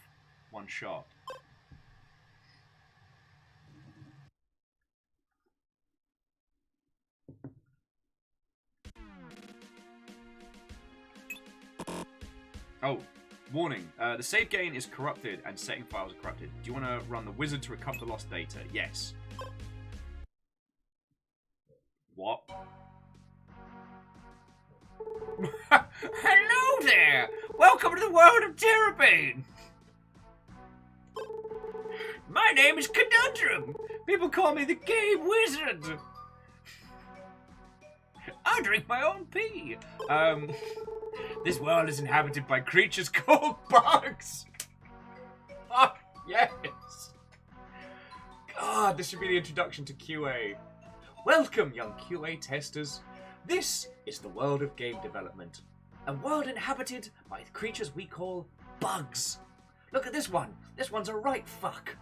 1 shot. Oh, warning. The save gain is corrupted and setting files are corrupted. Do you want to run the wizard to recover the lost data? Yes. What? Hello there! Welcome to the world of TERRORbane! My name is Conundrum. People call me the Game Wizard. I drink my own pee. This world is inhabited by creatures called bugs. Oh, yes. God, this should be the introduction to QA. Welcome, young QA testers. This is the world of game development. A world inhabited by creatures we call bugs. Look at this one. This one's a right fuck.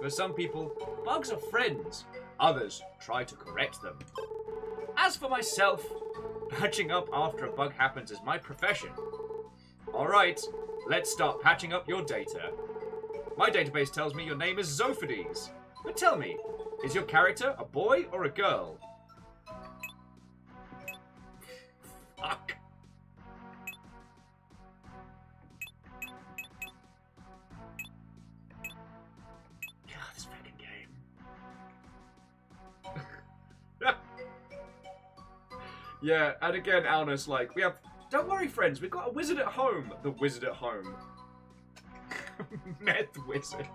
For some people, bugs are friends. Others try to correct them. As for myself, patching up after a bug happens is my profession. Alright, let's start patching up your data. My database tells me your name is Zophides. But tell me, is your character a boy or a girl? Fuck. God, this fucking game. Yeah, and again, Alnus, like, we have... Don't worry, friends, we've got a wizard at home. The wizard at home. Meth wizard.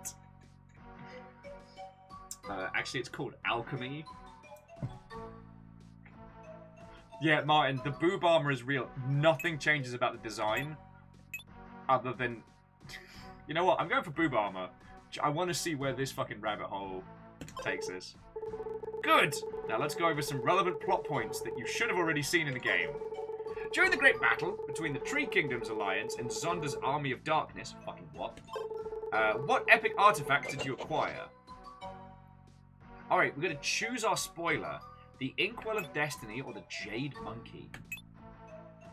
Actually, it's called Alchemy. Yeah, Martin, the boob armor is real. Nothing changes about the design. Other than... You know what? I'm going for boob armor. I want to see where this fucking rabbit hole takes us. Good! Now let's go over some relevant plot points that you should have already seen in the game. During the great battle between the Tree Kingdoms Alliance and Zonda's Army of Darkness... Fucking what? What epic artifact did you acquire? Alright, we're going to choose our spoiler. The Inkwell of Destiny or the Jade Monkey.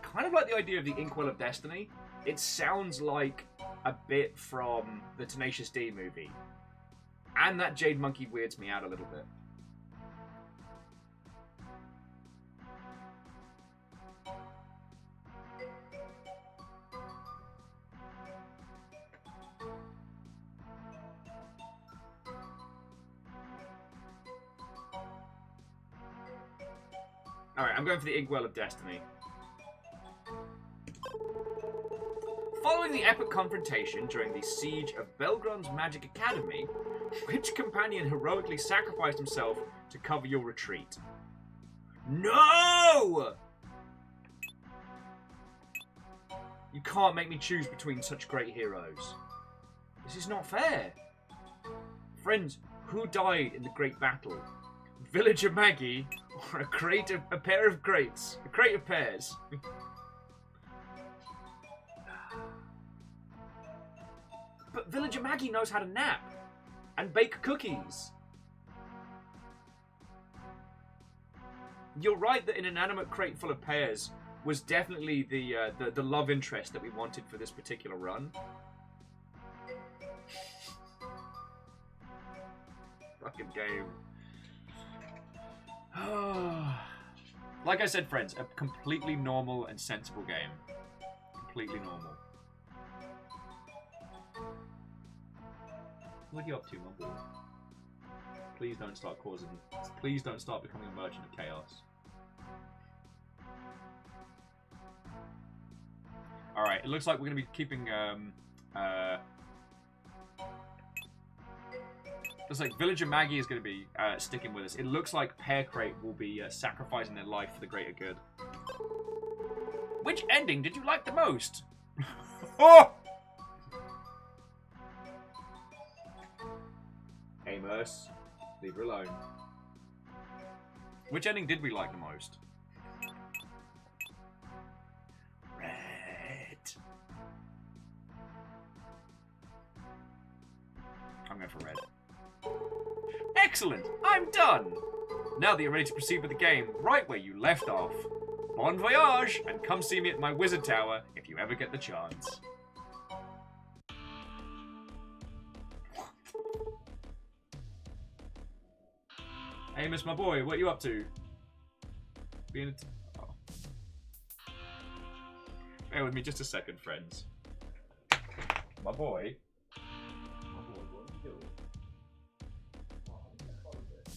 Kind of like the idea of the Inkwell of Destiny. It sounds like a bit from the Tenacious D movie. And that Jade Monkey weirds me out a little bit. Alright, I'm going for the Inkwell of Destiny. Following the epic confrontation during the siege of Belgron's Magic Academy, which companion heroically sacrificed himself to cover your retreat? No! You can't make me choose between such great heroes. This is not fair. Friends, who died in the great battle? Villager Maggie or a pair of crates? A crate of pears. But Villager Maggie knows how to nap and bake cookies. You're right that an inanimate crate full of pears was definitely the love interest that we wanted for this particular run. Fucking game. Like I said, friends, a completely normal and sensible game. Completely normal. What are you up to, my boy? Please don't start causing... Please don't start becoming a merchant of chaos. Alright, it looks like we're going to be keeping... looks like Villager Maggie is going to be sticking with us. It looks like Pear Crate will be sacrificing their life for the greater good. Which ending did you like the most? Oh! Amos, leave her alone. Which ending did we like the most? Red. I'm going for red. Excellent! I'm done! Now that you're ready to proceed with the game, right where you left off. Bon voyage, and come see me at my wizard tower if you ever get the chance. Amos, my boy, what are you up to? Being oh. Bear with me just a second, friends. My boy. My boy, what are you doing? Oh, I'm gonna follow this.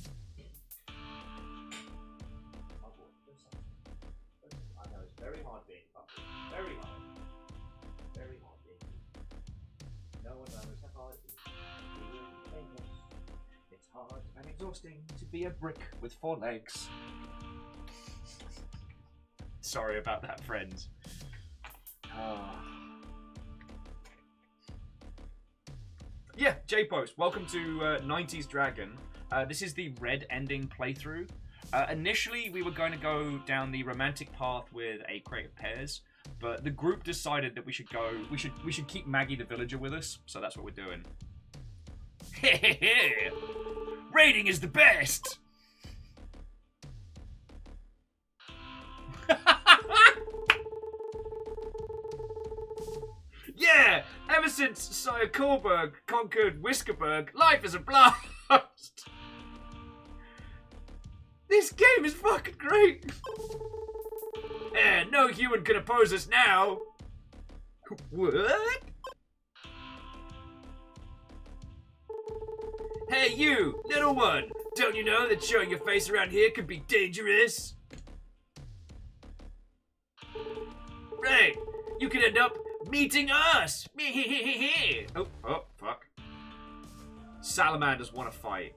My boy, just I know it's very hard being fucking. Very hard. Very hard being. No one knows how hard it is. It's hard and exhausting to be a brick with 4 legs. Sorry about that, friends. Yeah, J-Post, welcome to 90s Dragon. This is the red ending playthrough. Initially, we were going to go down the romantic path with a crate of pears, but the group decided that we should keep Maggie the villager with us, so that's what we're doing. Hehehe! Raiding is the best! Yeah! Ever since Sire Kohlberg conquered Whiskerberg, life is a blast! This game is fucking great! No human can oppose us now! What? Hey you, little one! Don't you know that showing your face around here could be dangerous? Right, you could end up meeting us! Oh, fuck. Salamanders want to fight.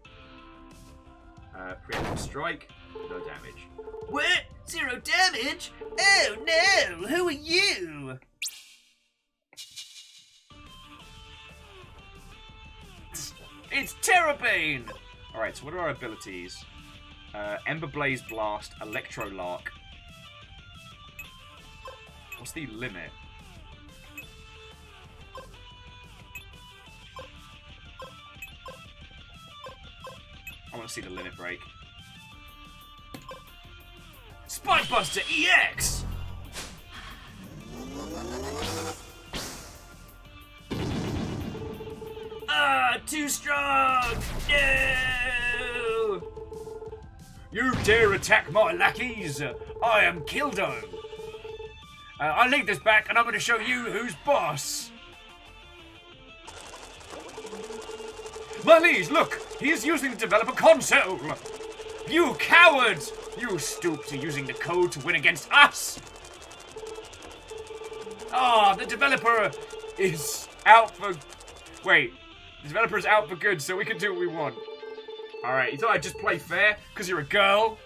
Preemptive strike, no damage. What? 0 damage? Oh no, who are you? It's tERRORbane! Alright, so what are our abilities? Ember Blaze Blast, Electro Lark. What's the limit? I want to see the limit break. Spikebuster EX! Too strong! No! You dare attack my lackeys! I am Kildo! I lead this back and I'm going to show you who's boss! My liege, look! He is using the developer console! You cowards! You stoop to using the code to win against us! Oh, the developer is out for... Wait, the developer is out for good, so we can do what we want. Alright, you thought I'd just play fair? Because you're a girl?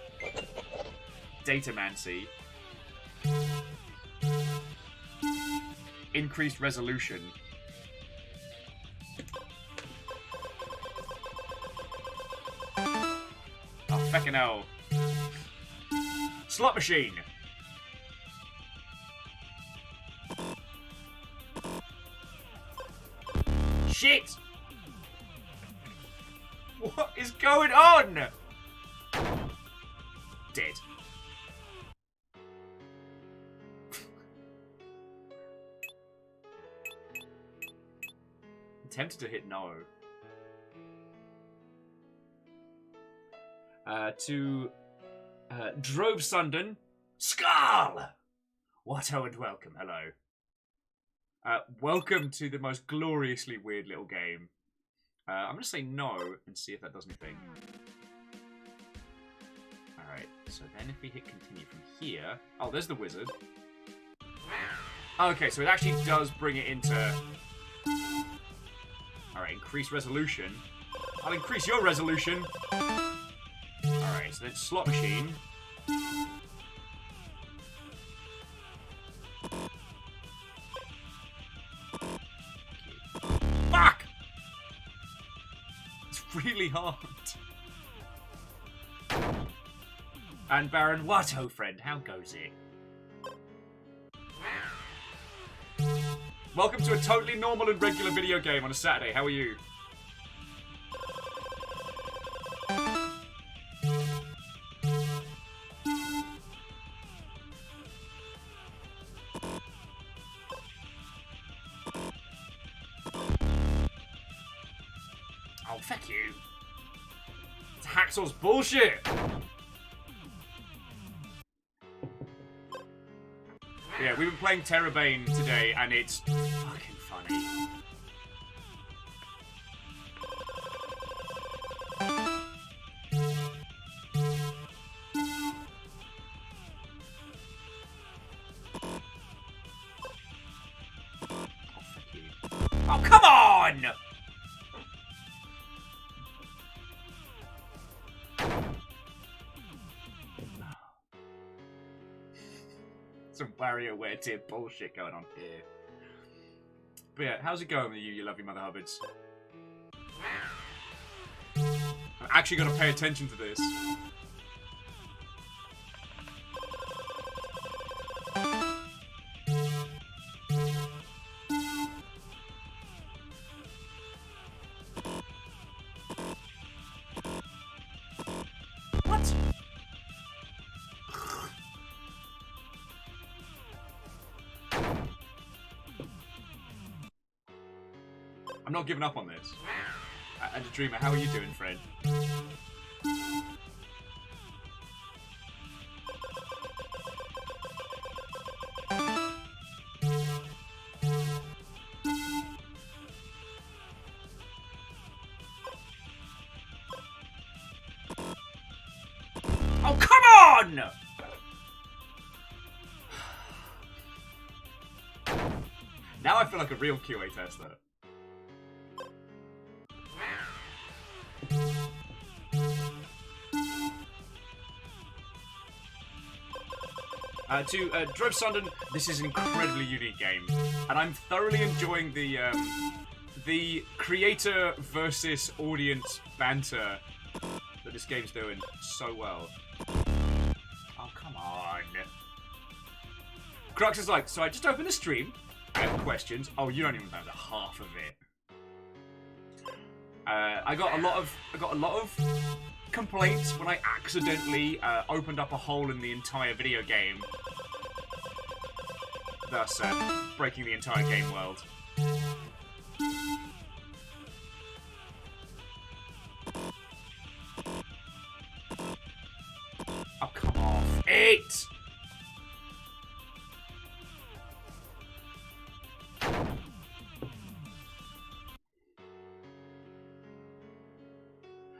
Datamancy. Increased resolution. Oh, feckin' hell. Slot machine. Shit! What is going on? Dead. I'm tempted to hit no. Drove Sundon. Skull! Watto and welcome, hello. Welcome to the most gloriously weird little game. I'm going to say no and see if that does anything. Alright, so then if we hit continue from here... Oh, there's the wizard. Okay, so it actually does bring it into... Alright, increase resolution. I'll increase your resolution. Alright, so then slot machine. Fuck! It's really hard. And Baron Watto, friend, how goes it? Welcome to a totally normal and regular video game on a Saturday. How are you? Oh, fuck you. It's Hacksaw's bullshit. Yeah, we've been playing TERRORbane today, and it's fucking funny. Oh, fuck you. Oh, come on! Some WarioWare tier bullshit going on here. But yeah, how's it going with you lovely Mother Hubbards? I'm actually going to pay attention to this. What? I'm not giving up on this. And Dreamer, how are you doing, friend? Oh, come on! Now I feel like a real QA tester. Drove Sundon, this is an incredibly unique game, and I'm thoroughly enjoying the creator versus audience banter that this game's doing so well. Oh, come on. Crux is like, so I just opened the stream, I have questions. Oh, you don't even know the half of it. I got a lot of complaints when I accidentally opened up a hole in the entire video game, thus breaking the entire game world. Oh, come off it!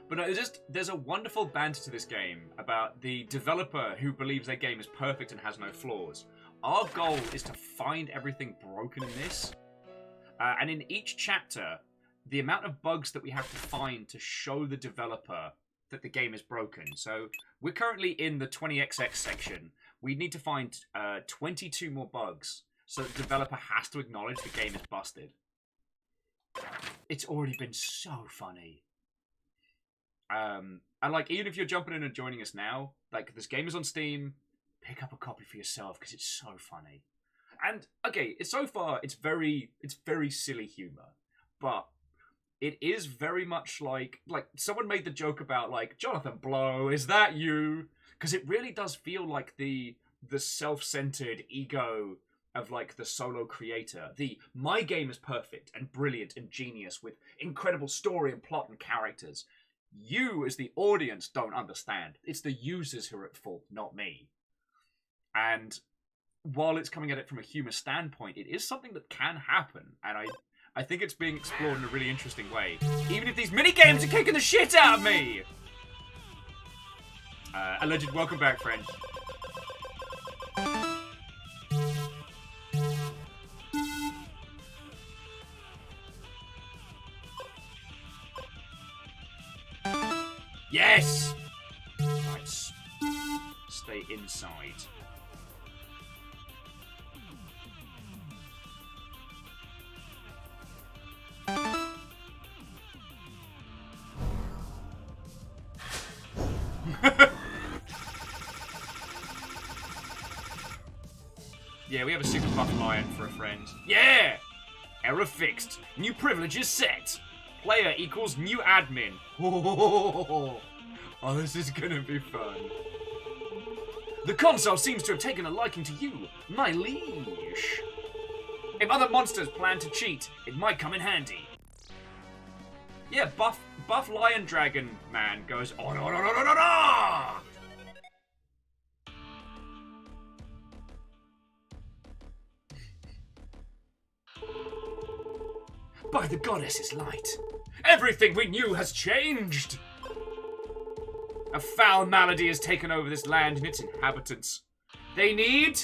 But no, there's a wonderful banter to this game about the developer who believes their game is perfect and has no flaws. our goal is to find everything broken in this. And in each chapter, the amount of bugs that we have to find to show the developer that the game is broken. So we're currently in the 20XX section. We need to find 22 more bugs so the developer has to acknowledge the game is busted. It's already been so funny. And like, even if you're jumping in and joining us now, like, this game is on Steam. Pick up a copy for yourself because it's so funny. And okay, so far it's very silly humor, but it is very much like someone made the joke about like, Jonathan Blow, is that you? Because it really does feel like the self-centered ego of like the solo creator. My game is perfect and brilliant and genius with incredible story and plot and characters. You as the audience don't understand. It's the users who are at fault, not me. And while it's coming at it from a humor standpoint, it is something that can happen, and I think it's being explored in a really interesting way. Even if these mini-games are kicking the shit out of me! Alleged welcome back, friend. Yes! Right, stay inside. Yeah, we have a super buff lion for a friend. Yeah! Error fixed. New privileges set. Player equals new admin. Oh, this is gonna be fun. The console seems to have taken a liking to you, my liege. If other monsters plan to cheat, it might come in handy. Yeah, buff lion dragon man goes on. By the goddess's light, everything we knew has changed. A foul malady has taken over this land and its inhabitants. They need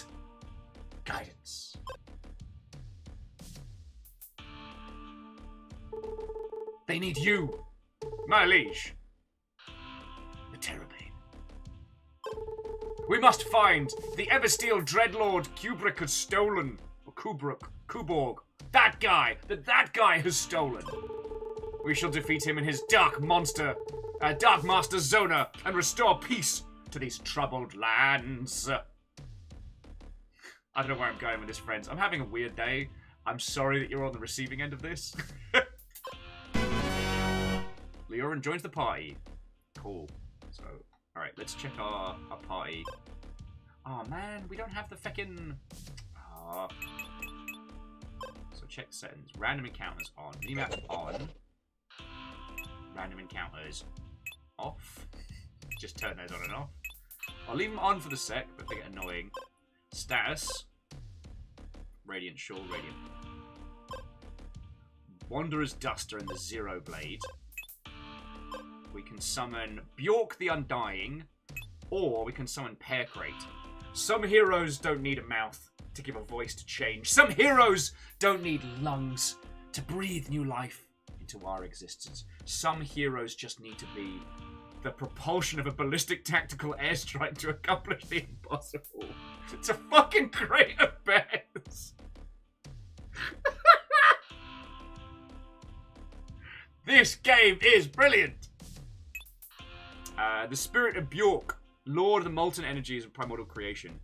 guidance. They need you, my liege. The tERRORbane. We must find the Eversteel Dreadlord Kubrick has stolen. Or Kuborg. That guy has stolen. We shall defeat him in his Dark Master Zona and restore peace to these troubled lands. I don't know where I'm going with this, friends. I'm having a weird day. I'm sorry that you're on the receiving end of this. Leorin joins the party. Cool. So, alright, let's check our party. Oh man, we don't have the feckin'... So check settings. Random encounters on. Minimap on. Random encounters off. Just turn those on and off. I'll leave them on for the sec, but they get annoying. Status. Radiant Shawl, Radiant. Wanderer's Duster and the Zero Blade. We can summon Bjork the Undying, or we can summon Pear Crate. Some heroes don't need a mouth to give a voice to change. Some heroes don't need lungs to breathe new life into our existence. Some heroes just need to be the propulsion of a ballistic tactical airstrike to accomplish the impossible. It's a fucking crate of bears. This game is brilliant. The Spirit of Bjork, Lord of the Molten Energies of Primordial Creation.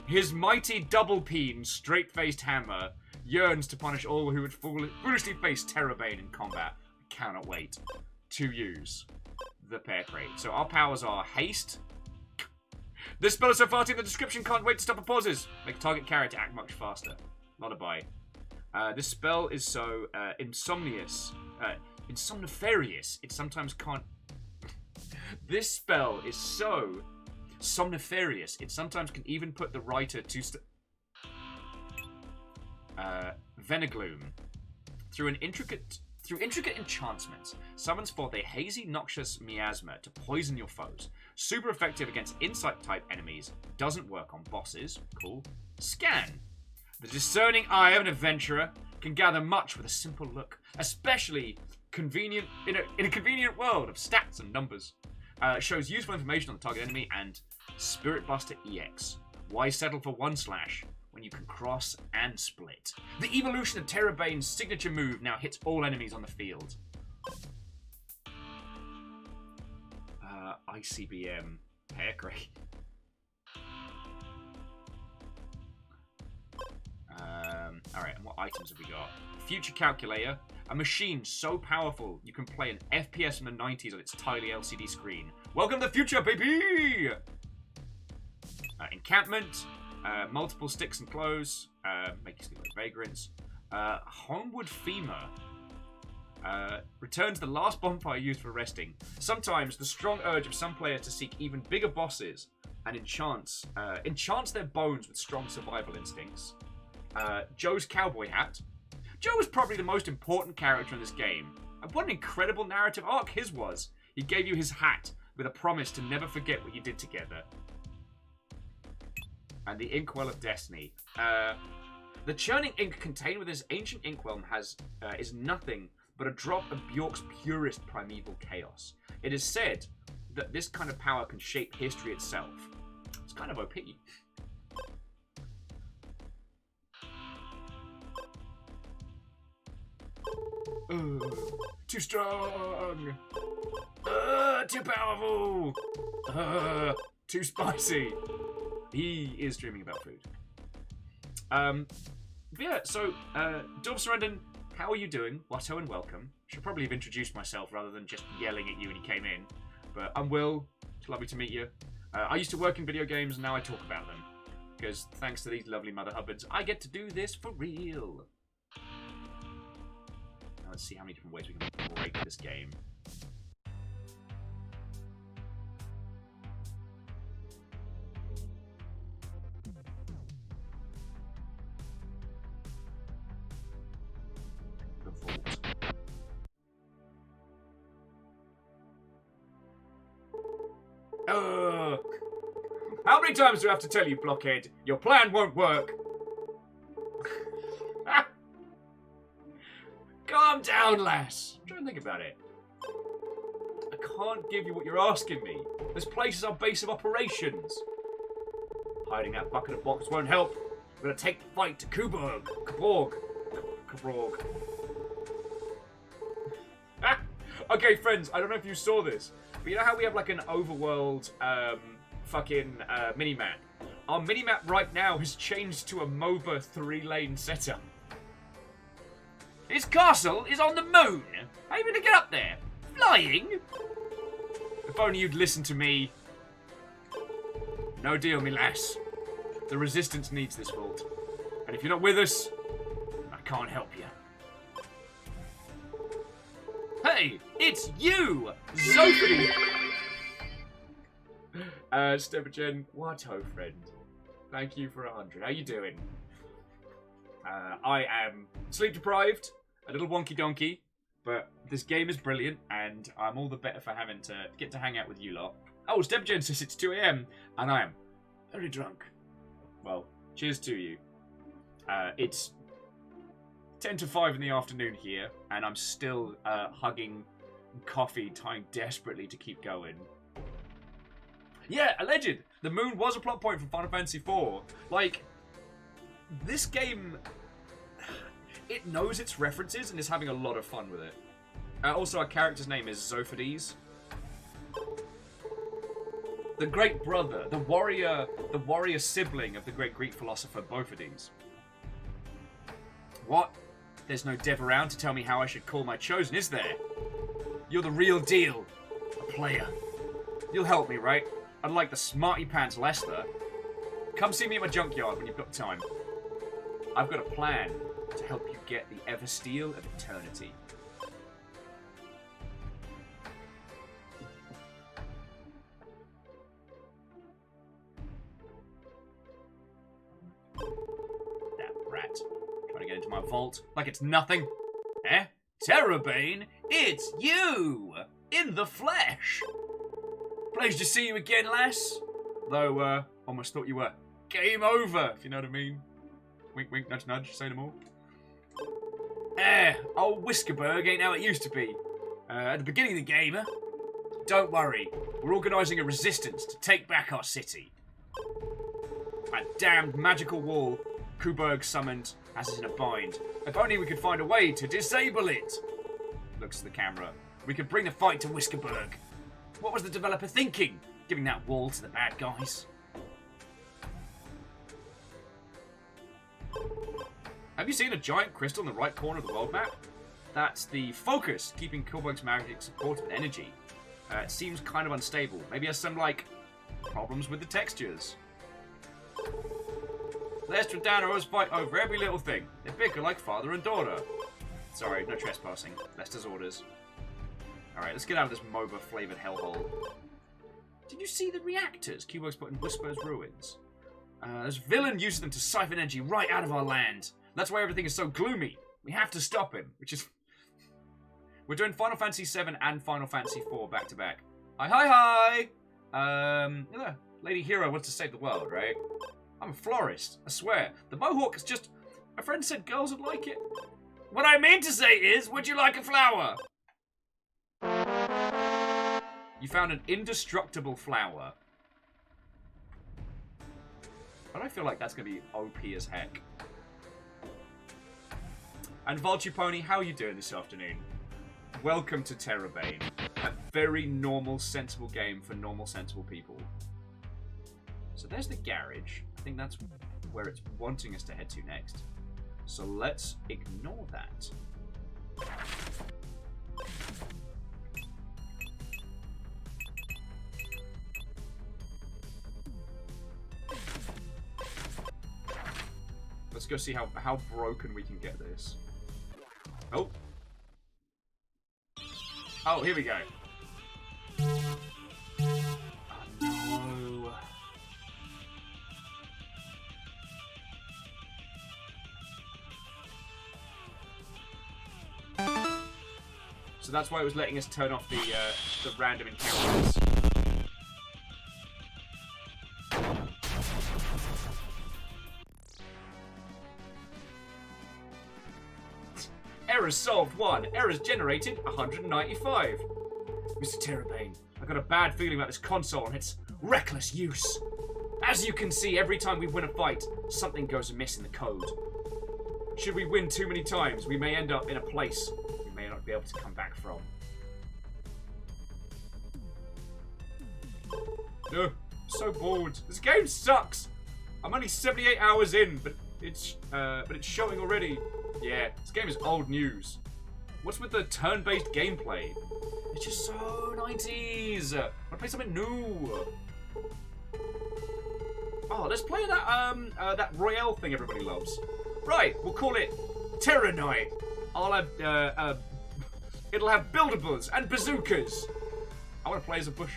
His mighty double-peen, straight-faced hammer yearns to punish all who would foolishly face tERRORbane in combat. I cannot wait to use the Pear Crate. So our powers are Haste. This spell is so farty in the description, can't wait to stop and pauses. Make target character act much faster. Not a buy. This spell is so insomniferious, it sometimes can't... This spell is so somniferious, it sometimes can even put the writer to Venegloom through an intricate Through intricate enchantments, summons forth a hazy, noxious miasma to poison your foes. Super effective against Insight-type enemies. Doesn't work on bosses. Cool. Scan. The discerning eye of an adventurer can gather much with a simple look, especially convenient in a convenient world of stats and numbers. Shows useful information on the target enemy and Spirit Buster EX. Why settle for 1/ when you can cross and split? The evolution of TERRORbane's signature move now hits all enemies on the field. ICBM hair grade. Alright, and what items have we got? Future Calculator. A machine so powerful you can play an FPS from the 90s on its tiny LCD screen. Welcome to the future, baby! Encampment. Multiple sticks and clothes. Make you sleep like vagrants. Homeward Femur. Returns the last bonfire used for resting. Sometimes the strong urge of some players to seek even bigger bosses and enchants their bones with strong survival instincts. Joe's cowboy hat. Joe was probably the most important character in this game. And what an incredible narrative arc his was. He gave you his hat with a promise to never forget what you did together. And the Inkwell of Destiny. The churning ink contained within this ancient inkwell is nothing but a drop of Bjork's purest primeval chaos. It is said that this kind of power can shape history itself. It's kind of OP. Too strong! Too powerful! Too spicy! He is dreaming about food. Yeah, so, Dorf Surrendon, how are you doing? Watto and welcome. Should probably have introduced myself rather than just yelling at you when you came in. But I'm Will. It's lovely to meet you. I used to work in video games and now I talk about them. Because thanks to these lovely Mother Hubbards, I get to do this for real. Now let's see how many different ways we can break this game. How many times do I have to tell you, Blockhead? Your plan won't work. Calm down, lass. I'm trying to think about it. I can't give you what you're asking me. This place is our base of operations. Hiding that bucket of box won't help. We're gonna take the fight to Kuborg. Okay, friends, I don't know if you saw this, but you know how we have like an overworld mini-map? Our mini-map right now has changed to a MOBA 3-lane setup. His castle is on the moon. How are you going to get up there? Flying? If only you'd listen to me. No deal, me lass. The Resistance needs this vault. And if you're not with us, I can't help you. Hey, it's you! Zophany! Stepagen, Watto friend. Thank you for 100. How you doing? I am sleep deprived, a little wonky donkey, but this game is brilliant, and I'm all the better for having to get to hang out with you lot. Oh, Stepagen says it's 2 AM, and I am very drunk. Well, cheers to you. It's 10 to 5 in the afternoon here, and I'm still hugging coffee, trying desperately to keep going. Yeah, alleged. The moon was a plot point from Final Fantasy IV. Like, this game, it knows its references and is having a lot of fun with it. Also, our character's name is Zophades. The great brother, the warrior sibling of the great Greek philosopher Bophades. What? There's no dev around to tell me how I should call my chosen, is there? You're the real deal. A player. You'll help me, right? Unlike the smarty pants Lester. Come see me at my junkyard when you've got time. I've got a plan to help you get the Eversteel of Eternity. That rat. Trying to get into my vault like it's nothing. Eh? TERRORbane, it's you! In the flesh! Pleased to see you again, lass. Though, almost thought you were game over, if you know what I mean. Wink, wink, nudge, nudge, say no more. Old Whiskerberg ain't how it used to be. At the beginning of the game, don't worry, we're organising a resistance to take back our city. That damned magical wall Kuberg summoned has us in a bind. If only we could find a way to disable it. Looks to the camera. We could bring the fight to Whiskerberg. What was the developer thinking, giving that wall to the bad guys? Have you seen a giant crystal in the right corner of the world map? That's the focus, keeping Kuberg's magic supported with energy. It seems kind of unstable. Maybe has some, like, problems with the textures. Lester and Dan always fight over every little thing. They bicker like father and daughter. Sorry, no trespassing. Lester's orders. Alright, let's get out of this MOBA-flavoured hellhole. Did you see the reactors Kuberg's put in Whisper's ruins? This villain uses them to siphon energy right out of our land. That's why everything is so gloomy. We have to stop him, which is... We're doing Final Fantasy VII and Final Fantasy IV back-to-back. Hi! Lady Hero wants to save the world, right? I'm a florist, I swear. The mohawk is just... My friend said girls would like it. What I mean to say is, would you like a flower? You found an indestructible flower. But I feel like that's going to be OP as heck. And Voltupony, how are you doing this afternoon? Welcome to TERRORbane. A very normal, sensible game for normal, sensible people. So there's the garage. I think that's where it's wanting us to head to next. So let's ignore that. Let's go see how broken we can get this. Oh. Oh, here we go. Oh, no. So that's why it was letting us turn off the random encounters. Errors solved 1. Errors generated 195. Mr. TERRORbane, I got a bad feeling about this console and its reckless use. As you can see, every time we win a fight, something goes amiss in the code. Should we win too many times, we may end up in a place we may not be able to come back from. Ugh, so bored. This game sucks. I'm only 78 hours in, but it's showing already. Yeah, this game is old news. What's with the turn-based gameplay? It's just so 90s. I want to play something new. Oh, let's play that Royale thing everybody loves. Right, we'll call it Terror Night. I'll have it'll have buildables and bazookas. I want to play as a bush.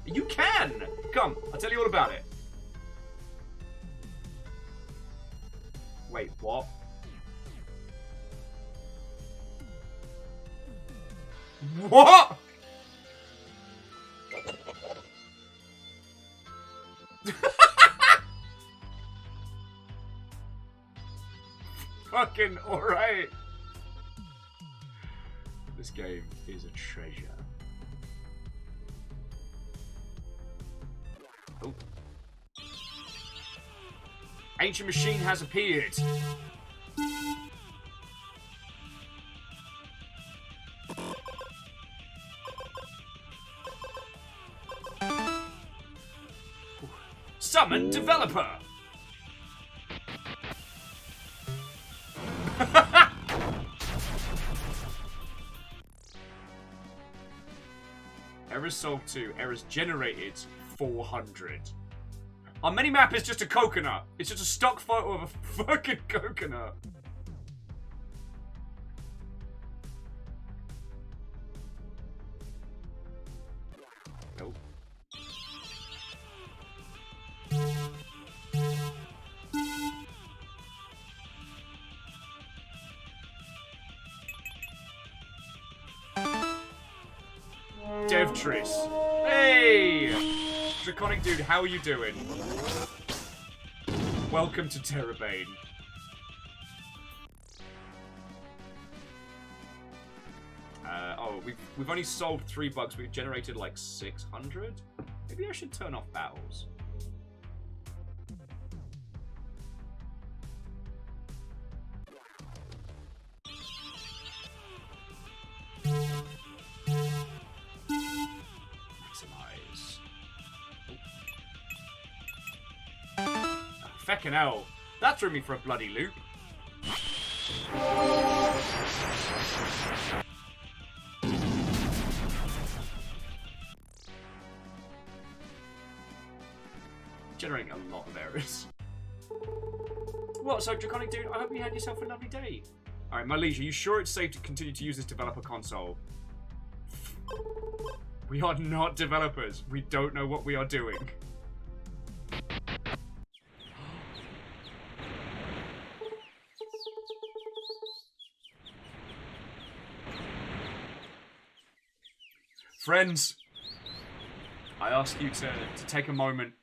You can. Come, I'll tell you all about it. Wait, what? What? Fucking alright. This game is a treasure. Oh. Ancient machine has appeared. Summon developer. Errors solved 2. Errors generated 400. Our minimap is just a coconut. It's just a stock photo of a fucking coconut. Nope. Devtris. Hey! Draconic Dude, how are you doing? Welcome to TERRORbane. Oh, we've only solved 3 bugs. We've generated like 600? Maybe I should turn off battles. Maximize. Oh, feckin' hell. That threw me for a bloody loop. Generating a lot of errors. What? So, Draconic Dude, I hope you had yourself a lovely day. Alright, my liege, are you sure it's safe to continue to use this developer console? We are not developers. We don't know what we are doing. Friends, I ask you to take a moment,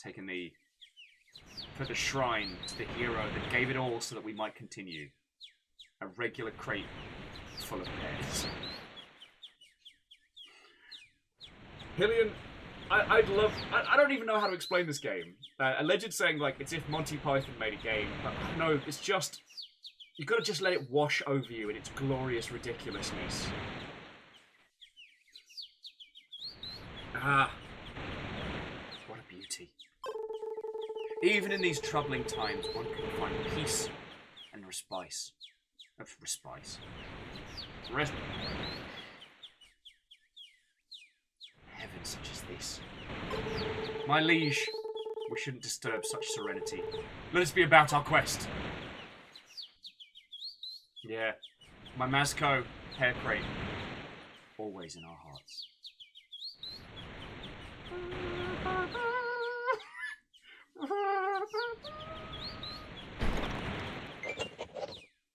take a knee, for the shrine to the hero that gave it all so that we might continue. A regular crate full of pairs. Hillian, I'd love... I don't even know how to explain this game. Alleged saying, like, it's if Monty Python made a game. But no, it's just... You've got to just let it wash over you in its glorious ridiculousness. Ah. What a beauty. Even in these troubling times, one can find peace and respite. Heaven such as this. My liege, we shouldn't disturb such serenity. Let us be about our quest. Yeah, my Masco, hair crate, always in our hearts.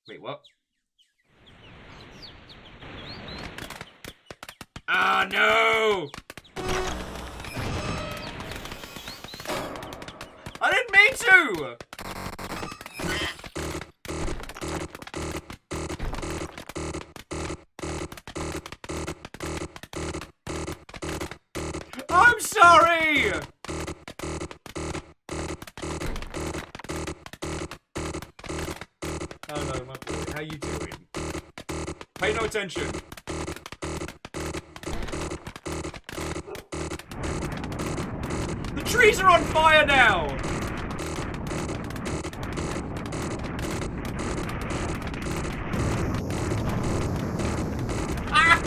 Wait, what? Ah, no! I didn't mean to! I'm sorry! Oh no, my boy, how you doing? Pay no attention. The trees are on fire now! Ah!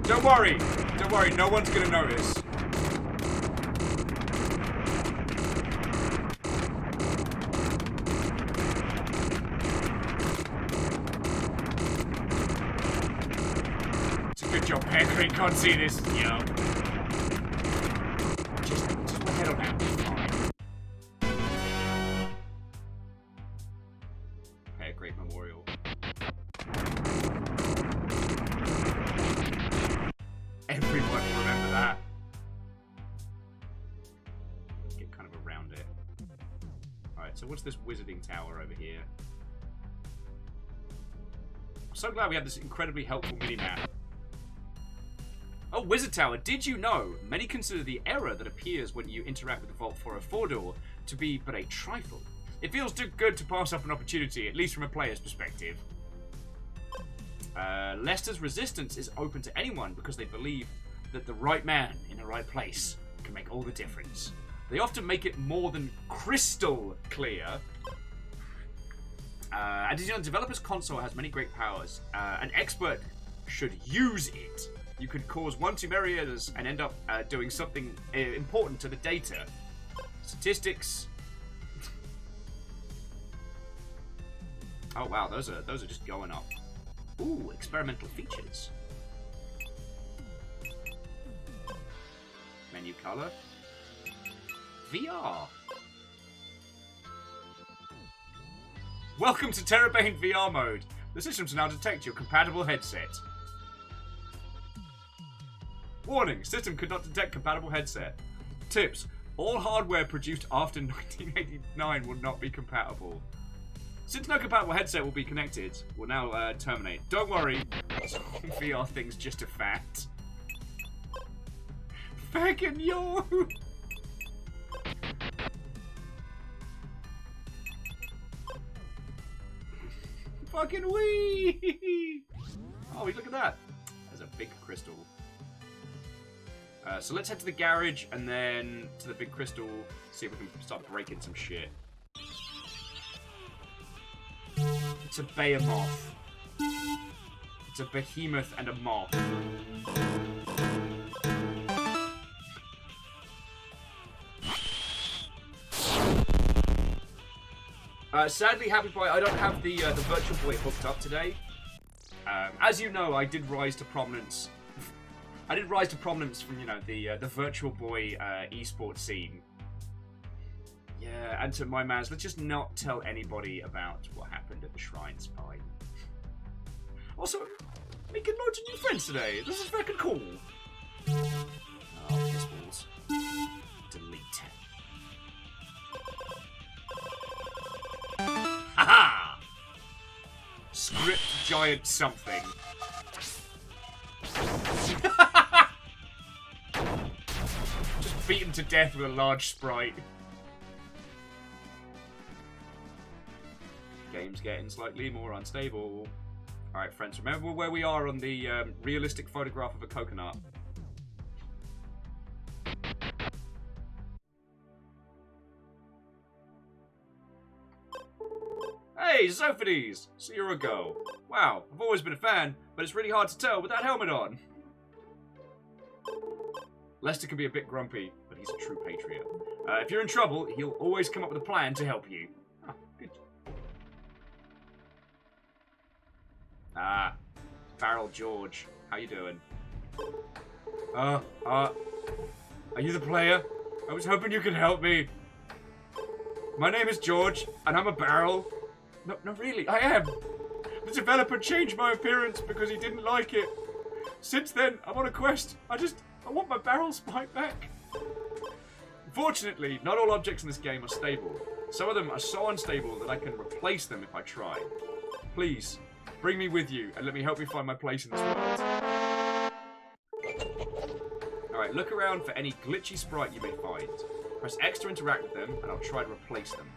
Don't worry, no one's gonna notice. Your pancreas can't see this, yo. Just put head on that. Okay, great memorial. Everyone will remember that. Get kind of around it. Alright, so what's this wizarding tower over here? I'm so glad we have this incredibly helpful mini-map. Oh, Wizard Tower, did you know? Many consider the error that appears when you interact with the Vault 404 door to be but a trifle. It feels too good to pass up an opportunity, at least from a player's perspective. Lester's resistance is open to anyone because they believe that the right man in the right place can make all the difference. They often make it more than crystal clear. And did you know the developer's console has many great powers? An expert should use it. You could cause 1 too many errors and end up doing something important to the data. Statistics. Oh wow, those are just going up. Ooh, experimental features. Menu color. VR. Welcome to TERRORbane VR mode. The systems now detect your compatible headset. Warning, system could not detect compatible headset. Tips, all hardware produced after 1989 will not be compatible. Since no compatible headset will be connected, we'll now terminate. Don't worry, VR thing's just a fact. Fucking yo! Fucking wee! Oh, look at that. There's a big crystal. So let's head to the garage and then to the big crystal, see if we can start breaking some shit. It's a behemoth. It's a behemoth and a moth. Sadly, Happy Boy, I don't have the Virtual Boy hooked up today. As you know, I did rise to prominence. I did rise to prominence from, you know, the Virtual Boy esports scene. Yeah, and to my mans, let's just not tell anybody about what happened at the Shrine Spy. Also, making loads of new friends today. This is fucking cool. Oh, piss balls. Delete. Haha! Script giant something. Just beaten to death with a large sprite. Game's getting slightly more unstable. Alright, friends, remember where we are on the realistic photograph of a coconut. Hey, Sophides! So you're a girl. Wow, I've always been a fan, but it's really hard to tell with that helmet on. Lester can be a bit grumpy, but he's a true patriot. If you're in trouble, he'll always come up with a plan to help you. Oh, good. Ah, Barrel George. How you doing? Are you the player? I was hoping you could help me. My name is George, and I'm a barrel. No, really, I am. The developer changed my appearance because he didn't like it. Since then, I'm on a quest. I want my barrel spike back. Fortunately, not all objects in this game are stable. Some of them are so unstable that I can replace them if I try. Please, bring me with you and let me help you find my place in this world. Alright, look around for any glitchy sprite you may find. Press X to interact with them, and I'll try to replace them.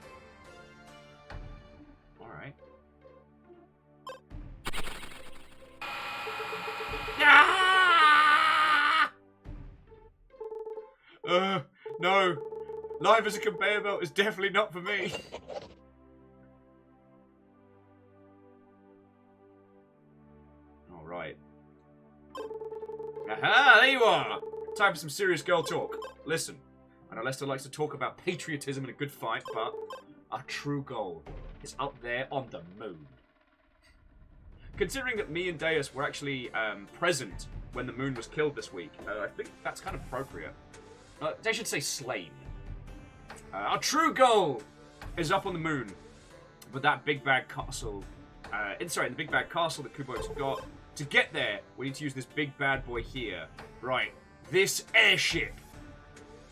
Alright. No. Life as a conveyor belt is definitely not for me. Alright. Aha, there you are! Time for some serious girl talk. Listen, I know Lester likes to talk about patriotism and a good fight, but our true goal is up there on the moon. Considering that me and Deus were actually present when the moon was killed this week, I think that's kind of appropriate. They should say slain. Our true goal is up on the moon with that big bad castle. The big bad castle that Kubo's got. To get there, we need to use this big bad boy here. Right, this airship.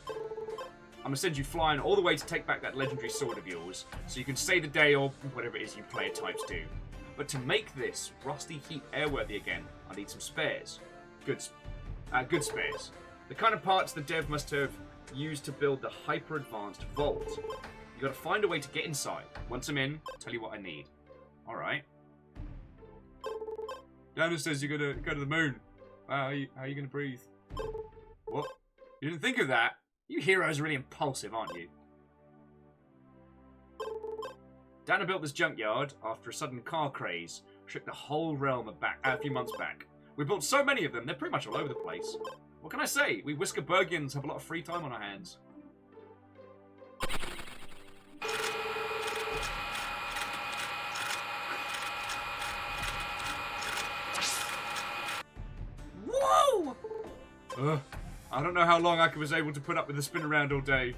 I'm gonna send you flying all the way to take back that legendary sword of yours, so you can save the day or whatever it is you player types do. But to make this rusty heat airworthy again, I need some spares. Good spares. The kind of parts the dev must have used to build the hyper-advanced vault. You gotta find a way to get inside. Once I'm in, I'll tell you what I need. Alright. Dana says you're gonna go to the moon. How are you gonna breathe? What? You didn't think of that? You heroes are really impulsive, aren't you? Dana built this junkyard after a sudden car craze shook the whole realm a few months back. We built so many of them, they're pretty much all over the place. What can I say? We Whiskerbergians have a lot of free time on our hands. Whoa! I don't know how long I was able to put up with the spin around all day.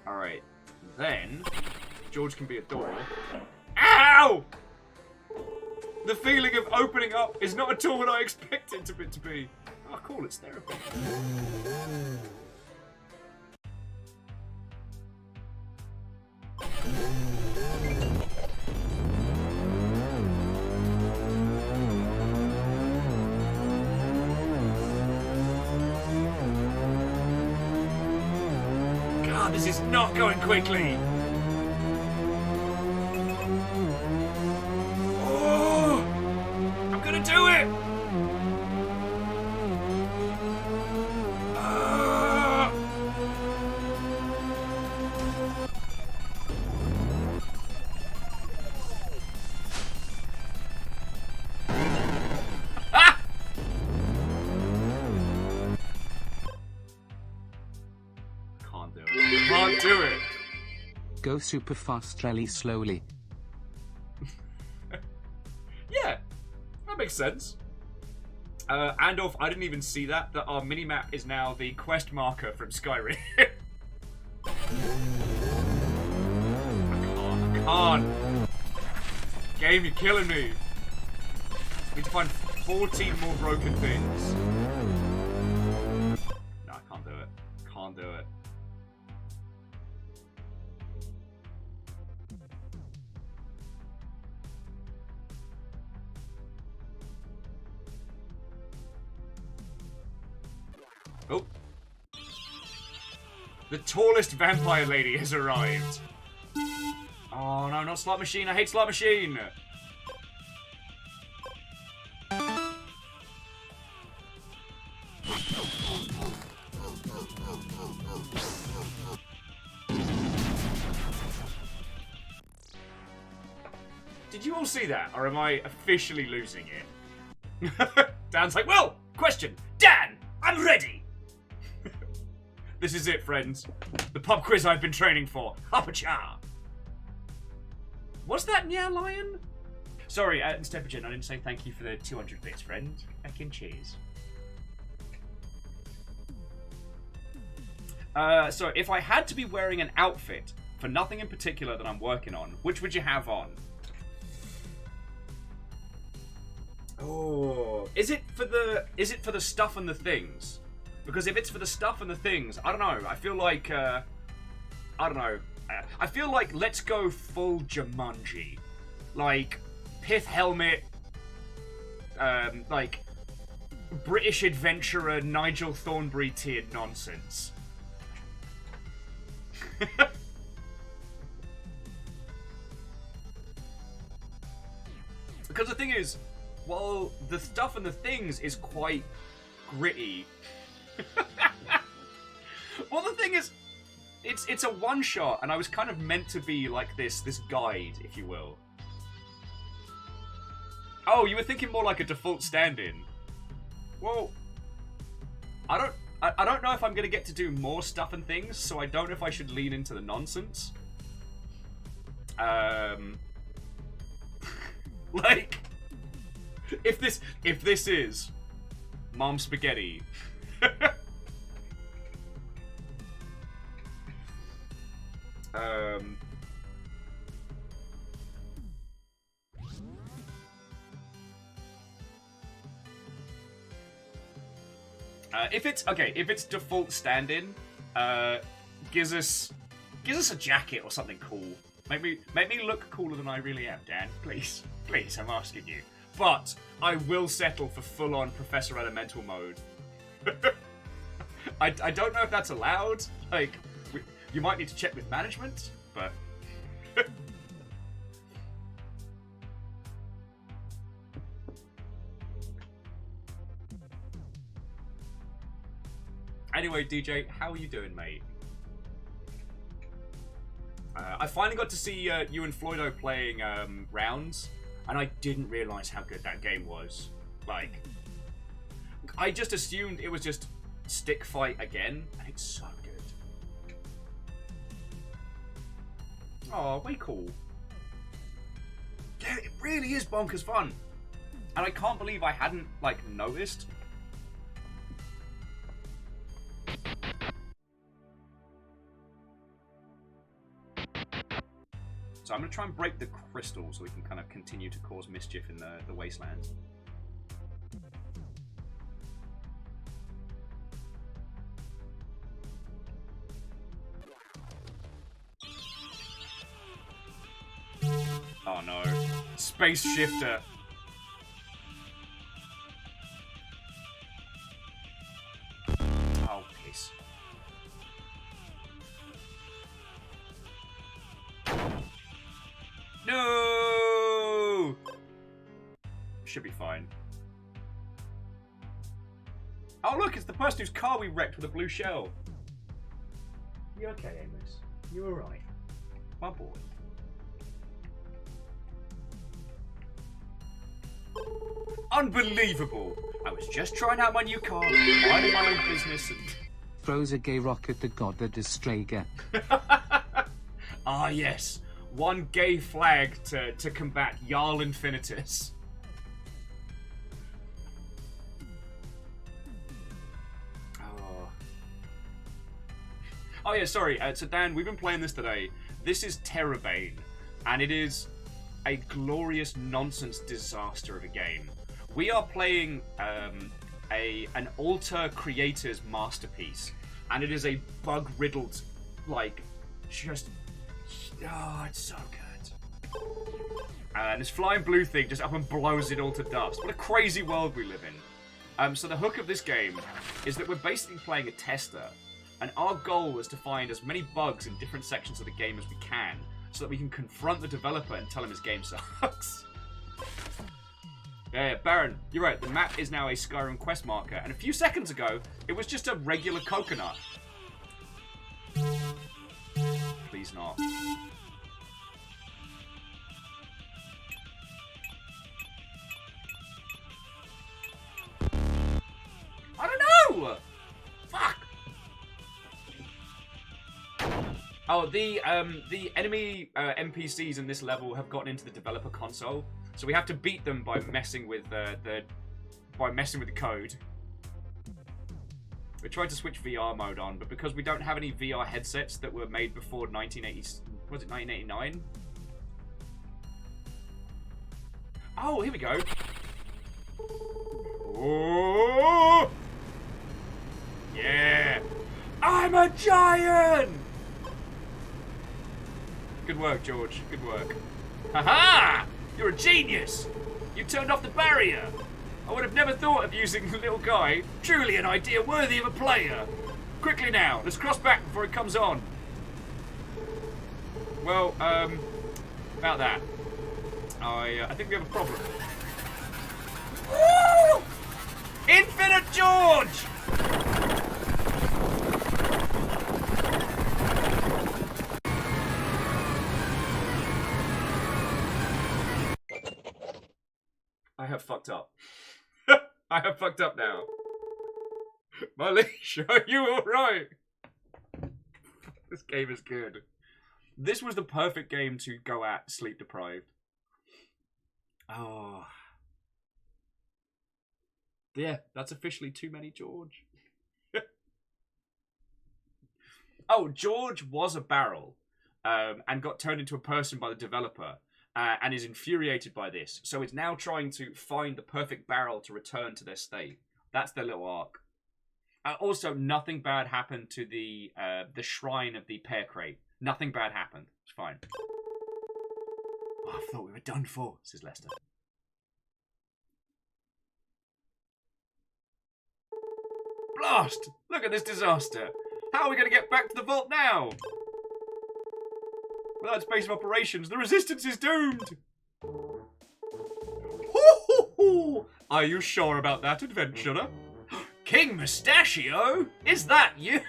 Alright. Then, George can be a door. Ow! The feeling of opening up is not at all what I expected it to be. Oh, cool, it's therapy. God, this is not going quickly. Oh, I'm gonna do it. Can't do it. Go super fast, rally slowly. Yeah, that makes sense. Andorf, I didn't even see that our minimap is now the quest marker from Skyrim. I can't. Game, you're killing me. I need to find 14 more broken things. No, I can't do it. Can't do it. Oh. The tallest vampire lady has arrived. Oh no, not slot machine. I hate slot machine. Did you all see that? Or am I officially losing it? Dan's like, well, question. Dan, I'm ready. This is it, friends. The pub quiz I've been training for. Hoppa-cha. Was that Nya Lion? Sorry, Stepagen, I didn't say thank you for the 200 bits, friend. Back in cheers. So, if I had to be wearing an outfit for nothing in particular that I'm working on, which would you have on? Oh, is it for the stuff and the things? Because if it's for the stuff and the things, I don't know. I feel like I don't know. I feel like let's go full Jumanji, like pith helmet, like British adventurer Nigel Thornberry tiered nonsense. Because the thing is, while the stuff and the things is quite gritty. Well, the thing is, it's a one-shot, and I was kind of meant to be like this guide, if you will. Oh, you were thinking more like a default stand-in. Well, I don't know if I'm gonna get to do more stuff and things, so I don't know if I should lean into the nonsense. Like, if this is Mom Spaghetti. If it's default stand-in, gives us a jacket or something cool. Make me look cooler than I really am, Dan. Please, I'm asking you. But I will settle for full-on Professor Elemental mode. I don't know if that's allowed. Like, you might need to check with management, but... Anyway, DJ, how are you doing, mate? I finally got to see you and Floydo playing rounds, and I didn't realise how good that game was. Like, I just assumed it was just stick fight again, and it's so good. Oh, way cool. Yeah, it really is bonkers fun. And I can't believe I hadn't, like, noticed. So I'm going to try and break the crystal so we can kind of continue to cause mischief in the wastelands. Oh no. Space shifter. Oh, piss. No! Should be fine. Oh look, it's the person whose car we wrecked with a blue shell. You okay, Amos? You alright? My boy. Unbelievable! I was just trying out my new car, minding my own business, and... Throws a gay rock at the god that is Strager. Ah, yes. One gay flag to combat Jarl Infinitus. Oh yeah, sorry. So Dan, we've been playing this today. This is tERRORbane, and it is a glorious nonsense disaster of a game. We are playing an Alter creator's masterpiece, and it is a bug-riddled, like, just... Oh, it's so good. And this flying blue thing just up and blows it all to dust. What a crazy world we live in. So the hook of this game is that we're basically playing a tester, and our goal is to find as many bugs in different sections of the game as we can, so that we can confront the developer and tell him his game sucks. Yeah, Baron, you're right. The map is now a Skyrim quest marker, and a few seconds ago, it was just a regular coconut. Please not. I don't know! Fuck! Oh, the enemy NPCs in this level have gotten into the developer console, so we have to beat them by messing with the code. We tried to switch VR mode on, but because we don't have any VR headsets that were made before 1989? Oh, here we go. Oh! Yeah! I'm a giant! Good work, George. Good work. Haha! You're a genius! You turned off the barrier! I would have never thought of using the little guy. Truly an idea worthy of a player. Quickly now, let's cross back before it comes on. Well, about that. I think we have a problem. Woo! Infinite George! I have fucked up. I have fucked up now. My leash, are you alright? This game is good. This was the perfect game to go at sleep deprived. Oh. Yeah, that's officially too many George. Oh, George was a barrel and got turned into a person by the developer. And is infuriated by this. So it's now trying to find the perfect barrel to return to their state. That's their little arc. Also, nothing bad happened to the shrine of the pear crate. Nothing bad happened. It's fine. Oh, I thought we were done for, says Lester. Blast! Look at this disaster. How are we going to get back to the vault now? Without its base of operations, the resistance is doomed! Hoo-hoo-hoo! Are you sure about that, adventurer? King Mustachio? Is that you?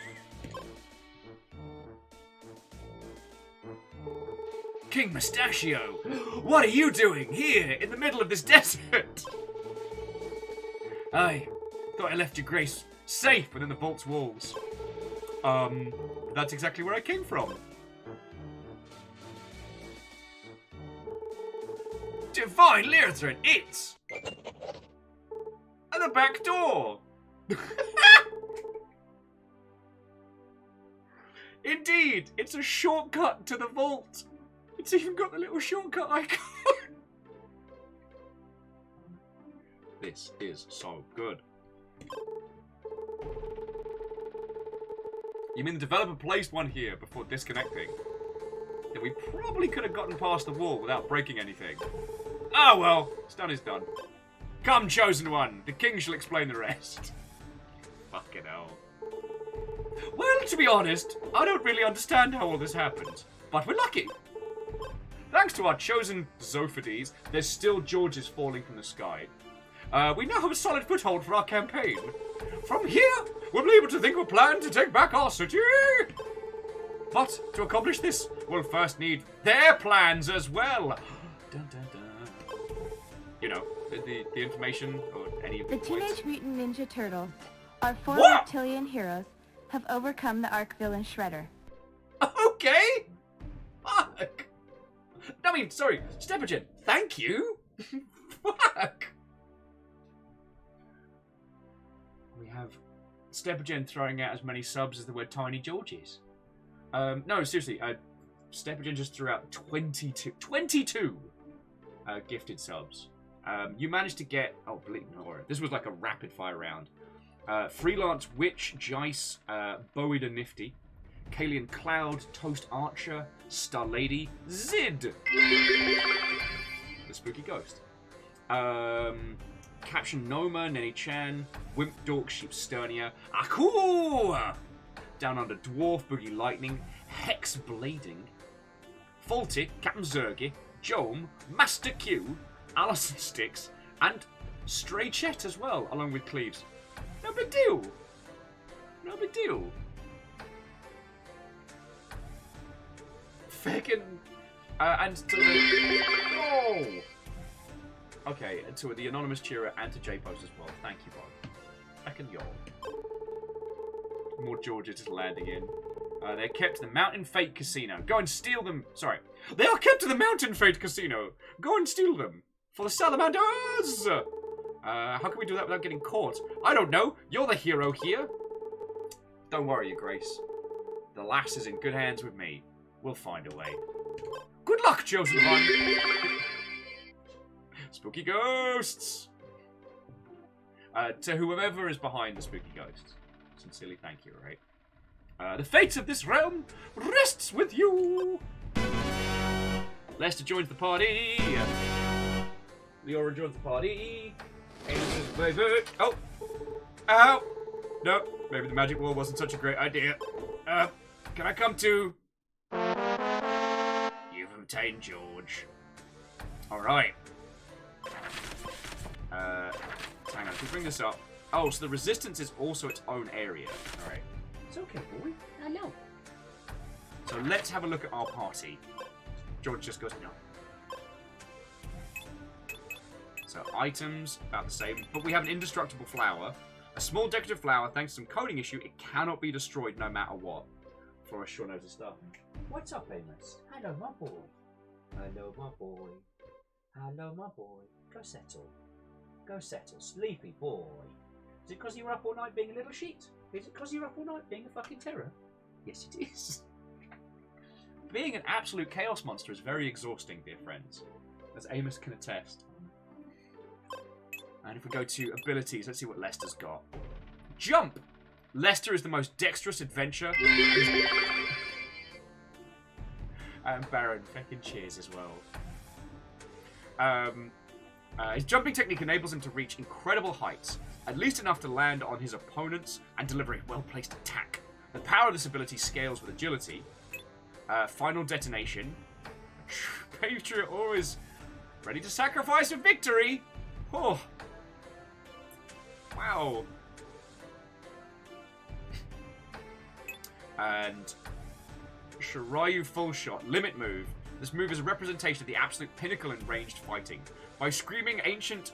King Mustachio, what are you doing here in the middle of this desert? I thought I left your grace safe within the vault's walls. That's exactly where I came from. Divine Lyrathan, it's... at the back door! Indeed, it's a shortcut to the vault. It's even got the little shortcut icon. This is so good. You mean the developer placed one here before disconnecting? Then we probably could have gotten past the wall without breaking anything. Oh well, it's done is done. Come, Chosen One, the king shall explain the rest. Fucking hell. Well, to be honest, I don't really understand how all this happened, but we're lucky. Thanks to our chosen Zophades, there's still Georges falling from the sky. We now have a solid foothold for our campaign. From here, we'll be able to think of a plan to take back our city. But to accomplish this, we'll first need their plans as well. Dun, dun, dun. You know, the information or any of The points. Teenage Mutant Ninja Turtles, our four What? reptilian heroes, have overcome the Ark villain Shredder. Okay. Fuck. I mean, sorry, Stepagen, thank you. Fuck. We have Stepagen throwing out as many subs as there were Tiny Georges. No, seriously, Stepagen just threw out 22 gifted subs. You managed to get, oh, believe me, this was like a rapid fire round. Freelance Witch, Jice, Bowie the Nifty, Kalian Cloud, Toast Archer, Star Lady, Zid, the Spooky Ghost, Caption Noma, Nenny Chan, Wimp Dork, Sheep Sternia, Aku! Down Under Dwarf, Boogie Lightning, Hex Blading, Faulty, Captain Zergy, Jome, Master Q, Alison Sticks, and Stray Chet as well, along with Cleaves. No big deal. No big deal. Feckin'. And to the... Oh! Okay, and to the Anonymous Cheerer and to J-Post as well. Thank you, Bob. Feckin' y'all. More Georgia just landing in. They're kept in the Mountain Fate Casino. Go and steal them. Sorry. They are kept in the Mountain Fate Casino. Go and steal them. For the Salamanders! How can we do that without getting caught? I don't know. You're the hero here. Don't worry, Your Grace. The lass is in good hands with me. We'll find a way. Good luck, Chosen One. Spooky Ghosts. To whoever is behind the Spooky Ghosts. Sincerely thank you, right? The fate of this realm rests with you. Lester joins the party. Leora joins the party. Oh! Ow! No, maybe the magic wall wasn't such a great idea. Can I come too? You've obtained George. Alright. Hang on, can we bring this up? Oh, so the resistance is also its own area. Alright. It's okay, boy. I know. So let's have a look at our party. George just goes, no. So items, about the same. But we have an indestructible flower. A small decorative flower, thanks to some coding issue, it cannot be destroyed no matter what. Flora sure knows his stuff. What's up, Amos? Hello, my boy. Hello, my boy. Hello, my boy. Go settle. Go settle. Sleepy boy. Is it because you were up all night being a little shit? Is it because you were up all night being a fucking terror? Yes, it is. Being an absolute chaos monster is very exhausting, dear friends. As Amos can attest. And if we go to abilities, let's see what Lester's got. Jump! Lester is the most dexterous adventurer. And Baron feckin' cheers as well. His jumping technique enables him to reach incredible heights, at least enough to land on his opponents and deliver a well-placed attack. The power of this ability scales with agility. Final detonation. Patriot always ready to sacrifice for victory. Oh. Wow. And Shirayu Full Shot, limit move. This move is a representation of the absolute pinnacle in ranged fighting. By screaming ancient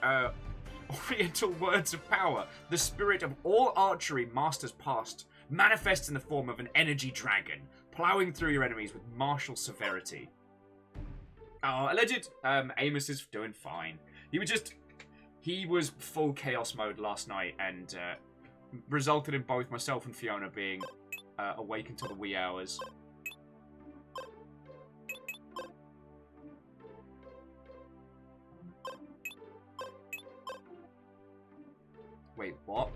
oriental words of power, the spirit of all archery masters past manifests in the form of an energy dragon, plowing through your enemies with martial severity. Oh, alleged Amos is doing fine. He was full chaos mode last night and resulted in both myself and Fiona being awake until the wee hours. Wait, what?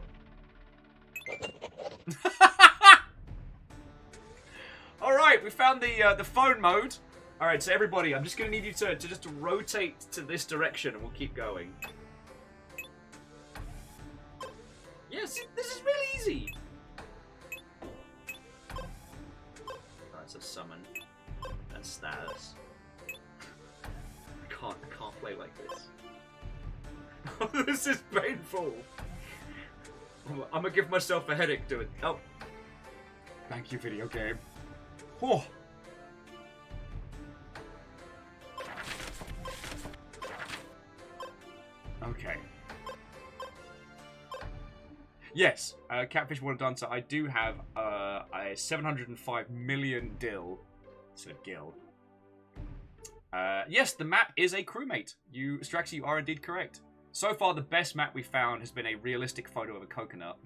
Alright, we found the phone mode. Alright, so everybody, I'm just going to need you to just rotate to this direction and we'll keep going. Yes, this is really easy. Alright, so summon. And status. I can't play like this. This is painful. I'm gonna give myself a headache doing. Oh, thank you, video game. Whoa. Okay. Yes, Catfish Water Dancer. I do have a 705 million dill. So gil. Yes, the map is a crewmate. Straxy, you are indeed correct. So far, the best map we found has been a realistic photo of a coconut.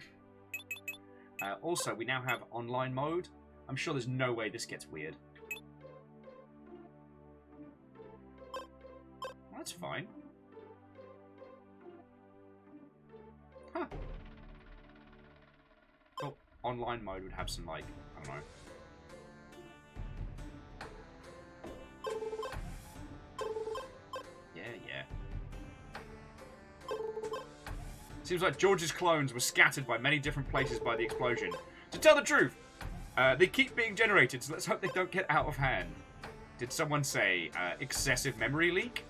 Also, we now have online mode. I'm sure there's no way this gets weird. That's fine. Huh. Well, online mode would have some, like, I don't know. Seems like George's clones were scattered by many different places by the explosion. To tell the truth, they keep being generated, so let's hope they don't get out of hand. Did someone say excessive memory leak?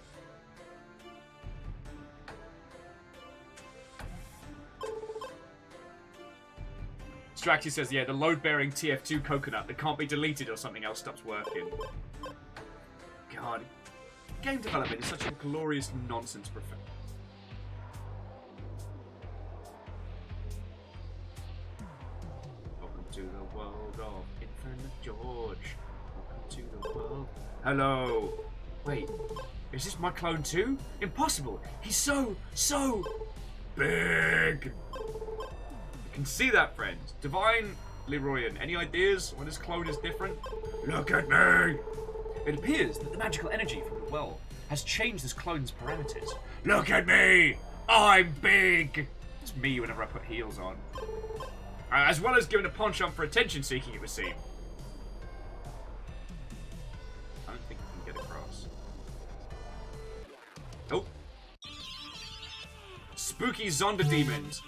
Straxy says, yeah, the load-bearing TF2 coconut that can't be deleted or something else stops working. God. Game development is such a glorious nonsense profession. To the world of Infinite George. Welcome to the world. Hello. Wait, is this my clone too? Impossible. He's so big. You can see that, friends. Divine Leroyan, any ideas when his clone is different? Look at me. It appears that the magical energy from the well has changed this clone's parameters. Look at me. I'm big. It's me whenever I put heels on. As well as giving a penchant for attention-seeking, it would seem. I don't think we can get across. Oh. Spooky Zonda demons.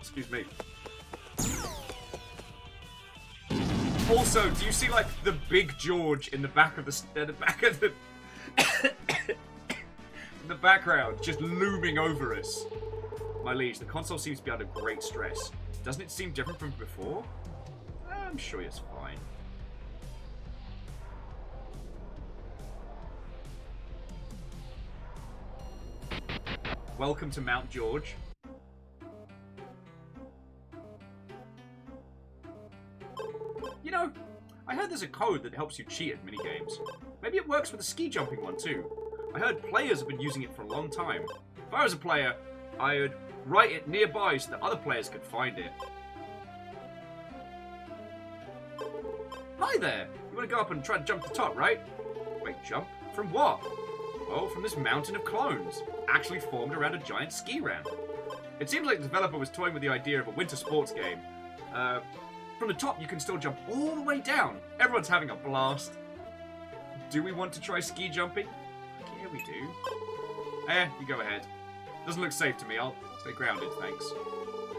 Excuse me. Also, do you see like the big George in the back of the in the background, just looming over us? My liege, the console seems to be under great stress. Doesn't it seem different from before? I'm sure it's fine. Welcome to Mount George. You know, I heard there's a code that helps you cheat at minigames. Maybe it works with the ski jumping one too. I heard players have been using it for a long time. If I was a player, I would write it nearby so that other players could find it. Hi there! You want to go up and try to jump to the top, right? Wait, jump? From what? Oh, from this mountain of clones, actually formed around a giant ski ramp. It seems like the developer was toying with the idea of a winter sports game. From the top, you can still jump all the way down. Everyone's having a blast. Do we want to try ski jumping? Yeah, we do. You go ahead. Doesn't look safe to me. I'll stay grounded, thanks.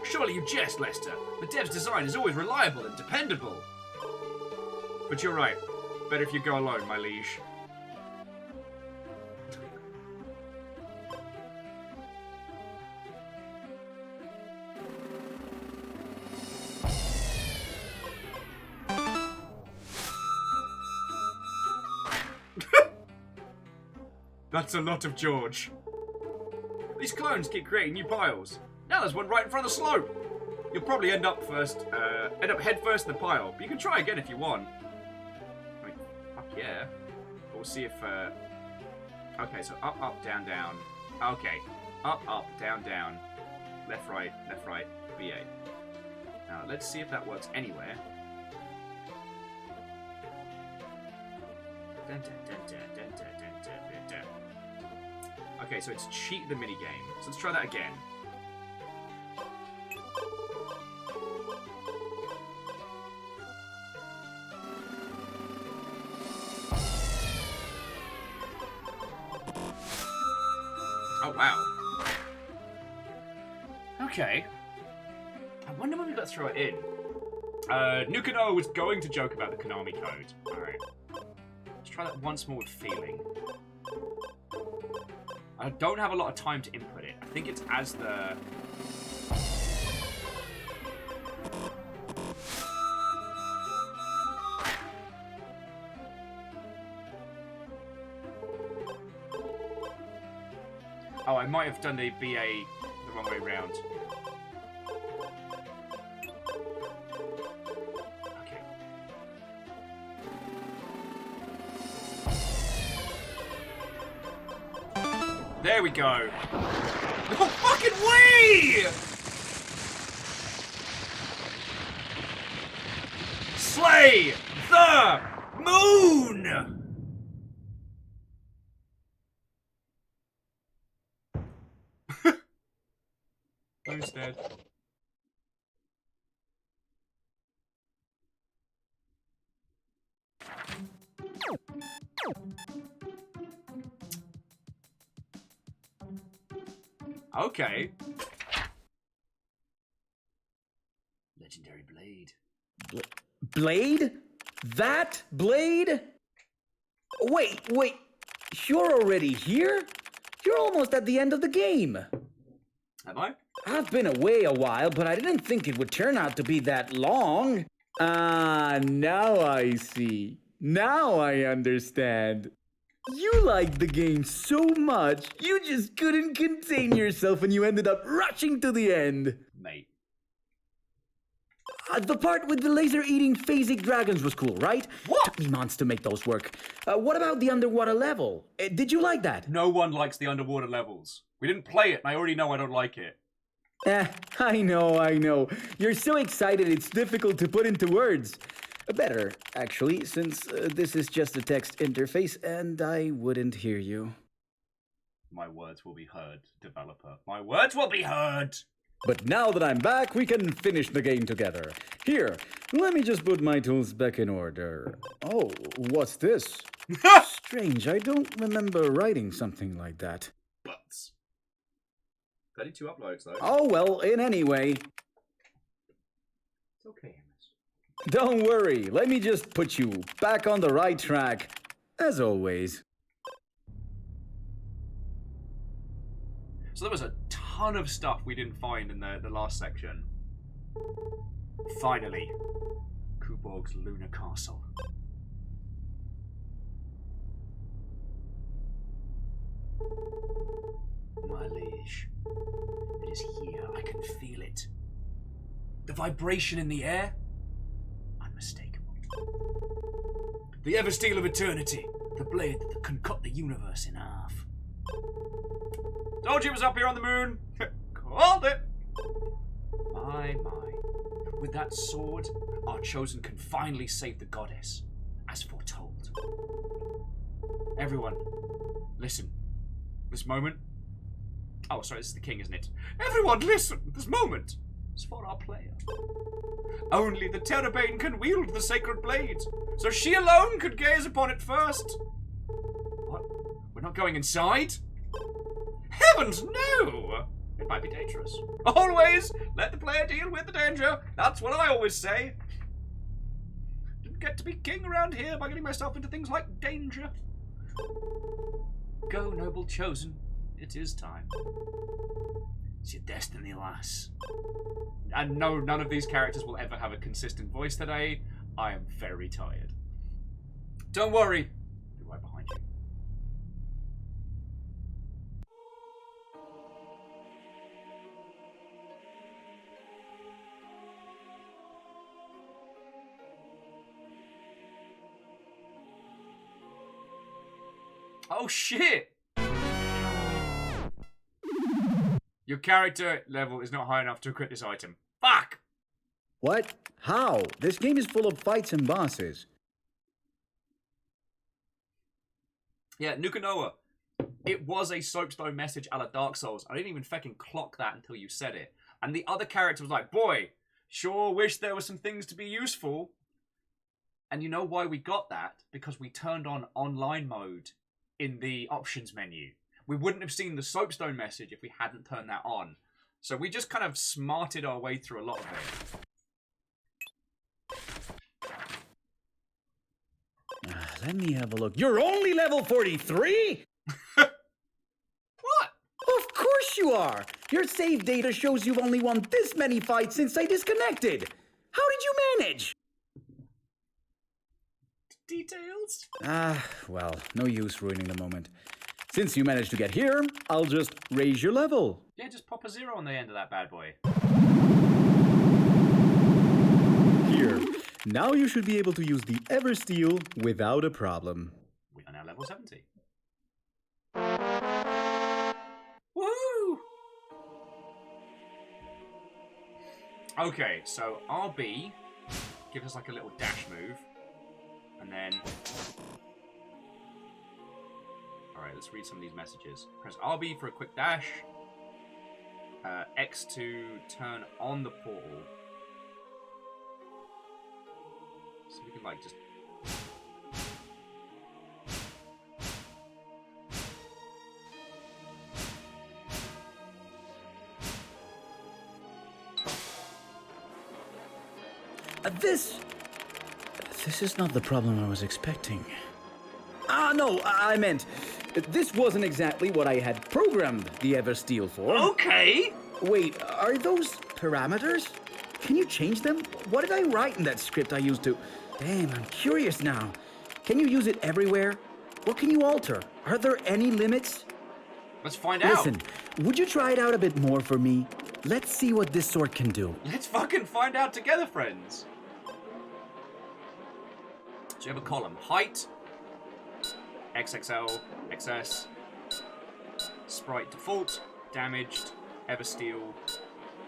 Surely you jest, Lester. The dev's design is always reliable and dependable. But you're right. Better if you go alone, my liege. That's a lot of George. These clones keep creating new piles. Now there's one right in front of the slope. You'll probably end up head first in the pile, but you can try again if you want. I mean, fuck yeah. We'll see if, okay, so up, down, down. Okay, up, down, down. Left, right, B8. Now, let's see if that works anywhere. Okay, so it's cheat the minigame. So let's try that again. Oh, wow. Okay. I wonder when we got to throw it in. Nukano was going to joke about the Konami code. Alright. Let's try that once more with feeling. I don't have a lot of time to input it. I think it's as the... Oh, I might have done the BA the wrong way round. Okay. There we go. No fucking way! Slay the moon! Who's dead? Okay. Legendary blade. Blade? That blade? Wait. You're already here? You're almost at the end of the game. Am I? I've been away a while, but I didn't think it would turn out to be that long. Ah, now I see. Now I understand. You liked the game so much, you just couldn't contain yourself and you ended up rushing to the end. Mate. The part with the laser-eating phasic dragons was cool, right? What? Took me months to make those work. What about the underwater level? Did you like that? No one likes the underwater levels. We didn't play it, and I already know I don't like it. I know. You're so excited it's difficult to put into words. Better, actually, since this is just a text interface and I wouldn't hear you. My words will be heard, developer. My words will be heard! But now that I'm back, we can finish the game together. Here, let me just put my tools back in order. Oh, what's this? Strange, I don't remember writing something like that. Butts. 32 uploads, though. Oh, well, in any way. It's okay, Amos. Don't worry, let me just put you back on the right track, as always. So there was a ton of stuff we didn't find in the last section. Finally, Kuborg's lunar castle. My liege, it is here. I can feel it. The vibration in the air, unmistakable. The Eversteel of Eternity, the blade that can cut the universe in half. Told you it was up here on the moon. Called it. My. With that sword, our chosen can finally save the goddess, as foretold. Everyone, listen. This moment... Oh, sorry, this is the king, isn't it? Everyone, listen! This moment is for our player. Only the tERRORbane can wield the sacred blade, so she alone could gaze upon it first. What? We're not going inside? Heavens, no! It might be dangerous. Always let the player deal with the danger. That's what I always say. Didn't get to be king around here by getting myself into things like danger. Go, noble chosen. It is time. It's your destiny, lass. And no, none of these characters will ever have a consistent voice today. I am very tired. Don't worry. I'll be right behind you. Oh shit! Your character level is not high enough to equip this item. Fuck! What? How? This game is full of fights and bosses. Yeah, Nuka-Noa. It was a soapstone message a la Dark Souls. I didn't even fucking clock that until you said it. And the other character was like, boy, sure wish there were some things to be useful. And you know why we got that? Because we turned on online mode in the options menu. We wouldn't have seen the soapstone message if we hadn't turned that on. So we just kind of smarted our way through a lot of it. Let me have a look. You're only level 43? What? Of course you are. Your save data shows you've only won this many fights since I disconnected. How did you manage? Details? Well, no use ruining the moment. Since you managed to get here, I'll just raise your level. Yeah, just pop a 0 on the end of that bad boy. Here. Now you should be able to use the Eversteel without a problem. We are now level 70. Woo! Okay, so RB gives us like a little dash move. And then... Alright, let's read some of these messages. Press RB for a quick dash. X to turn on the portal. So we can like just... This is not the problem I was expecting. No, I meant, this wasn't exactly what I had programmed the Eversteel for. Okay! Wait, are those parameters? Can you change them? What did I write in that script I used to... Damn, I'm curious now. Can you use it everywhere? What can you alter? Are there any limits? Let's find out. Listen, would you try it out a bit more for me? Let's see what this sword can do. Let's fucking find out together, friends. So you have a column. Height, XXL, XS, Sprite default, damaged, Eversteel,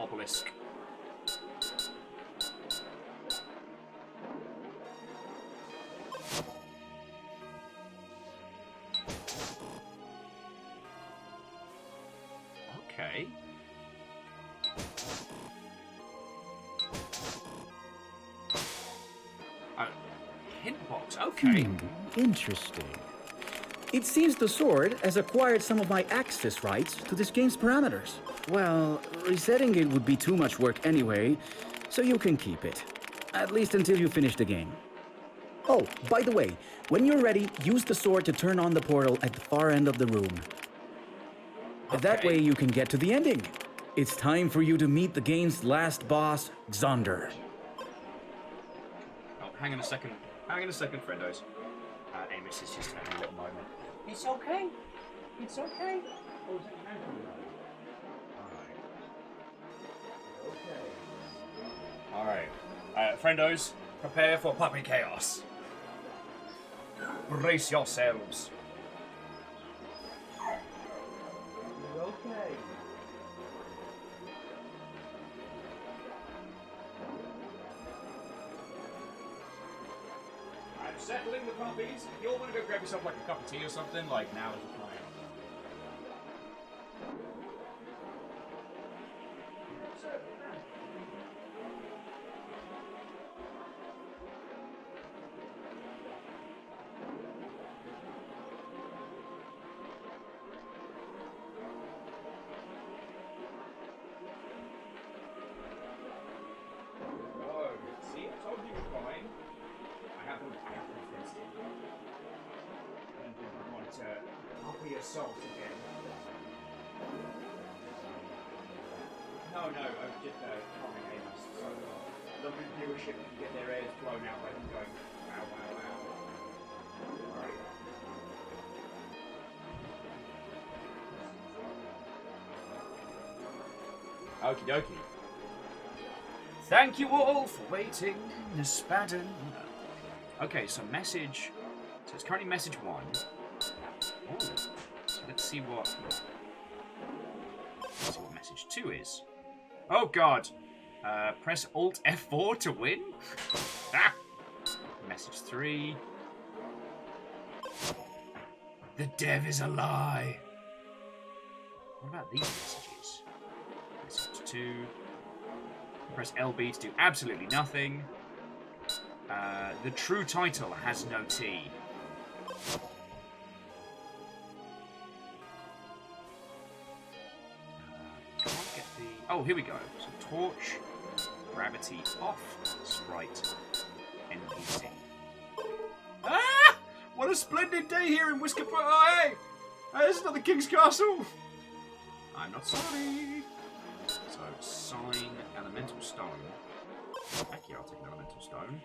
obelisk. Okay. Hint box, okay. Interesting. It seems the sword has acquired some of my access rights to this game's parameters. Well, resetting it would be too much work anyway, so you can keep it. At least until you finish the game. Oh, by the way, when you're ready, use the sword to turn on the portal at the far end of the room. Okay. That way you can get to the ending. It's time for you to meet the game's last boss, Xonder. Oh, hang on a second. Hang on a second, friendos. Amos is just having a little moment. It's okay. It's okay. Oh, is that Alright. Alright. Friendos, prepare for puppy chaos. Brace yourselves. Okay. I'm settling the puppies. If you all want to go grab yourself like a cup of tea or something, like now is the time. Oh, see, I told you were fine. I haven't fenced in. I don't think I want to puppy assault again. No, I'm just calming Amos so the viewership can get their ears blown out by them going, wow, wow, wow. Alright. Okie dokie. Thank you all for waiting, Miss Spadden. Okay, so message. So it's currently message 1. Oh, so let's see what message 2 is. Oh god. Press Alt F4 to win. Message 3. The dev is a lie. What about these messages? Message 2. Press LB to do absolutely nothing. The true title has no T. Can't get the... Oh, here we go. So torch, gravity off, sprite, NPC. Ah! What a splendid day here in Whisker... Oh, hey! This is not the King's Castle! I'm not sorry. So, sign elemental stone. Heck yeah, I'll take an elemental stone.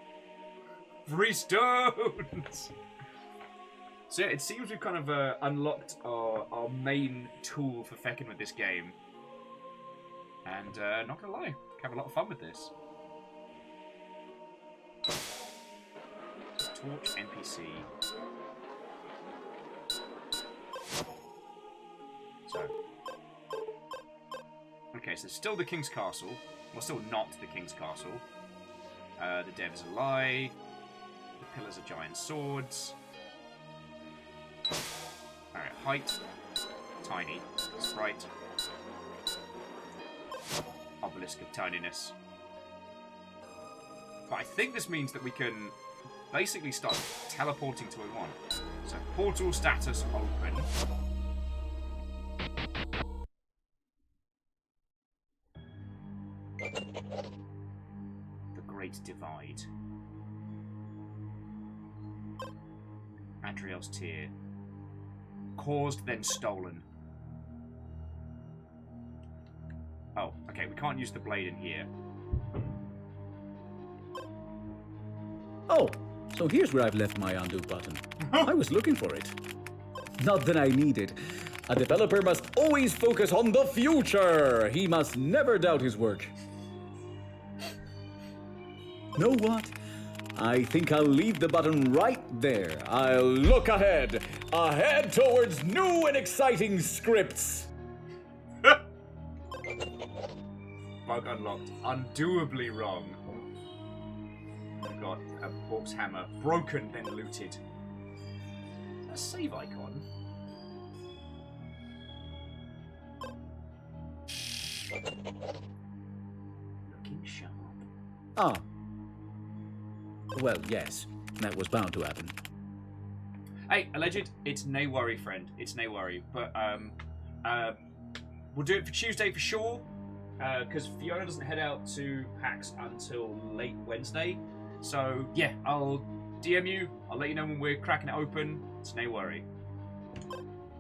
3 stones! So yeah, it seems we've kind of unlocked our main tool for fecking with this game. And not gonna lie, have a lot of fun with this. Torch NPC. So. Okay, so still the King's Castle. Well, still not the King's Castle. The dev is a lie. The pillars are giant swords. Alright, height. Tiny. Sprite. Obelisk of tininess. But I think this means that we can basically start teleporting to where we want. So, portal status open. The Great Divide. Adriel's Tear. Caused, then stolen. Oh, okay, we can't use the blade in here. Oh, so here's where I've left my undo button. I was looking for it. Not that I need it. A developer must always focus on the future. He must never doubt his work. Know what? I think I'll leave the button right there. I'll look ahead. Ahead towards new and exciting scripts. Bug unlocked. Undoably wrong. We've got a Bork's hammer. Broken, then looted. Is that a save icon? Looking sharp. Ah. Well, yes. That was bound to happen. Hey, alleged, it's no worry, friend. It's no worry. But, we'll do it for Tuesday for sure. Because Fiona doesn't head out to PAX until late Wednesday. So, yeah, I'll DM you. I'll let you know when we're cracking it open. It's no worry.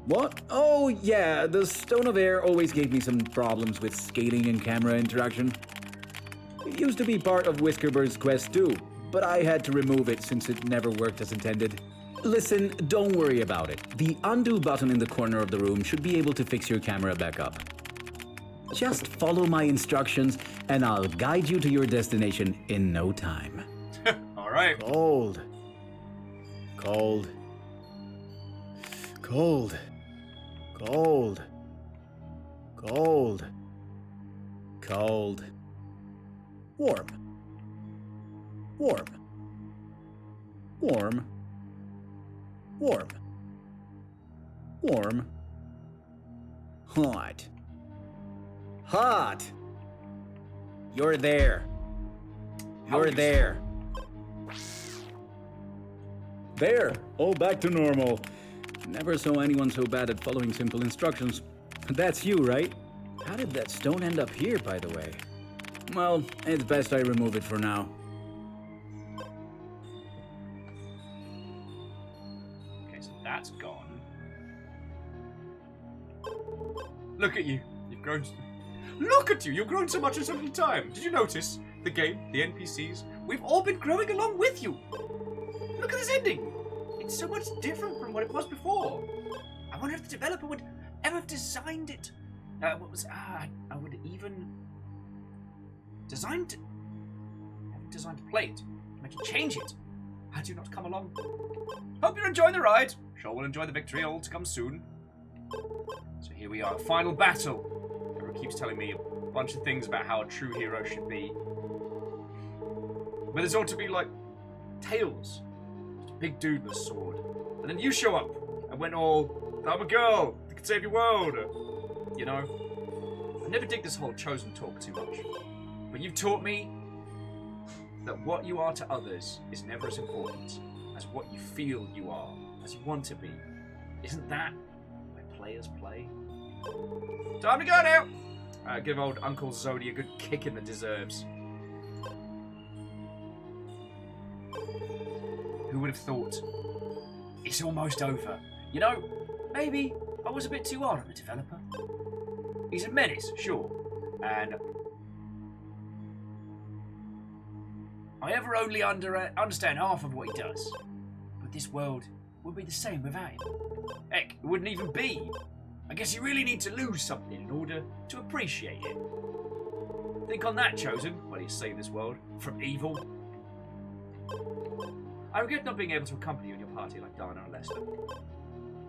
What? Oh, yeah, the Stone of Air always gave me some problems with scaling and camera interaction. It used to be part of Whiskerbird's quest too, but I had to remove it since it never worked as intended. Listen, don't worry about it. The undo button in the corner of the room should be able to fix your camera back up. Just follow my instructions, and I'll guide you to your destination in no time. Alright. Cold. Cold. Cold. Cold. Cold. Cold. Warm. Warm. Warm. Warm. Warm. Hot. Hot. You're there. You're there. There. All back to normal. Never saw anyone so bad at following simple instructions. That's you, right? How did that stone end up here, by the way? Well, it's best I remove it for now. Okay, so that's gone. Look at you. You've grown... Look at you! You've grown so much in so little time. Did you notice? The game, the NPCs, we've all been growing along with you. Look at this ending. It's so much different from what it was before. I wonder if the developer would ever have designed it. I would even designed to play it. Make you change it. Had you not come along? Hope you're enjoying the ride. Sure we'll enjoy the victory, all to come soon. So here we are, final battle. Everyone keeps telling me a bunch of things about how a true hero should be. But there's ought to be like Tails. Just a big dude with a sword. And then you show up. I went all, I'm a girl, I can save your world. You know? I never dig this whole chosen talk too much. But you've taught me that what you are to others is never as important as what you feel you are, as you want to be. Isn't that where players play? Time to go now! Give old Uncle Zodi a good kicking that deserves. Who would have thought? It's almost over. You know, maybe I was a bit too hard on the developer. He's a menace, sure, and I ever only understand half of what he does. But this world would be the same without him. Heck, it wouldn't even be. I guess you really need to lose something in order to appreciate it. Think on that, Chosen, while you save this world from evil. I regret not being able to accompany you in your party like Dana and Lester.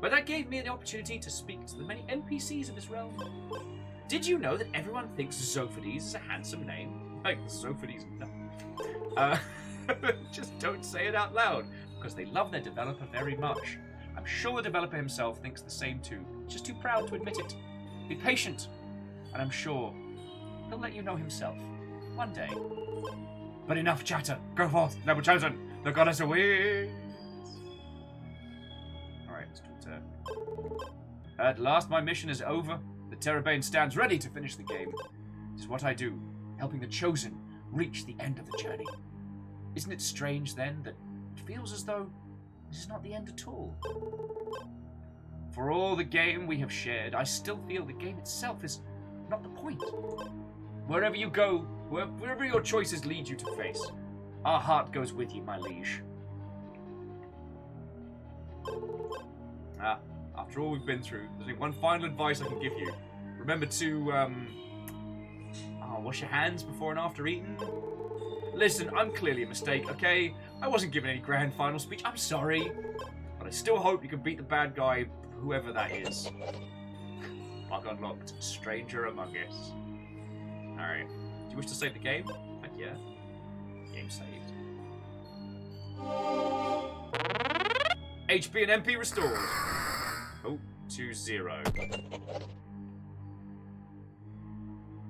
But that gave me the opportunity to speak to the many NPCs of this realm. Did you know that everyone thinks Zophades is a handsome name? Like, Zophades, no. Just don't say it out loud, because they love their developer very much. I'm sure the developer himself thinks the same too, just too proud to admit it. Be patient, and I'm sure he'll let you know himself, one day. But enough chatter. Go forth, noble chosen. The goddess awaits. Alright, let's do it. At last my mission is over. The tERRORbane stands ready to finish the game. It is what I do, helping the chosen reach the end of the journey. Isn't it strange, then, that it feels as though this is not the end at all? For all the game we have shared, I still feel the game itself is not the point. Wherever you go, wherever your choices lead you to face, our heart goes with you, my liege. After all we've been through, there's only one final advice I can give you. Remember to, wash your hands before and after eating. Listen, I'm clearly a mistake, okay? I wasn't given any grand final speech, I'm sorry. But I still hope you can beat the bad guy, whoever that is. Bug unlocked, stranger among us. Alright. Do you wish to save the game? Heck yeah. Game saved. HP and MP restored. Oh, 2-0.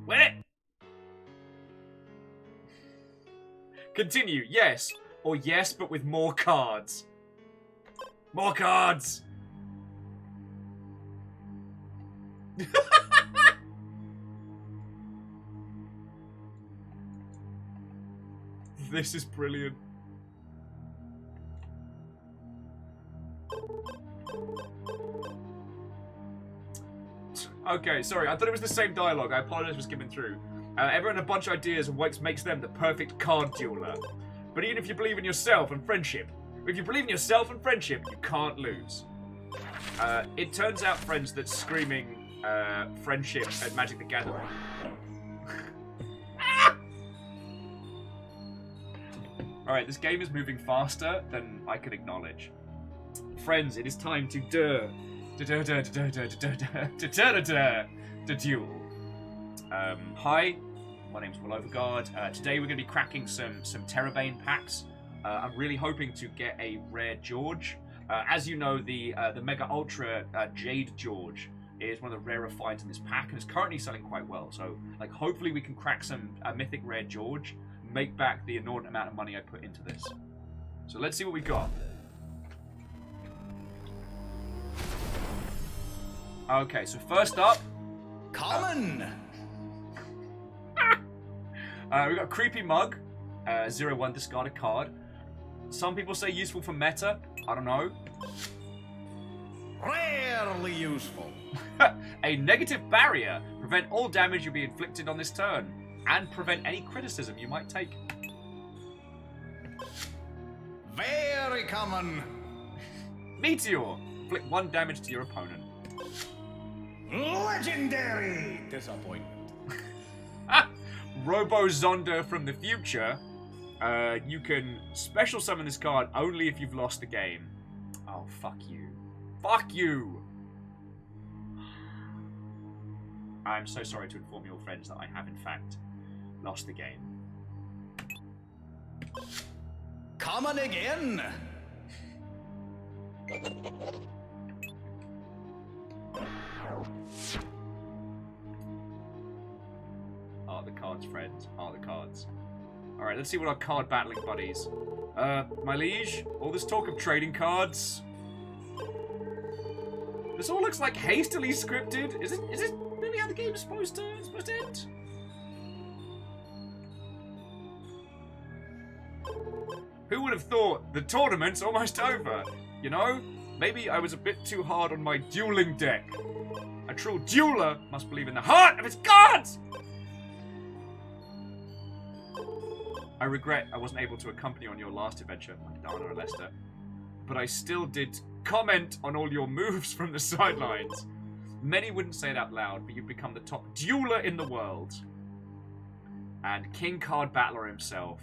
Where? Continue, yes. Or yes, but with more cards. More cards! This is brilliant. Okay, sorry, I thought it was the same dialogue. I apologize for skipping through. Everyone had a bunch of ideas and what makes them the perfect card dueler. But even if you believe in yourself and friendship, if you believe in yourself and friendship, you can't lose. It turns out, friends, that screaming friendship at Magic the Gathering. Alright, this game is moving faster than I can acknowledge. Friends, it is time to duel. Hi, my name's Will Overguard. Today we're going to be cracking some tERRORbane packs. I'm really hoping to get a rare George. As you know, the Mega Ultra Jade George is one of the rarer finds in this pack, and it's currently selling quite well. So, like, hopefully we can crack some mythic rare George, make back the inordinate amount of money I put into this. So let's see what we got. Okay, so first up, Common! we got Creepy Mug, 0-1 discard a card. Some people say useful for meta, I don't know. Rarely useful. A negative barrier, prevent all damage you'll be inflicted on this turn, and prevent any criticism you might take. Very common. Meteor, inflict 1 damage to your opponent. Legendary disappointment. Robo-Zonda from the future. You can special summon this card only if you've lost the game. Oh, fuck you. Fuck you! I'm so sorry to inform your friends that I have, in fact, lost the game. Common again! Are the cards, friends? Are the cards? Alright, let's see what our card battling buddies. My liege, all this talk of trading cards. This all looks like hastily scripted. Is this maybe how the game's supposed to end? Who would have thought the tournament's almost over? You know, maybe I was a bit too hard on my dueling deck. A true dueler must believe in the heart of its cards! I regret I wasn't able to accompany you on your last adventure, Dana or Lester, but I still did comment on all your moves from the sidelines. Many wouldn't say it out loud, but you've become the top dueler in the world. And King Card Battler himself.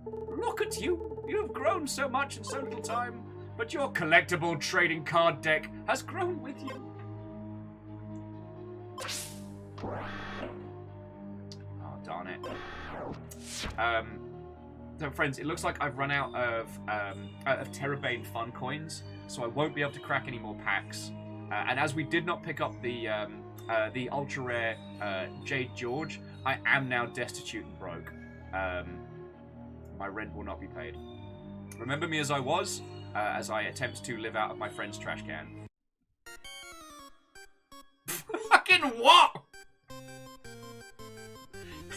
Look at you! You've grown so much in so little time, but your collectible trading card deck has grown with you. Oh, darn it. So friends, it looks like I've run out of tERROrbane fun coins, so I won't be able to crack any more packs. And as we did not pick up the ultra rare Jade George, I am now destitute and broke. My rent will not be paid. Remember me as I was, as I attempt to live out of my friend's trash can. Fucking what?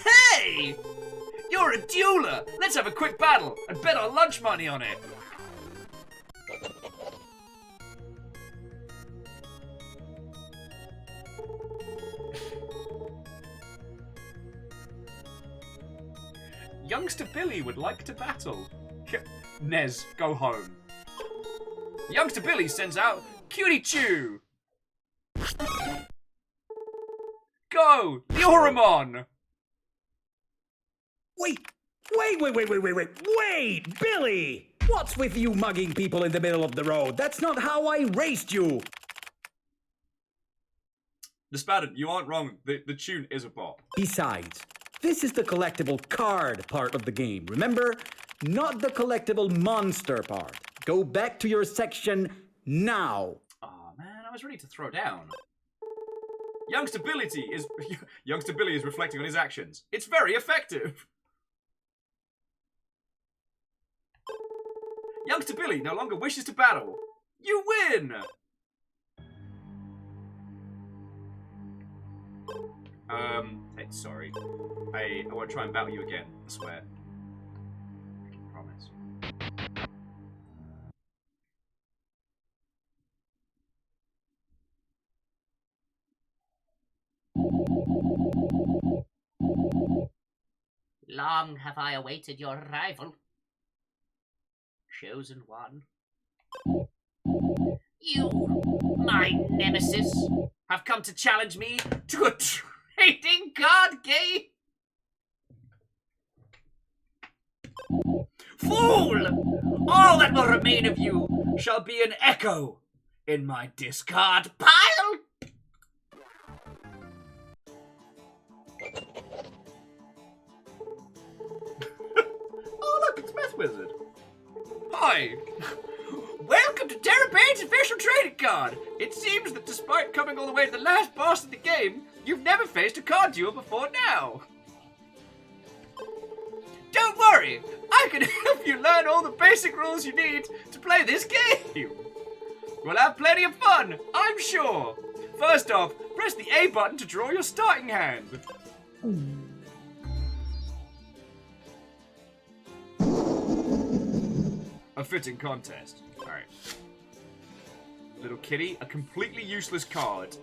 Hey! You're a dueler! Let's have a quick battle and bet our lunch money on it! Youngster Billy would like to battle. Nez, go home. Youngster Billy sends out Cutie Chew! Go! Leoramon! Wait, Billy! What's with you mugging people in the middle of the road? That's not how I raced you! Spadden, you aren't wrong. The tune is a bop. Besides, this is the collectible card part of the game, remember? Not the collectible monster part. Go back to your section now. Oh man, I was ready to throw down. Youngster Billy is reflecting on his actions. It's very effective. Youngster Billy no longer wishes to battle. You win! Sorry. I won't try and battle you again, I swear. I promise. Long have I awaited your arrival, chosen one. You, my nemesis, have come to challenge me to a trading card game? Fool! All that will remain of you shall be an echo in my discard pile! Oh look, it's Meth Wizard. Hi! Welcome to tERROrbane's official trading card! It seems that despite coming all the way to the last boss of the game, you've never faced a card duel before now. Don't worry, I can help you learn all the basic rules you need to play this game. We'll have plenty of fun, I'm sure. First off, press the A button to draw your starting hand. A fitting contest. Alright. Little kitty, a completely useless card.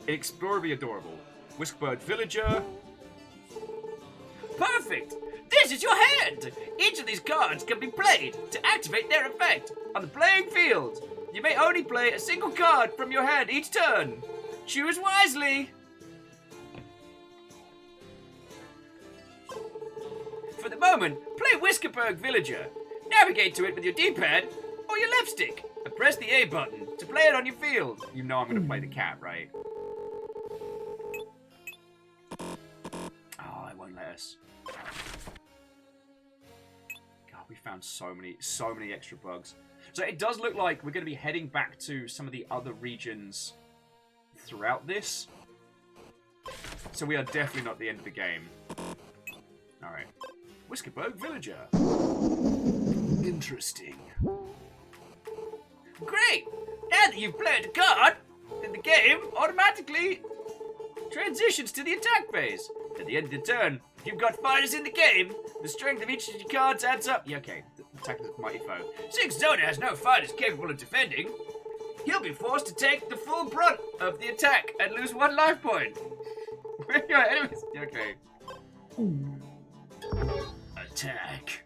Inexplorably adorable. Whiskbird Villager. Perfect! This is your hand! Each of these cards can be played to activate their effect on the playing field. You may only play a single card from your hand each turn. Choose wisely. For the moment, play Whiskerberg Villager. Navigate to it with your D-pad or your left stick and press the A button to play it on your field. You know I'm going to play the cat, right? Oh, it won't let us. God, we found so many extra bugs. So it does look like we're going to be heading back to some of the other regions throughout this. So we are definitely not at the end of the game. Alright. Whiskerberg Villager. Interesting. Great! Now that you've played a card, then the game automatically transitions to the attack phase. At the end of the turn, if you've got fighters in the game, the strength of each of your cards adds up. Yeah, okay. Attack the mighty foe. Since Zona has no fighters capable of defending, he'll be forced to take the full brunt of the attack and lose 1 life point. Okay. Attack.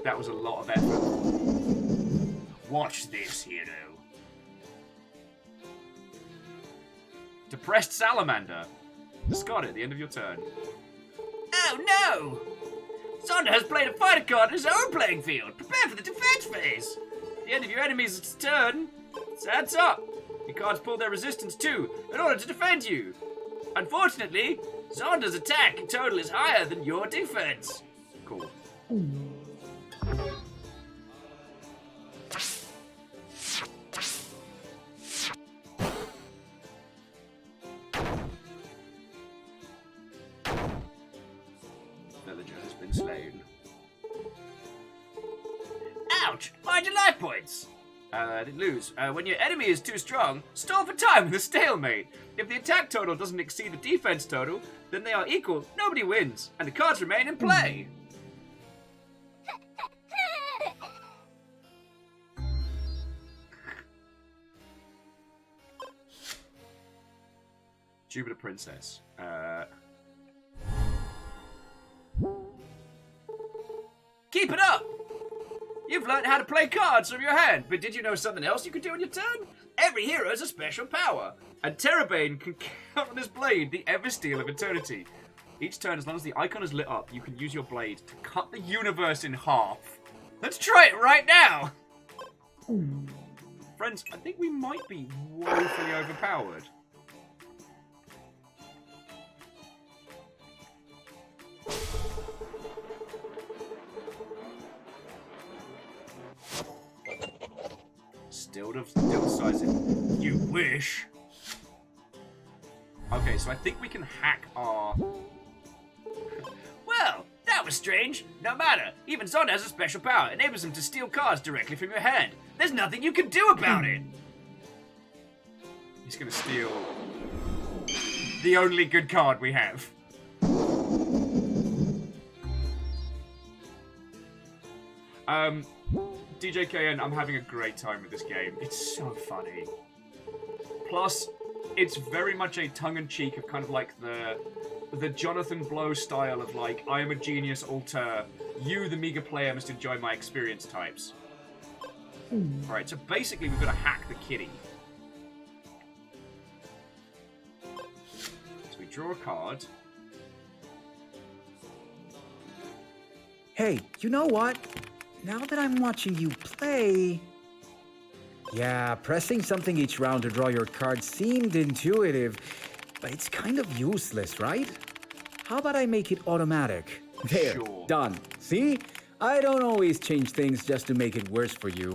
That was a lot of effort. Watch this, hero. Depressed Salamander. Discard it at the end of your turn. Oh no! Zonda has played a fighter card in his own playing field. Prepare for the defense phase. At the end of your enemy's turn, it adds up. Your cards pull their resistance too, in order to defend you. Unfortunately, Zonda's attack total is higher than your defense. Cool. Villager has been slain. Ouch! Mind your life points. Didn't lose. When your enemy is too strong, stall for time with a stalemate. If the attack total doesn't exceed the defense total, then they are equal, nobody wins, and the cards remain in play. Jupiter Princess. Keep it up! You've learned how to play cards from your hand, but did you know something else you could do on your turn? Every hero has a special power. And TERRORbane can count on his blade the Eversteel of Eternity. Each turn, as long as the icon is lit up, you can use your blade to cut the universe in half. Let's try it right now! Friends, I think we might be woefully overpowered. Still sizing. You wish. Okay, so I think we can hack our... Well, that was strange. No matter. Even Zonda has a special power. It enables him to steal cards directly from your hand. There's nothing you can do about it. He's gonna steal the only good card we have. DJKN, I'm having a great time with this game. It's so funny. Plus, it's very much a tongue-in-cheek of kind of like the Jonathan Blow style of like, I am a genius alter, you, the meager player, must enjoy my experience types. Alright, so basically we've got to hack the kitty. So we draw a card. Hey, you know what? Now that I'm watching you play... Yeah, pressing something each round to draw your card seemed intuitive, but it's kind of useless, right? How about I make it automatic? There, Sure. Done. See? I don't always change things just to make it worse for you.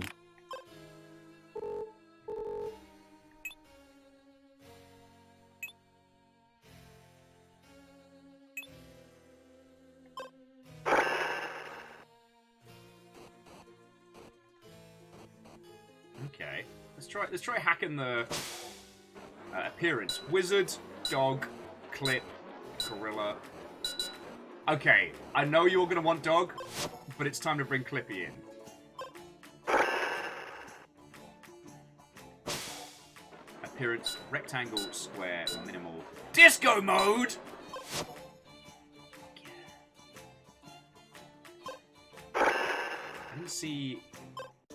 Okay, let's try hacking the appearance. Wizard, dog, clip, gorilla. Okay, I know you're gonna want dog, but it's time to bring Clippy in. Appearance, rectangle, square, minimal. Disco mode! I didn't see...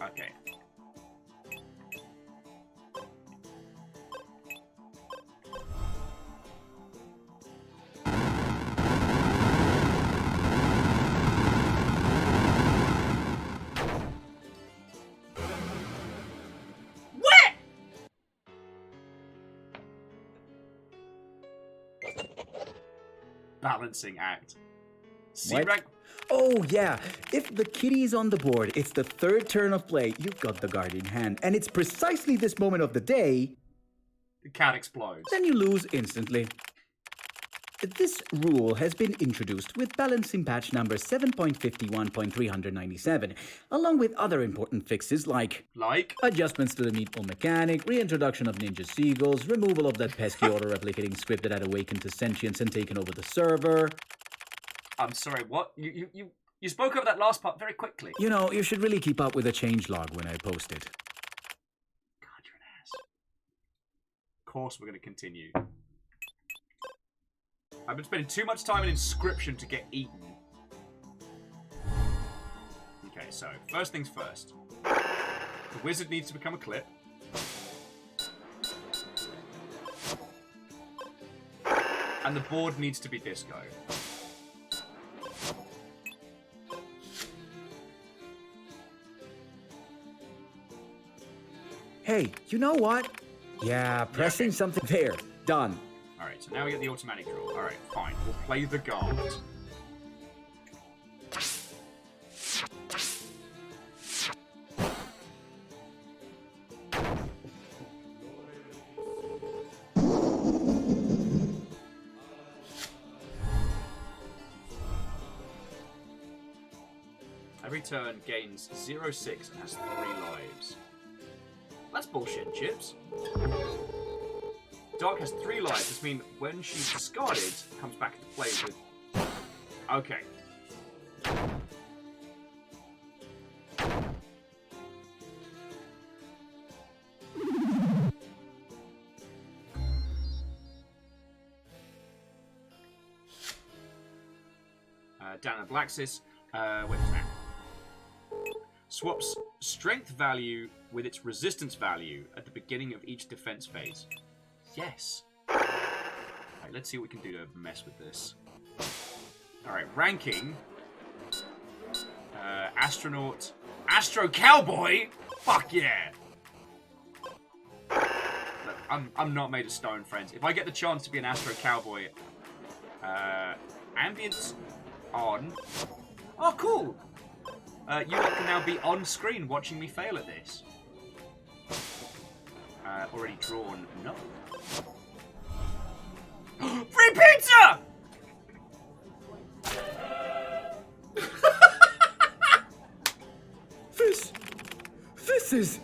Okay. What? Balancing act. C What? rank. Oh, yeah. If the kitty's on the board, it's the third turn of play. You've got the guard in hand. And it's precisely this moment of the day. The cat explodes. Then you lose instantly. This rule has been introduced with balancing patch number 7.51.397, along with other important fixes like adjustments to the meatball mechanic, reintroduction of ninja seagulls, removal of that pesky auto-replicating script that had awakened to sentience and taken over the server. I'm sorry, what? You spoke over that last part very quickly. You know, you should really keep up with the changelog when I post it. God, you're an ass. Of course we're going to continue. I've been spending too much time in Inscription to get eaten. Okay, so, first things first. The wizard needs to become a clip. And the board needs to be disco. Hey, you know what? Yeah, pressing something there. Done. Alright, so now we get the automatic draw. Alright, fine. We'll play the guard. Every turn gains 0-6 and has 3 lives. That's bullshit, Chips. Dark has 3 lives. This means when she's discarded, comes back into play with... Okay. Down at Blaxis. Wait a minute. Swaps strength value with its resistance value at the beginning of each defense phase. Yes. Alright, let's see what we can do to mess with this. Alright, ranking. Astronaut. Astro Cowboy? Fuck yeah! Look, I'm not made of stone, friends. If I get the chance to be an Astro Cowboy, ambience on. Oh, cool! You lot can now be on screen watching me fail at this. Already drawn. No. Free pizza! This is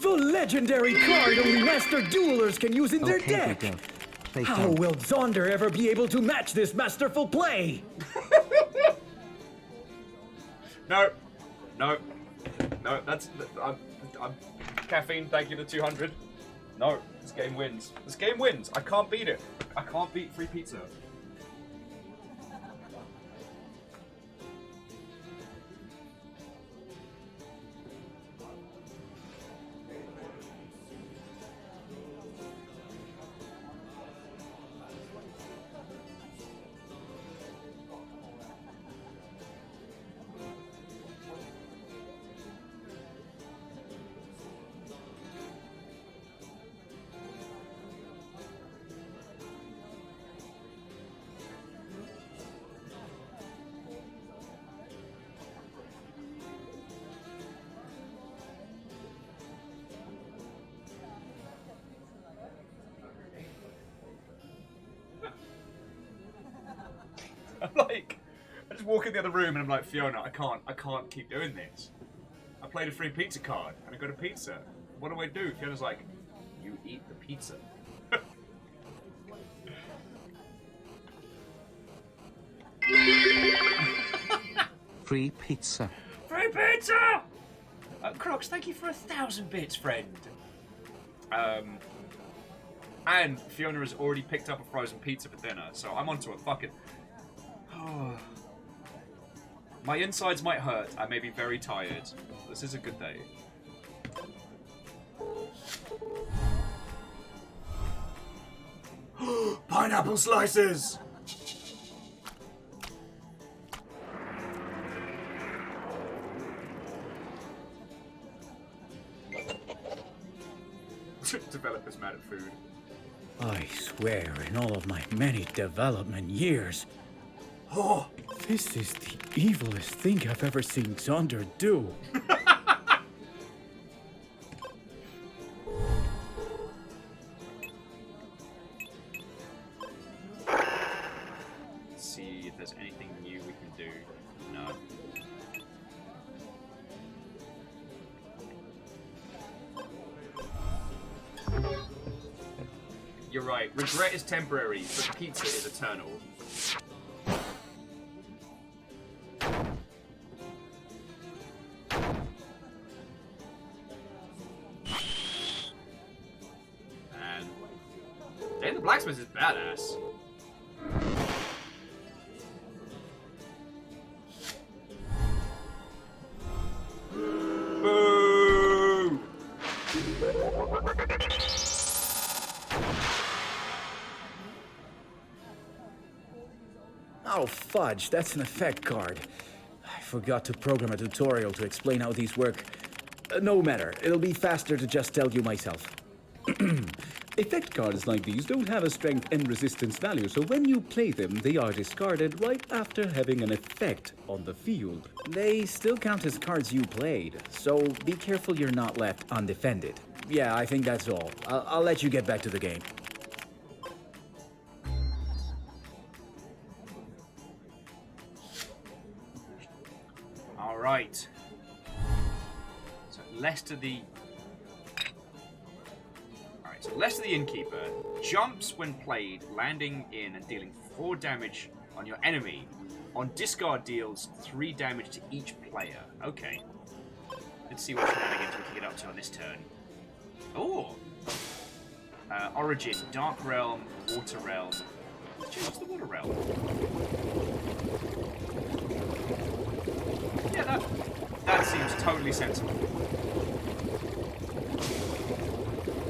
the legendary card only master duelers can use in their deck. How will Zonder ever be able to match this masterful play? No, that's I'm caffeine. Thank you to 200. No, this game wins. This game wins. I can't beat it. I can't beat free pizza. I'm like, I just walk in the other room and I'm like, Fiona, I can't keep doing this. I played a free pizza card and I got a pizza. What do I do? Fiona's like, you eat the pizza. Free pizza. Free pizza! Crocs, thank you for 1,000 bits, friend. And Fiona has already picked up a frozen pizza for dinner, so I'm onto a fucking... My insides might hurt. I may be very tired. This is a good day. Pineapple slices! Developers mad at food. I swear, in all of my many development years, Oh, This is the evilest thing I've ever seen Zonder do. let's see if there's anything new we can do. No. You're right. Regret is temporary, but pizza is eternal. And the blacksmith is badass. Boo! Oh, fudge, that's an effect card. I forgot to program a tutorial to explain how these work. No matter, it'll be faster to just tell you myself. Effect cards like these don't have a strength and resistance value, so when you play them, they are discarded right after having an effect on the field. They still count as cards you played, so be careful you're not left undefended. Yeah, I think that's all. I'll let you get back to the game. Alright. So Lester the... Alright, so Lester the Innkeeper jumps when played, landing in and dealing 4 damage on your enemy. On discard deals 3 damage to each player. Okay. Let's see what shenanigans we can get up to on this turn. Oh! Origin, Dark Realm, Water Realm. Let's change to the Water Realm. Yeah, that seems totally sensible.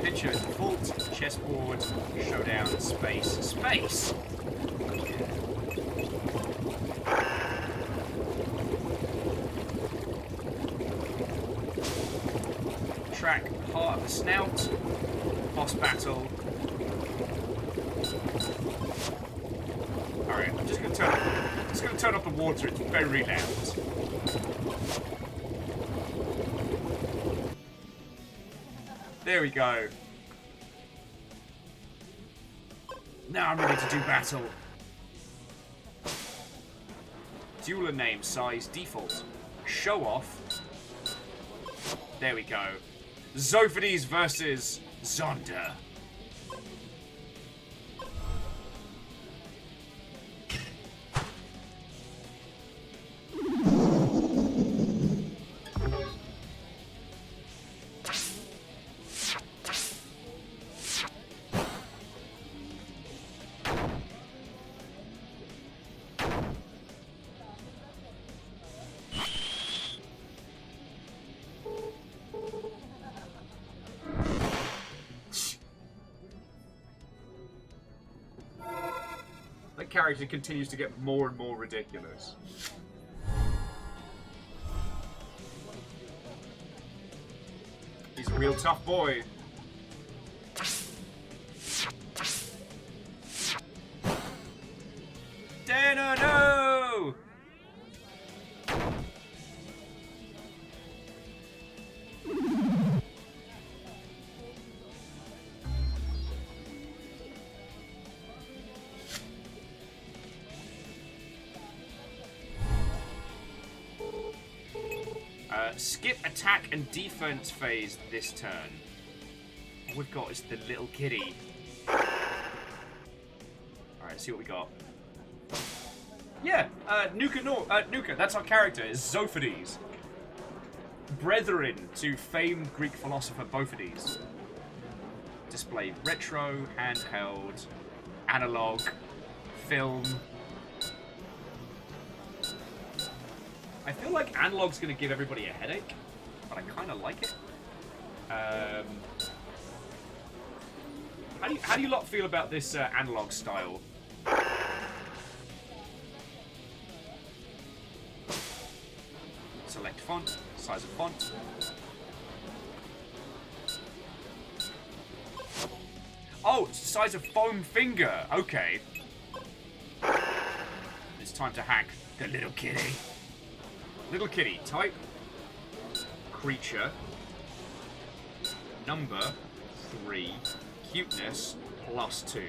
Picture default, chessboard, showdown, space. Space! Track, Heart of the Snout, boss battle. Alright, I'm just gonna turn off the water, it's very loud. There we go. Now I'm ready to do battle. Dueler name, size, default. Show off. There we go. Zophides versus Zonder. That character continues to get more and more ridiculous. He's a real tough boy. Dana, no! Skip attack and defense phase this turn. All we've got is the little kitty. Alright, let's see what we got. Yeah, Nuka, that's our character, is Zophides. Brethren to famed Greek philosopher Bophides. Display retro, handheld, analog, film. I feel like analog's going to give everybody a headache, but I kind of like it. How do you lot feel about this analog style? Select font, size of font. Oh, it's the size of foam finger. Okay. Let's time to hack the little kitty. Little kitty, type creature, number 3, cuteness +2.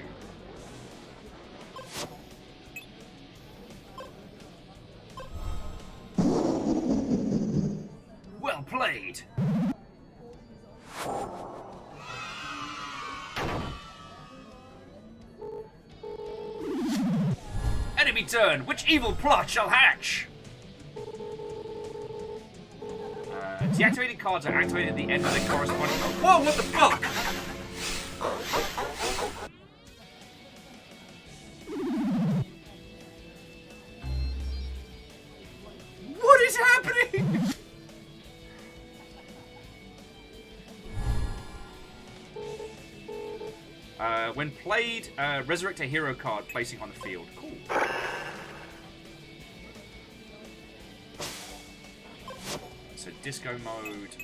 Well played. Enemy turn. Which evil plot shall hatch? Deactivated cards are activated at the end of the corresponding. Whoa! What the fuck? What is happening? When played, resurrect a hero card, placing on the field. Cool. So disco mode.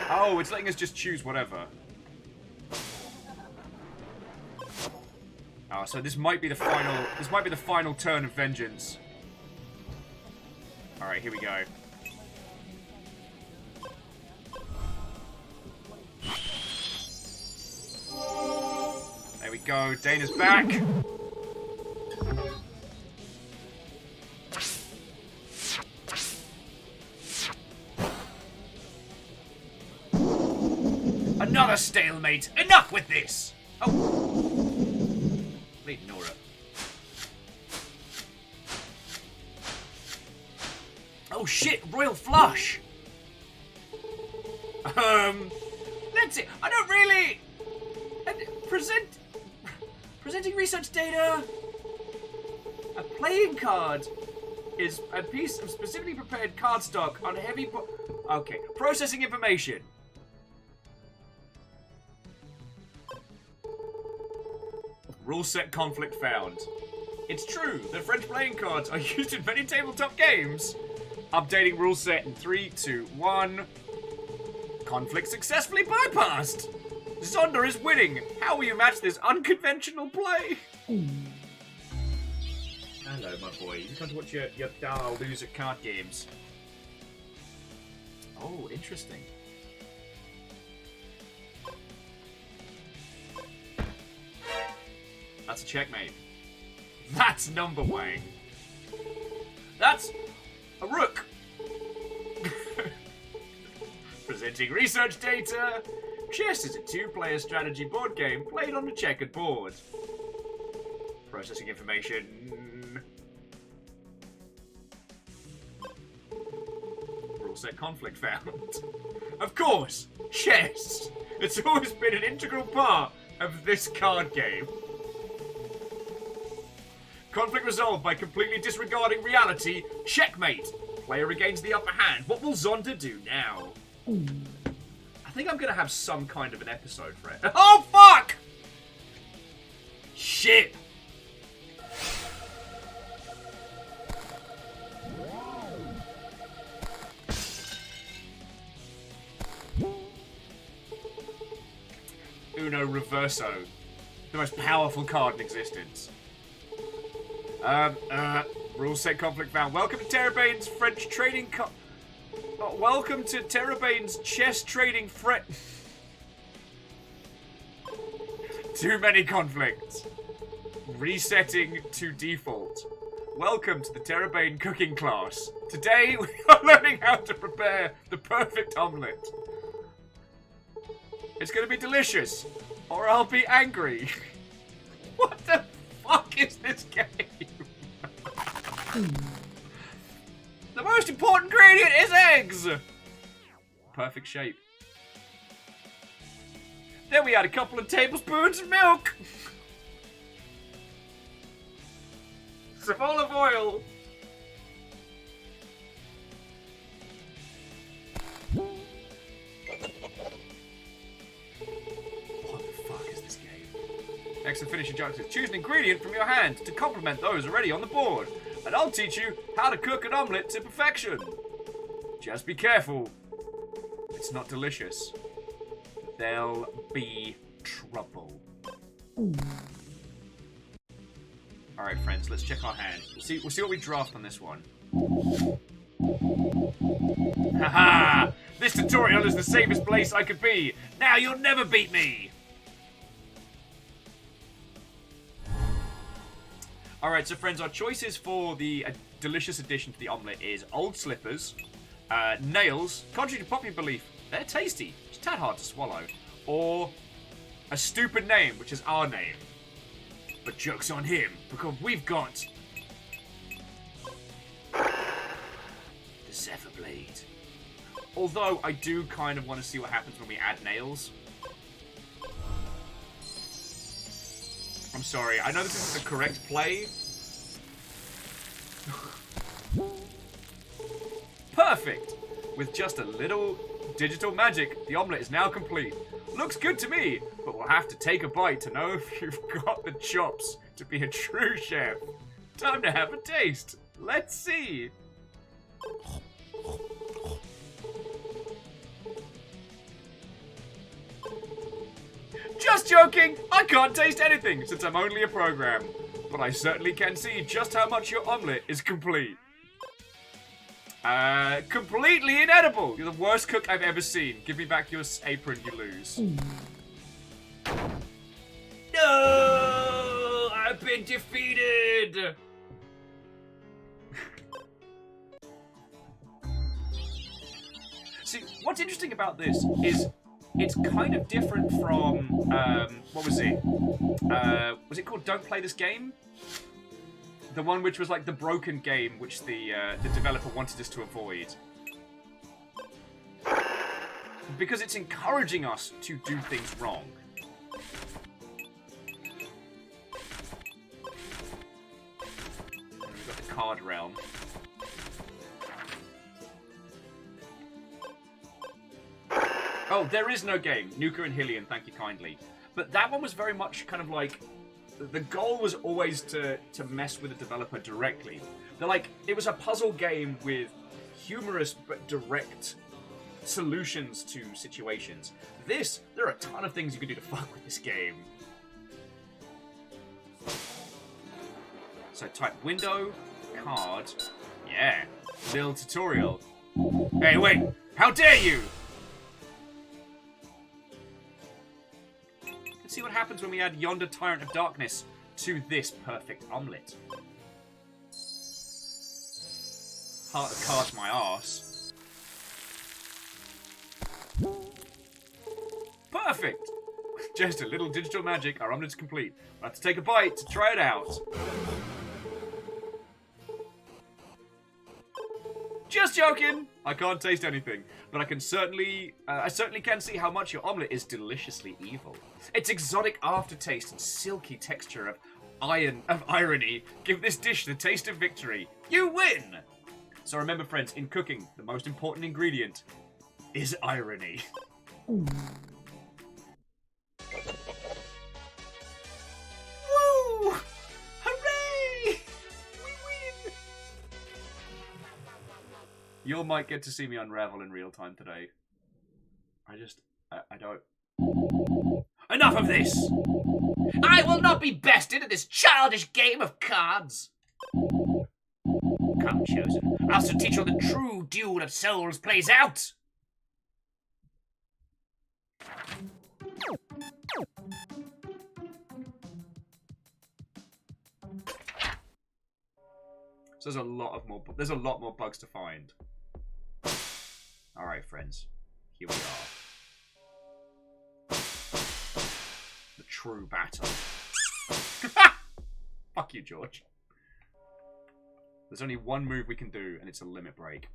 Oh, it's letting us just choose whatever. Oh, so this might be the final. This might be the final turn of vengeance. All right, here we go. There we go. Dana's back. Another stalemate. Enough with this. Oh, ignore it. Oh shit, royal flush. Let's see. I don't really presenting research data. A playing card is a piece of specifically prepared cardstock on heavy. Okay, processing information. Rule set conflict found. It's true that French playing cards are used in many tabletop games. Updating rule set in 3, 2, 1. Conflict successfully bypassed. Zonda is winning. How will you match this unconventional play? Hello, my boy. You come to watch your doll lose at card games. Oh, interesting. That's a checkmate. That's number Wang. That's a rook. Presenting research data. Chess is a two-player strategy board game played on a checkered board. Processing information. Rule set conflict found. Of course, chess. It's always been an integral part of this card game. Conflict resolved by completely disregarding reality. Checkmate. Player regains the upper hand. What will Zonda do now? I think I'm going to have some kind of an episode for it. Oh, fuck! Shit. Uno Reverso. The most powerful card in existence. Rule set conflict found. Welcome to tERROrbane's French trading welcome to tERROrbane's chess trading Too many conflicts. Resetting to default. Welcome to the tERROrbane cooking class. Today we are learning how to prepare the perfect omelette. It's gonna be delicious, or I'll be angry. What the fuck is this game? The most important ingredient is eggs! Perfect shape. Then we add a couple of tablespoons of milk. Some olive oil. What the fuck is this game? Excellent finishing junctures. Choose an ingredient from your hand to complement those already on the board. And I'll teach you how to cook an omelette to perfection. Just be careful. It's it's not delicious, there'll be trouble. Alright, friends, let's check our hand. We'll see what we draft on this one. Haha! This tutorial is the safest place I could be! Now you'll never beat me! Alright, so friends, our choices for the delicious addition to the omelette is old slippers, nails, contrary to popular belief, they're tasty, it's a tad hard to swallow, or a stupid name, which is our name. But joke's on him, because we've got the Zephyr Blade. Although, I do kind of want to see what happens when we add nails. I'm sorry, I know this isn't the correct play. Perfect! With just a little digital magic, the omelette is now complete. Looks good to me, but we'll have to take a bite to know if you've got the chops to be a true chef. Time to have a taste. Let's see. Just joking! I can't taste anything since I'm only a program. But I certainly can see just how much your omelette is complete. Completely inedible! You're the worst cook I've ever seen. Give me back your apron, you lose. No! I've been defeated! See, what's interesting about this is it's kind of different from, what was it? Was it called Don't Play This Game? The one which was like the broken game which the developer wanted us to avoid. Because it's encouraging us to do things wrong. And we've got the card realm. Oh, there is no game. Nuka and Hillian, thank you kindly. But that one was very much kind of like... The goal was always to mess with the developer directly. They're like, it was a puzzle game with humorous but direct solutions to situations. This, there are a ton of things you can do to fuck with this game. So type window, card, yeah, little tutorial. Hey, wait, how dare you! Let's see what happens when we add yonder Tyrant of Darkness to this perfect omelette. Heart of cards my arse. Perfect! Just a little digital magic, our omelette's complete. We'll have to take a bite to try it out. Just joking! I can't taste anything, but I can certainly can see how much your omelette is deliciously evil. Its exotic aftertaste and silky texture of irony give this dish the taste of victory. You win! So remember, friends, in cooking, the most important ingredient is irony. Woo! Hooray! We win! You might get to see me unravel in real time today. I don't... Enough of this! I will not be bested at this childish game of cards! Come, Chosen. I'll soon teach you how the true duel of souls plays out! So there's a lot more bugs to find. Alright, friends. Here we are. The true battle. Fuck you, George. There's only one move we can do, and it's a limit break.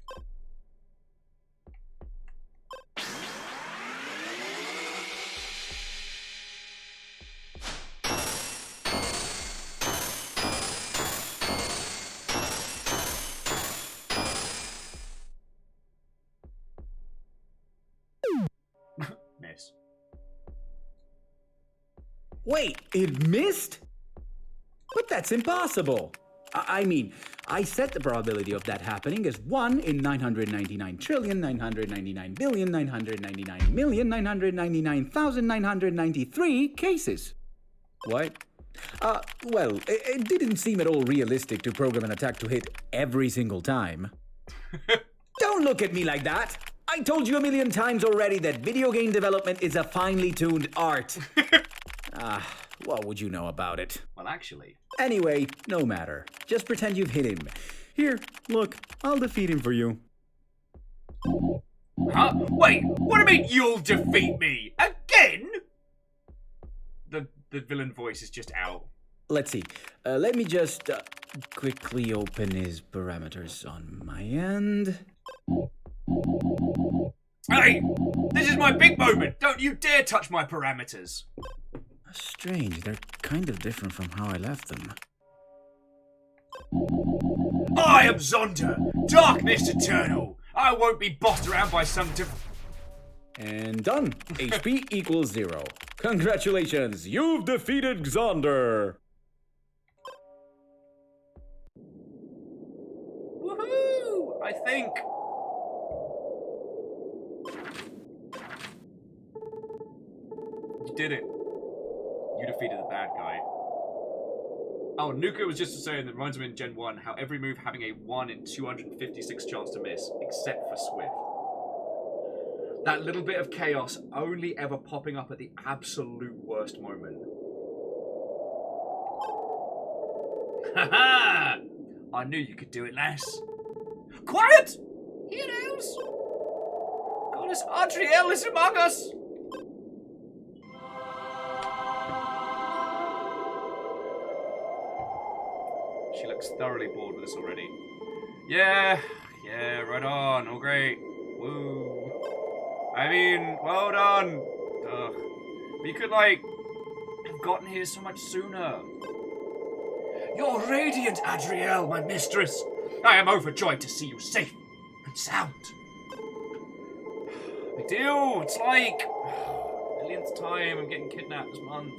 Miss. Wait, it missed? But that's impossible. I mean, I set the probability of that happening as 1 in 999,999,999,999,999,993 cases. What? Well, it didn't seem at all realistic to program an attack to hit every single time. Don't look at me like that! I told you a million times already that video game development is a finely tuned art. What would you know about it? Well, actually. Anyway, no matter. Just pretend you've hit him. Here, look, I'll defeat him for you. Huh? Wait, what do you mean you'll defeat me? Again? The villain voice is just out. Let's see. Let me just quickly open his parameters on my end. Hey! This is my big moment! Don't you dare touch my parameters! Strange, they're kind of different from how I left them. I am Zonda, Darkness Eternal! I won't be bossed around by some And done. HP equals 0. Congratulations, you've defeated Xander. Woohoo! I think. You did it. You defeated the bad guy. Oh, Nuka was just saying that reminds me in Gen 1 how every move having a 1 in 256 chance to miss, except for Swift. That little bit of chaos only ever popping up at the absolute worst moment. Haha! I knew you could do it, lass. Quiet! Heroes! Goddess Adriel is among us! She looks thoroughly bored with this already. Yeah, right on, all great. Woo. I mean, well done. Ugh. But you could, like, have gotten here so much sooner. You're radiant, Adriel, my mistress. I am overjoyed to see you safe and sound. Big deal. It's like millionth time I'm getting kidnapped this month.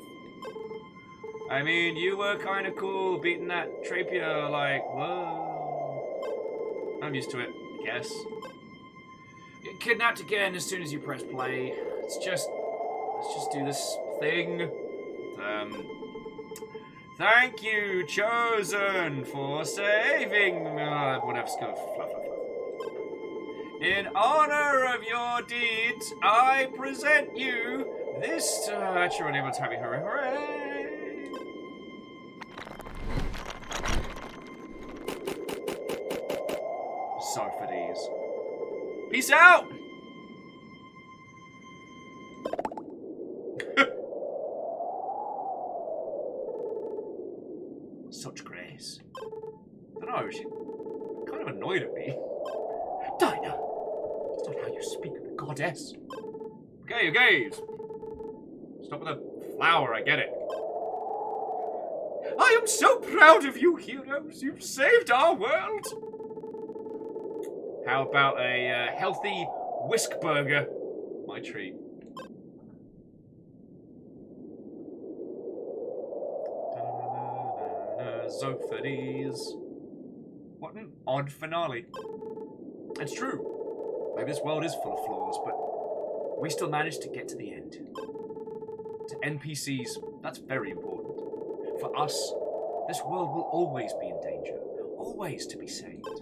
I mean, you were kind of cool beating that Trapier, like, whoa. I'm used to it, I guess. Get kidnapped again as soon as you press play. Let's just do this thing. Thank you, Chosen, for saving whatever. Fluff. In honor of your deeds, I present you this. Actually, unable to have you. Hooray! Sorry for these. Peace out! Such grace. I don't know, she's kind of annoyed at me. Dinah! That's not how you speak of the goddess. Okay, you gaze. Stop with the flower, I get it. I am so proud of you, heroes. You've saved our world. How about a healthy whisk burger? My treat. Zophades. What an odd finale. It's true. Like, this world is full of flaws, but we still managed to get to the end. To NPCs, that's very important. For us, this world will always be in danger, always to be saved.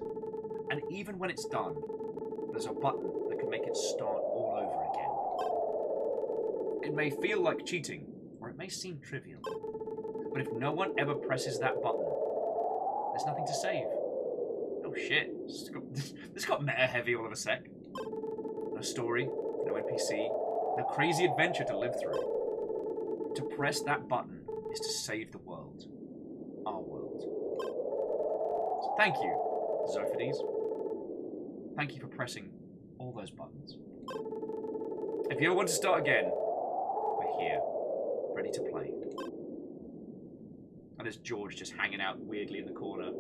And even when it's done, there's a button that can make it start all over again. It may feel like cheating, or it may seem trivial. But if no one ever presses that button, there's nothing to save. Oh shit, this got meta heavy all of a sec. No story, no NPC, no crazy adventure to live through. To press that button is to save the world. Our world. So thank you, Zophades. Thank you for pressing all those buttons. If you ever want to start again, we're here, ready to play. And there's George just hanging out weirdly in the corner.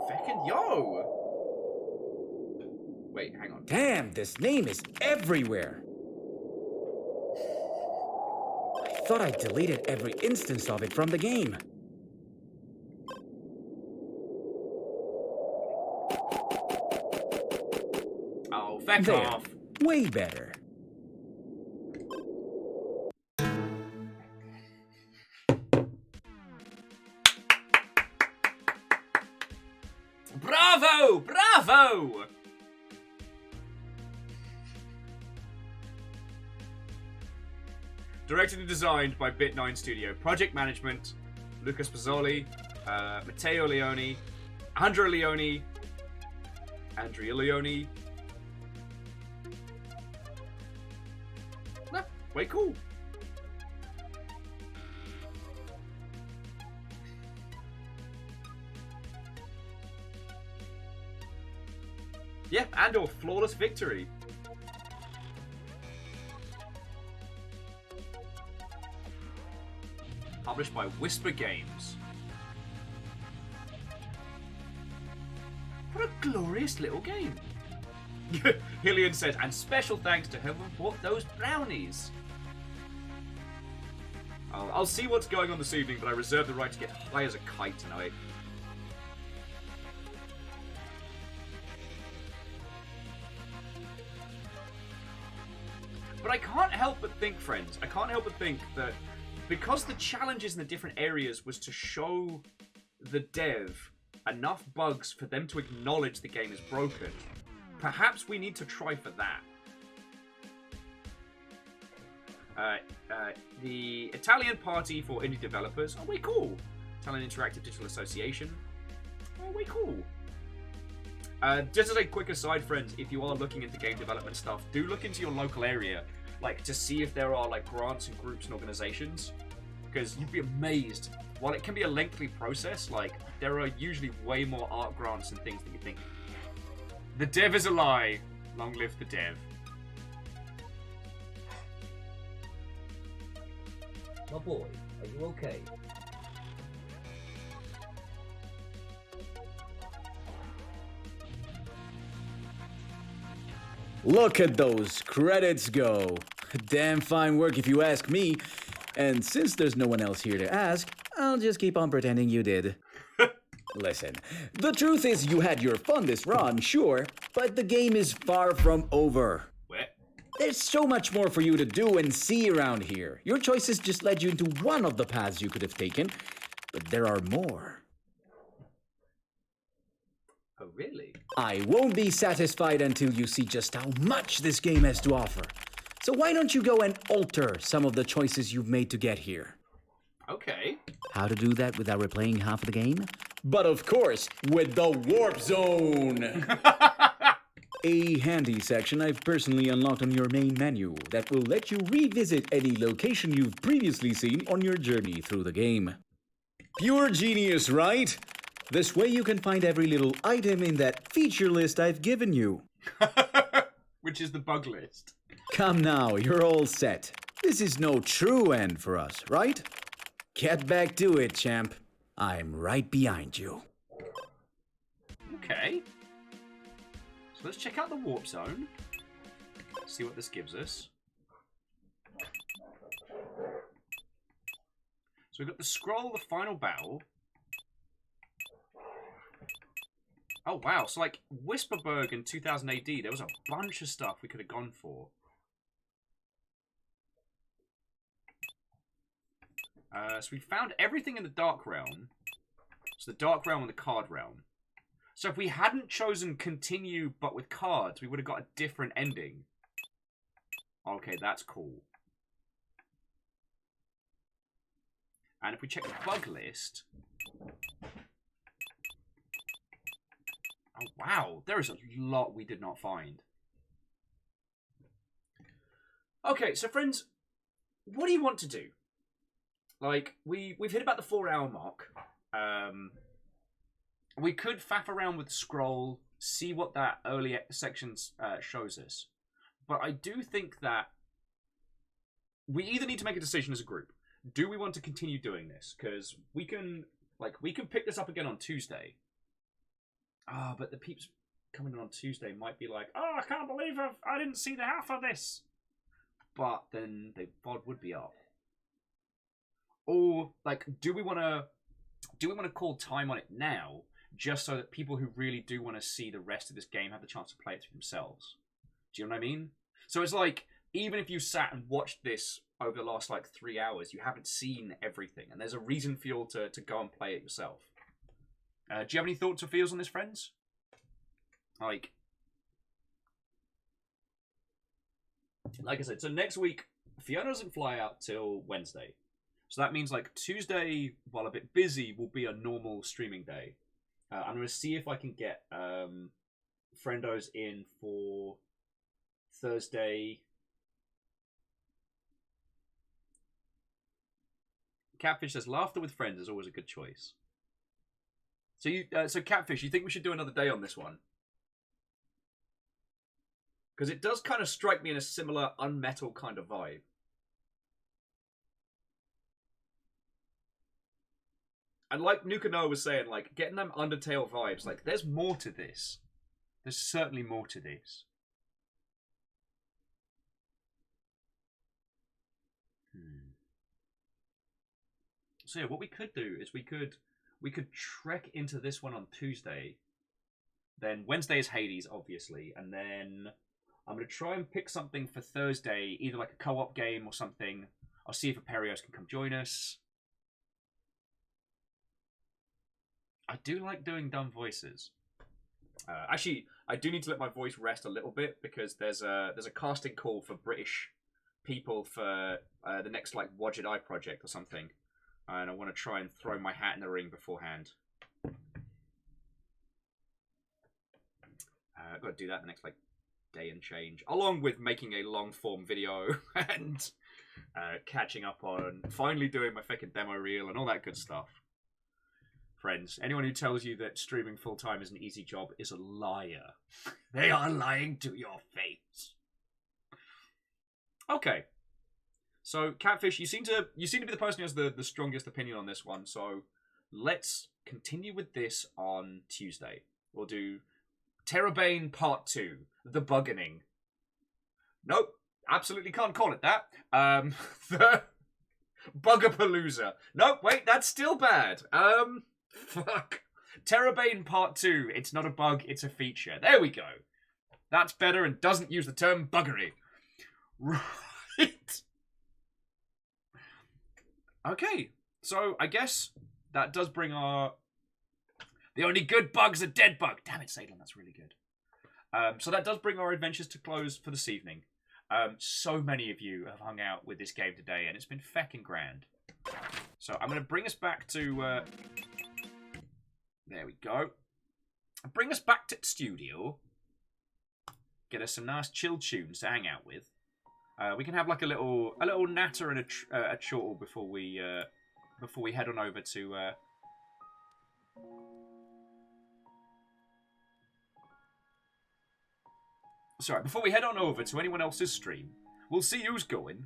Feckin' yo! Wait, hang on. Damn, this name is everywhere. I thought I deleted every instance of it from the game. Oh, feck There. off. Way better. Bravo! Bravo! Directed and designed by Bit9 Studio. Project management, Lucas Pazzoli, Matteo Leone, Andrea Leone, Nah, way cool. Yeah, and/or flawless victory. Published by Whisper Games. What a glorious little game. Hillian says, and special thanks to whoever bought those brownies. I'll see what's going on this evening, but I reserve the right to get high as a kite tonight. But I can't help but think, friends, that because the challenges in the different areas was to show the dev enough bugs for them to acknowledge the game is broken, perhaps we need to try for that. The Italian Party for Indie Developers, oh, way cool. Italian Interactive Digital Association, oh, way cool. Just as a quick aside, friends, if you are looking into game development stuff, do look into your local area, like, to see if there are, like, grants and groups and organizations, because you'd be amazed. While it can be a lengthy process, like, there are usually way more art grants and things than you think. The dev is a lie. Long live the dev. My boy, are you okay? Look at those credits go. Damn fine work if you ask me. And since there's no one else here to ask, I'll just keep on pretending you did. Listen, the truth is you had your fun this run, sure, but the game is far from over. What? There's so much more for you to do and see around here. Your choices just led you into one of the paths you could have taken, but there are more. Oh, really? I won't be satisfied until you see just how much this game has to offer. So why don't you go and alter some of the choices you've made to get here? Okay. How to do that without replaying half of the game? But of course, with the Warp Zone! A handy section I've personally unlocked on your main menu that will let you revisit any location you've previously seen on your journey through the game. Pure genius, right? This way you can find every little item in that feature list I've given you. Which is the bug list. Come now, you're all set. This is no true end for us, right? Get back to it, champ. I'm right behind you. Okay. So let's check out the Warp Zone. See what this gives us. So we've got the scroll, the final battle. Oh, wow. So, like, Whisperberg in 2000 AD, there was a bunch of stuff we could have gone for. So we found everything in the Dark Realm. So the Dark Realm and the Card Realm. So if we hadn't chosen continue, but with cards, we would have got a different ending. Okay, that's cool. And if we check the bug list... Oh, wow. There is a lot we did not find. Okay, so friends, what do you want to do? Like, we've hit about the 4-hour mark. We could faff around with scroll, see what that early section shows us. But I do think that we either need to make a decision as a group. Do we want to continue doing this? Because we can pick this up again on Tuesday. Ah, but the peeps coming in on Tuesday might be like, oh, I can't believe I didn't see the half of this. But then the VOD would be up. Or like, do we want to call time on it now, just so that people who really do want to see the rest of this game have the chance to play it for themselves? Do you know what I mean? So it's like, even if you sat and watched this over the last like 3 hours, you haven't seen everything, and there's a reason for you all to go and play it yourself. Do you have any thoughts or feels on this, friends? Like I said, so next week, Fiona doesn't fly out till Wednesday. So that means like Tuesday, while a bit busy, will be a normal streaming day. I'm going to see if I can get friendos in for Thursday. Catfish says, laughter with friends is always a good choice. So so Catfish, you think we should do another day on this one? Because it does kind of strike me in a similar unmetal kind of vibe. And like Nukanoa was saying, like, getting them Undertale vibes, like, there's more to this. There's certainly more to this. So yeah, what we could do is we could trek into this one on Tuesday. Then Wednesday is Hades, obviously, and then I'm going to try and pick something for Thursday, either like a co-op game or something. I'll see if Aperios can come join us. I do like doing dumb voices. Actually, I do need to let my voice rest a little bit, because there's a casting call for British people for the next like Wadget Eye project or something. And I want to try and throw my hat in the ring beforehand. I've got to do that the next like day and change, along with making a long form video and catching up on finally doing my fucking demo reel and all that good stuff. Friends, anyone who tells you that streaming full time is an easy job is a liar. They are lying to your face. Okay. So, Catfish, you seem to be the person who has the strongest opinion on this one, so let's continue with this on Tuesday. We'll do TERRORbane Part 2, The Buggening. Nope, absolutely can't call it that. The Bugapalooza. Nope, wait, that's still bad. Fuck. TERRORbane Part 2, it's not a bug, it's a feature. There we go. That's better and doesn't use the term buggery. Right. Okay, so I guess that does bring our... The only good bug's a dead bug. Damn it, Salem, that's really good. So that does bring our adventures to close for this evening. So many of you have hung out with this game today, and it's been feckin' grand. So I'm going to bring us back to... There we go. Bring us back to the studio. Get us some nice chill tunes to hang out with. We can have like a little natter and a chortle before we head on over to sorry, before we head on over to anyone else's stream. We'll see who's going.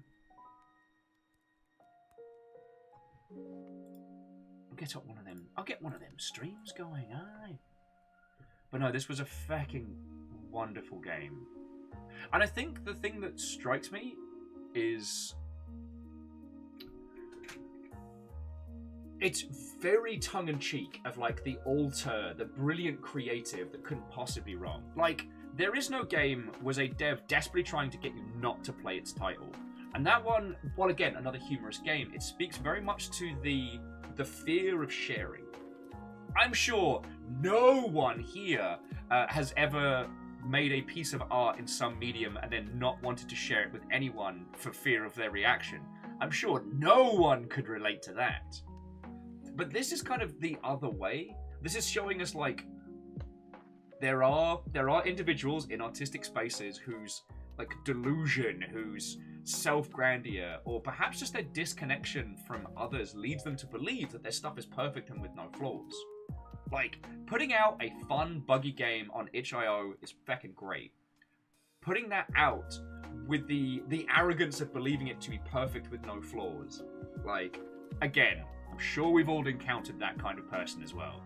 I'll get one of them streams going, aye. But no, this was a fucking wonderful game. And I think the thing that strikes me is it's very tongue-in-cheek of like the alter, the brilliant creative that couldn't possibly be wrong. Like, There Is No Game was a dev desperately trying to get you not to play its title. And that one, while again, another humorous game, it speaks very much to the fear of sharing. I'm sure no one here has ever made a piece of art in some medium and then not wanted to share it with anyone for fear of their reaction. I'm sure no one could relate to that. But this is kind of the other way. This is showing us like there are individuals in artistic spaces whose like delusion, whose self-grandeur, or perhaps just their disconnection from others leads them to believe that their stuff is perfect and with no flaws. Like, putting out a fun, buggy game on itch.io is feckin' great. Putting that out with the arrogance of believing it to be perfect with no flaws. Like, again, I'm sure we've all encountered that kind of person as well.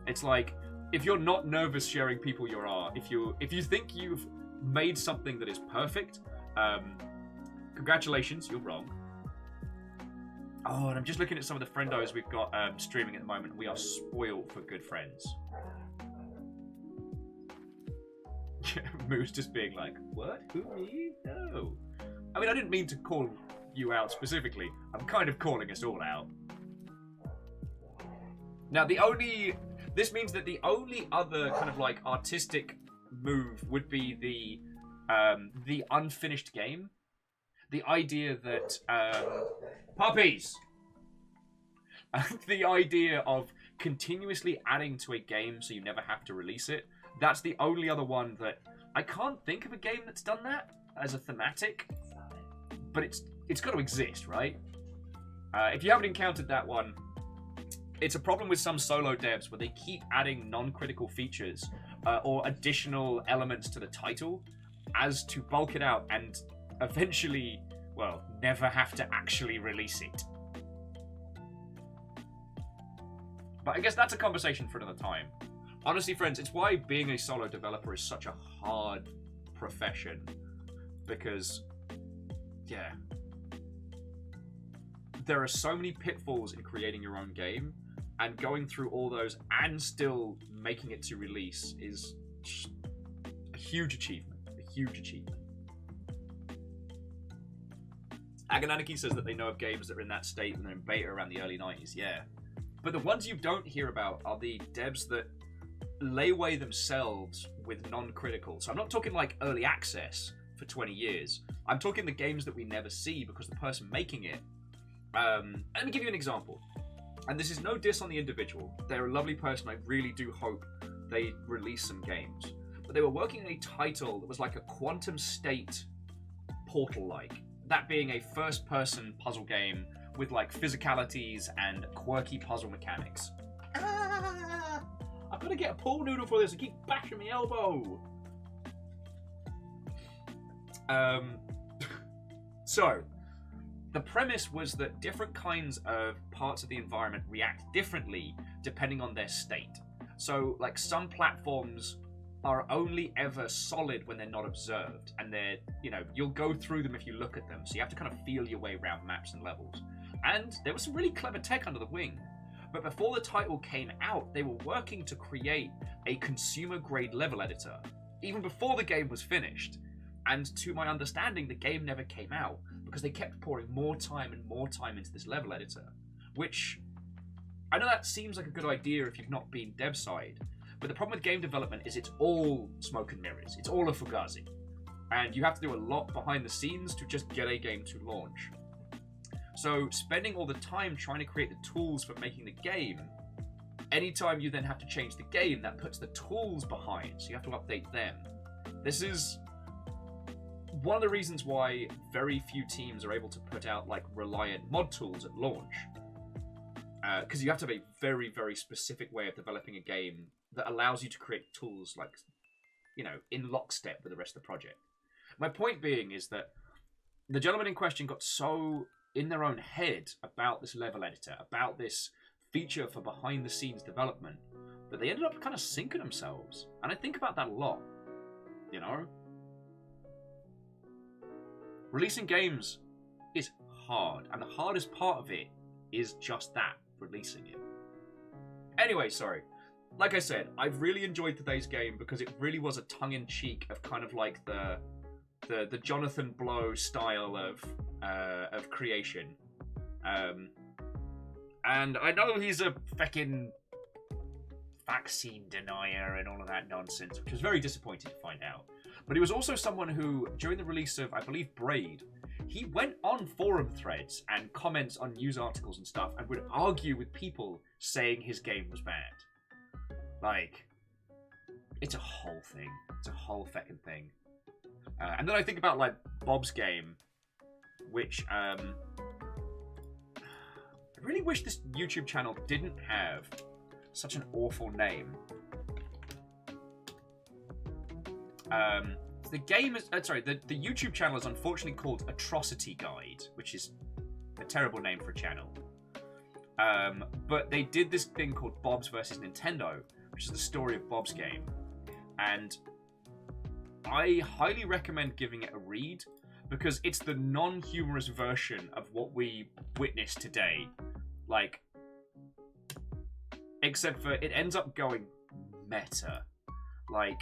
It's like, if you're not nervous sharing people your art, if you think you've made something that is perfect, congratulations, you're wrong. Oh, and I'm just looking at some of the friendos we've got streaming at the moment. We are spoiled for good friends. Moo's just being like, what? Who, me? No. I mean, I didn't mean to call you out specifically. I'm kind of calling us all out. Now, this means that the only other kind of like artistic move would be the unfinished game. The idea that puppies. The idea of continuously adding to a game so you never have to release it. That's the only other one that I can't think of a game that's done that as a thematic. But it's got to exist, right? If you haven't encountered that one, it's a problem with some solo devs where they keep adding non-critical features or additional elements to the title as to bulk it out and eventually, well, never have to actually release it. But I guess that's a conversation for another time. Honestly, friends, it's why being a solo developer is such a hard profession. Because, yeah, there are so many pitfalls in creating your own game, and going through all those and still making it to release is a huge achievement. A huge achievement. Agananiki says that they know of games that are in that state and they're in beta around the early 90s. Yeah. But the ones you don't hear about are the devs that lay away themselves with non-critical. So I'm not talking like early access for 20 years. I'm talking the games that we never see because the person making it... let me give you an example. And this is no diss on the individual. They're a lovely person. I really do hope they release some games. But they were working on a title that was like a Quantum State Portal-like. That being a first-person puzzle game with like physicalities and quirky puzzle mechanics. I've got to get a pool noodle for this. I keep bashing my elbow. So, the premise was that different kinds of parts of the environment react differently depending on their state. So, like, some platforms are only ever solid when they're not observed, and they're, you know, you'll go through them if you look at them, so you have to kind of feel your way around maps and levels. And there was some really clever tech under the wing. But before the title came out, they were working to create a consumer-grade level editor, even before the game was finished. And to my understanding, the game never came out because they kept pouring more time and more time into this level editor, which I know that seems like a good idea if you've not been dev side, but the problem with game development is it's all smoke and mirrors. It's all a fugazi. And you have to do a lot behind the scenes to just get a game to launch. So spending all the time trying to create the tools for making the game, anytime you then have to change the game, that puts the tools behind, so you have to update them. This is one of the reasons why very few teams are able to put out like reliant mod tools at launch. Because you have to have a very, very specific way of developing a game that allows you to create tools like, you know, in lockstep with the rest of the project. My point being is that the gentleman in question got so in their own head about this level editor, about this feature for behind the scenes development, that they ended up kind of sinking themselves. And I think about that a lot, you know? Releasing games is hard, and the hardest part of it is just that, releasing it. Anyway, sorry. Like I said, I've really enjoyed today's game because it really was a tongue-in-cheek of kind of like the Jonathan Blow style of creation. And I know he's a feckin' vaccine denier and all of that nonsense, which was very disappointing to find out. But he was also someone who, during the release of, I believe, Braid, he went on forum threads and comments on news articles and stuff and would argue with people saying his game was bad. Like, it's a whole thing. It's a whole feckin' thing. And then I think about, like, Bob's game, which, I really wish this YouTube channel didn't have such an awful name. The game is, the YouTube channel is unfortunately called Atrocity Guide, which is a terrible name for a channel. But they did this thing called Bob's versus Nintendo, which is the story of Bob's game. And I highly recommend giving it a read, because it's the non-humorous version of what we witnessed today. Like, except for it ends up going meta. Like,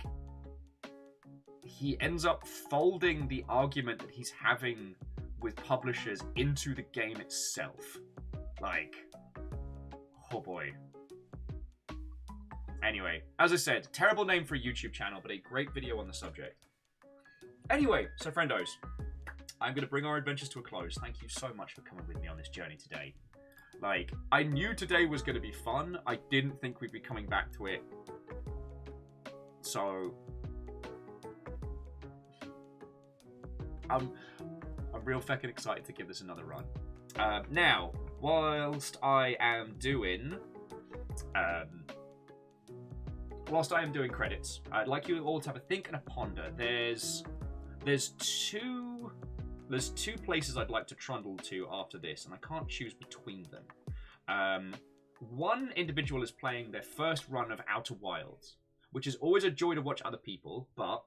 he ends up folding the argument that he's having with publishers into the game itself. Like, oh boy. Anyway, as I said, terrible name for a YouTube channel, but a great video on the subject. Anyway, so friendos, I'm going to bring our adventures to a close. Thank you so much for coming with me on this journey today. Like, I knew today was going to be fun. I didn't think we'd be coming back to it. So, I'm real feckin' excited to give this another run. Now, whilst I am doing credits, I'd like you all to have a think and a ponder. There's two places I'd like to trundle to after this, and I can't choose between them. One individual is playing their first run of Outer Wilds, which is always a joy to watch other people, but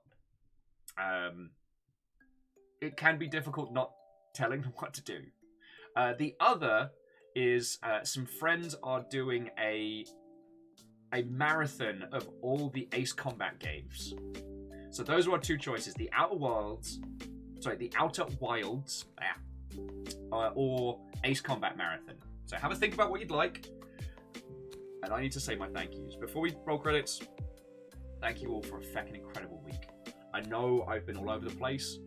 it can be difficult not telling them what to do. The other is some friends are doing a marathon of all the Ace Combat games. So those are our two choices: the Outer Wilds, or Ace Combat Marathon. So have a think about what you'd like, and I need to say my thank yous before we roll credits. Thank you all for a feckin' incredible week. I know I've been all over the place.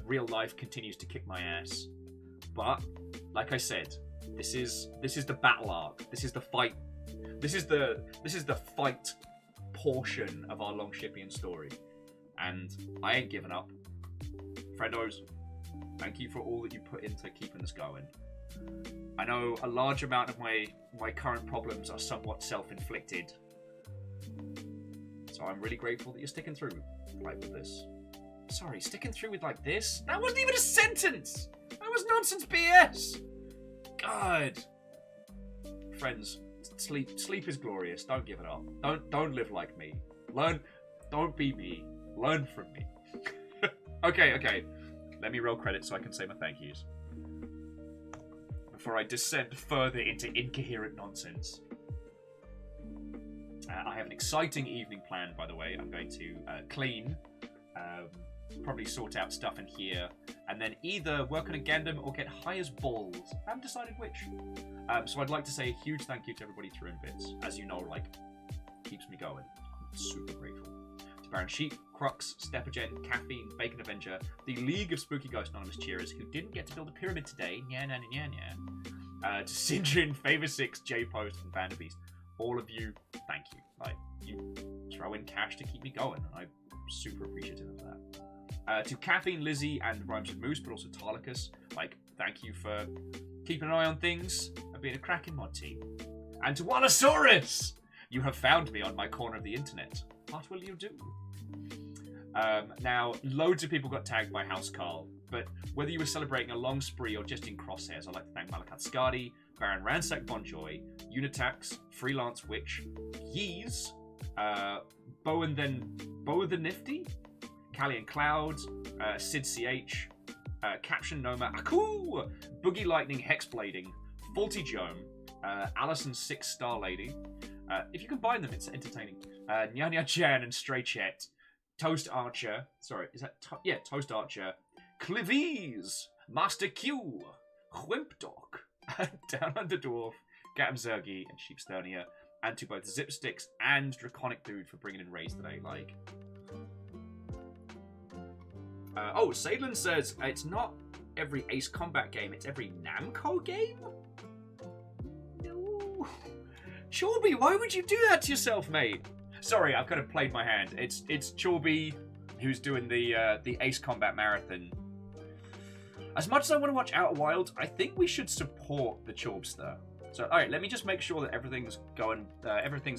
Real life continues to kick my ass, but like I said, this is the battle arc. This is the fight. This is the fight portion of our Longshipian story, and I ain't giving up. Friendos, thank you for all that you put into keeping this going. I know a large amount of my current problems are somewhat self-inflicted, so I'm really grateful that you're sticking through with this. Sorry, sticking through with like this? That wasn't even a sentence! That was nonsense BS! God. Friends, sleep is glorious. Don't give it up. Don't live like me. Don't be me. Learn from me. Okay. Let me roll credits so I can say my thank yous before I descend further into incoherent nonsense. I have an exciting evening planned, by the way. I'm going to clean, probably sort out stuff in here, and then either work on a Gundam or get high as balls. I haven't decided which. So I'd like to say a huge thank you to everybody through in bits. As you know, like, keeps me going. I'm super grateful. To Baron Sheep, Crux, Stepagen, Caffeine, Bacon Avenger, the League of Spooky Ghost Anonymous Cheerers, who didn't get to build a pyramid today, to Sinjin, Favor 6, J-Post, and Vanderbeast. All of you, thank you. Like, you throw in cash to keep me going, and I'm super appreciative of that. To Caffeine, Lizzie, and Rhymes with Moose, but also Tarlicus, like, thank you for keeping an eye on things and being a cracking mod team. And to Wallosaurus, you have found me on my corner of the internet. What will you do? Now, loads of people got tagged by House Carl, but whether you were celebrating a long spree or just in crosshairs, I'd like to thank Malakat Skadi, Baron Ransack Bonjoy, Unitax, Freelance Witch, Yeez, Bow the Nifty, Callie and Cloud, Sid CH, Caption Noma, Aku, Boogie Lightning Hexblading, Faulty Jome, Allison 6-Star Lady. If you combine them, it's entertaining. Nyanya Chan and Stray Chet, Toast Archer. Sorry, is that Toast Archer? Clivese, Master Q, Whimpdog, Down Under Dwarf, Gatam Zergi, and Sheepsternia, and to both Zipsticks and Draconic Dude for bringing in Rays today. Like, Sadlin says it's not every Ace Combat game; it's every Namco game. No, Chorby, why would you do that to yourself, mate? Sorry, I've kind of played my hand. It's Chorby who's doing the Ace Combat Marathon. As much as I want to watch Outer Wilds, I think we should support the Chorbster. So, alright, let me just make sure that everything's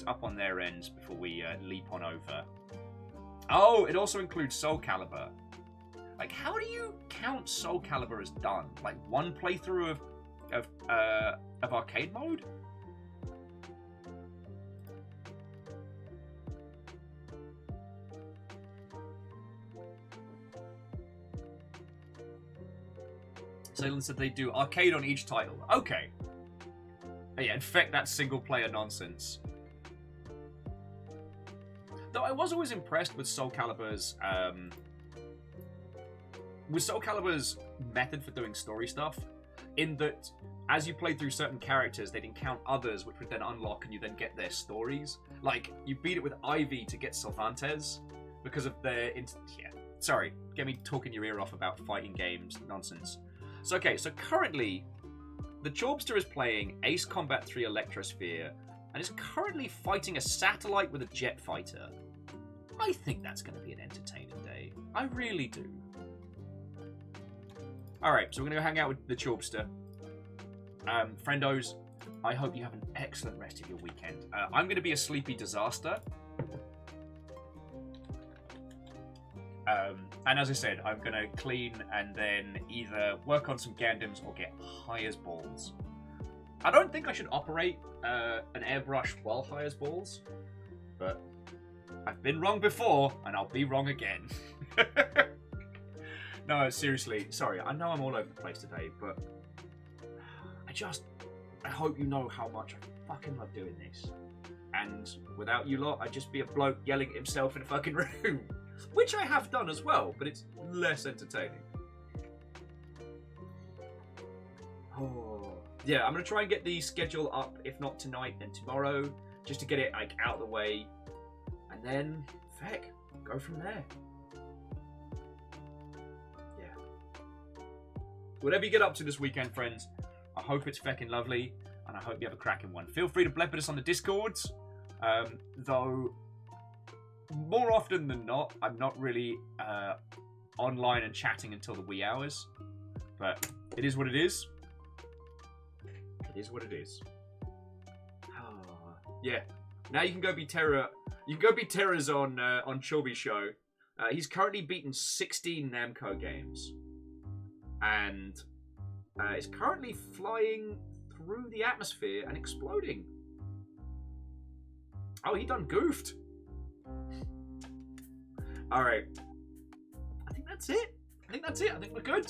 up on their ends before we leap on over. Oh, it also includes Soul Calibur. Like, how do you count Soul Calibur as done? Like, one playthrough of of arcade mode. So said they do arcade on each title. Okay. Oh, yeah, infect that single player nonsense. Though I was always impressed with Soul Calibur's method for doing story stuff, in that as you played through certain characters, they'd encounter others which would then unlock and you then get their stories. Like, you beat it with Ivy to get Cervantes because of their... Yeah, sorry, get me talking your ear off about fighting games nonsense. So, okay, so currently, the Chorpster is playing Ace Combat 3 Electrosphere and is currently fighting a satellite with a jet fighter. I think that's going to be an entertaining day. I really do. Alright, so we're going to go hang out with the Chorpster. Friendos, I hope you have an excellent rest of your weekend. I'm going to be a sleepy disaster. And as I said, I'm going to clean and then either work on some Gandams or get high as balls. I don't think I should operate an airbrush while high as balls, but I've been wrong before, and I'll be wrong again. No, seriously, sorry, I know I'm all over the place today, but I hope you know how much I fucking love doing this. And without you lot, I'd just be a bloke yelling at himself in a fucking room. Which I have done as well, but it's less entertaining. Oh. Yeah, I'm going to try and get the schedule up, if not tonight, then tomorrow, just to get it like out of the way. And then, feck, go from there. Yeah. Whatever you get up to this weekend, friends, I hope it's feckin' lovely, and I hope you have a cracking one. Feel free to blep at us on the Discords, though more often than not, I'm not really online and chatting until the wee hours. But it is what it is. It is what it is. Oh, yeah. Now you can go be Terra. You can go be Terra's on Chorby's show. He's currently beaten 16 Namco games, and is currently flying through the atmosphere and exploding. Oh, he done goofed. Alright. I think that's it. I think we're good.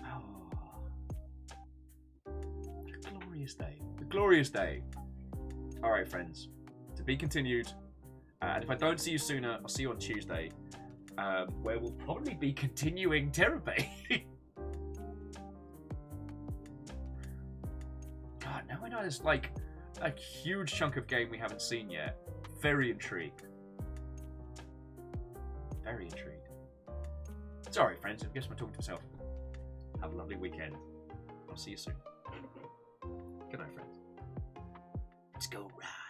Oh. A glorious day. A glorious day. Alright, friends. To be continued. And if I don't see you sooner, I'll see you on Tuesday. Where we'll probably be continuing tERRORbane. God, now I know there's like a huge chunk of game we haven't seen yet. Very intrigued. Very intrigued. Sorry, friends. I guess I'm talking to myself. Have a lovely weekend. I'll see you soon. Good night, friends. Let's go ride.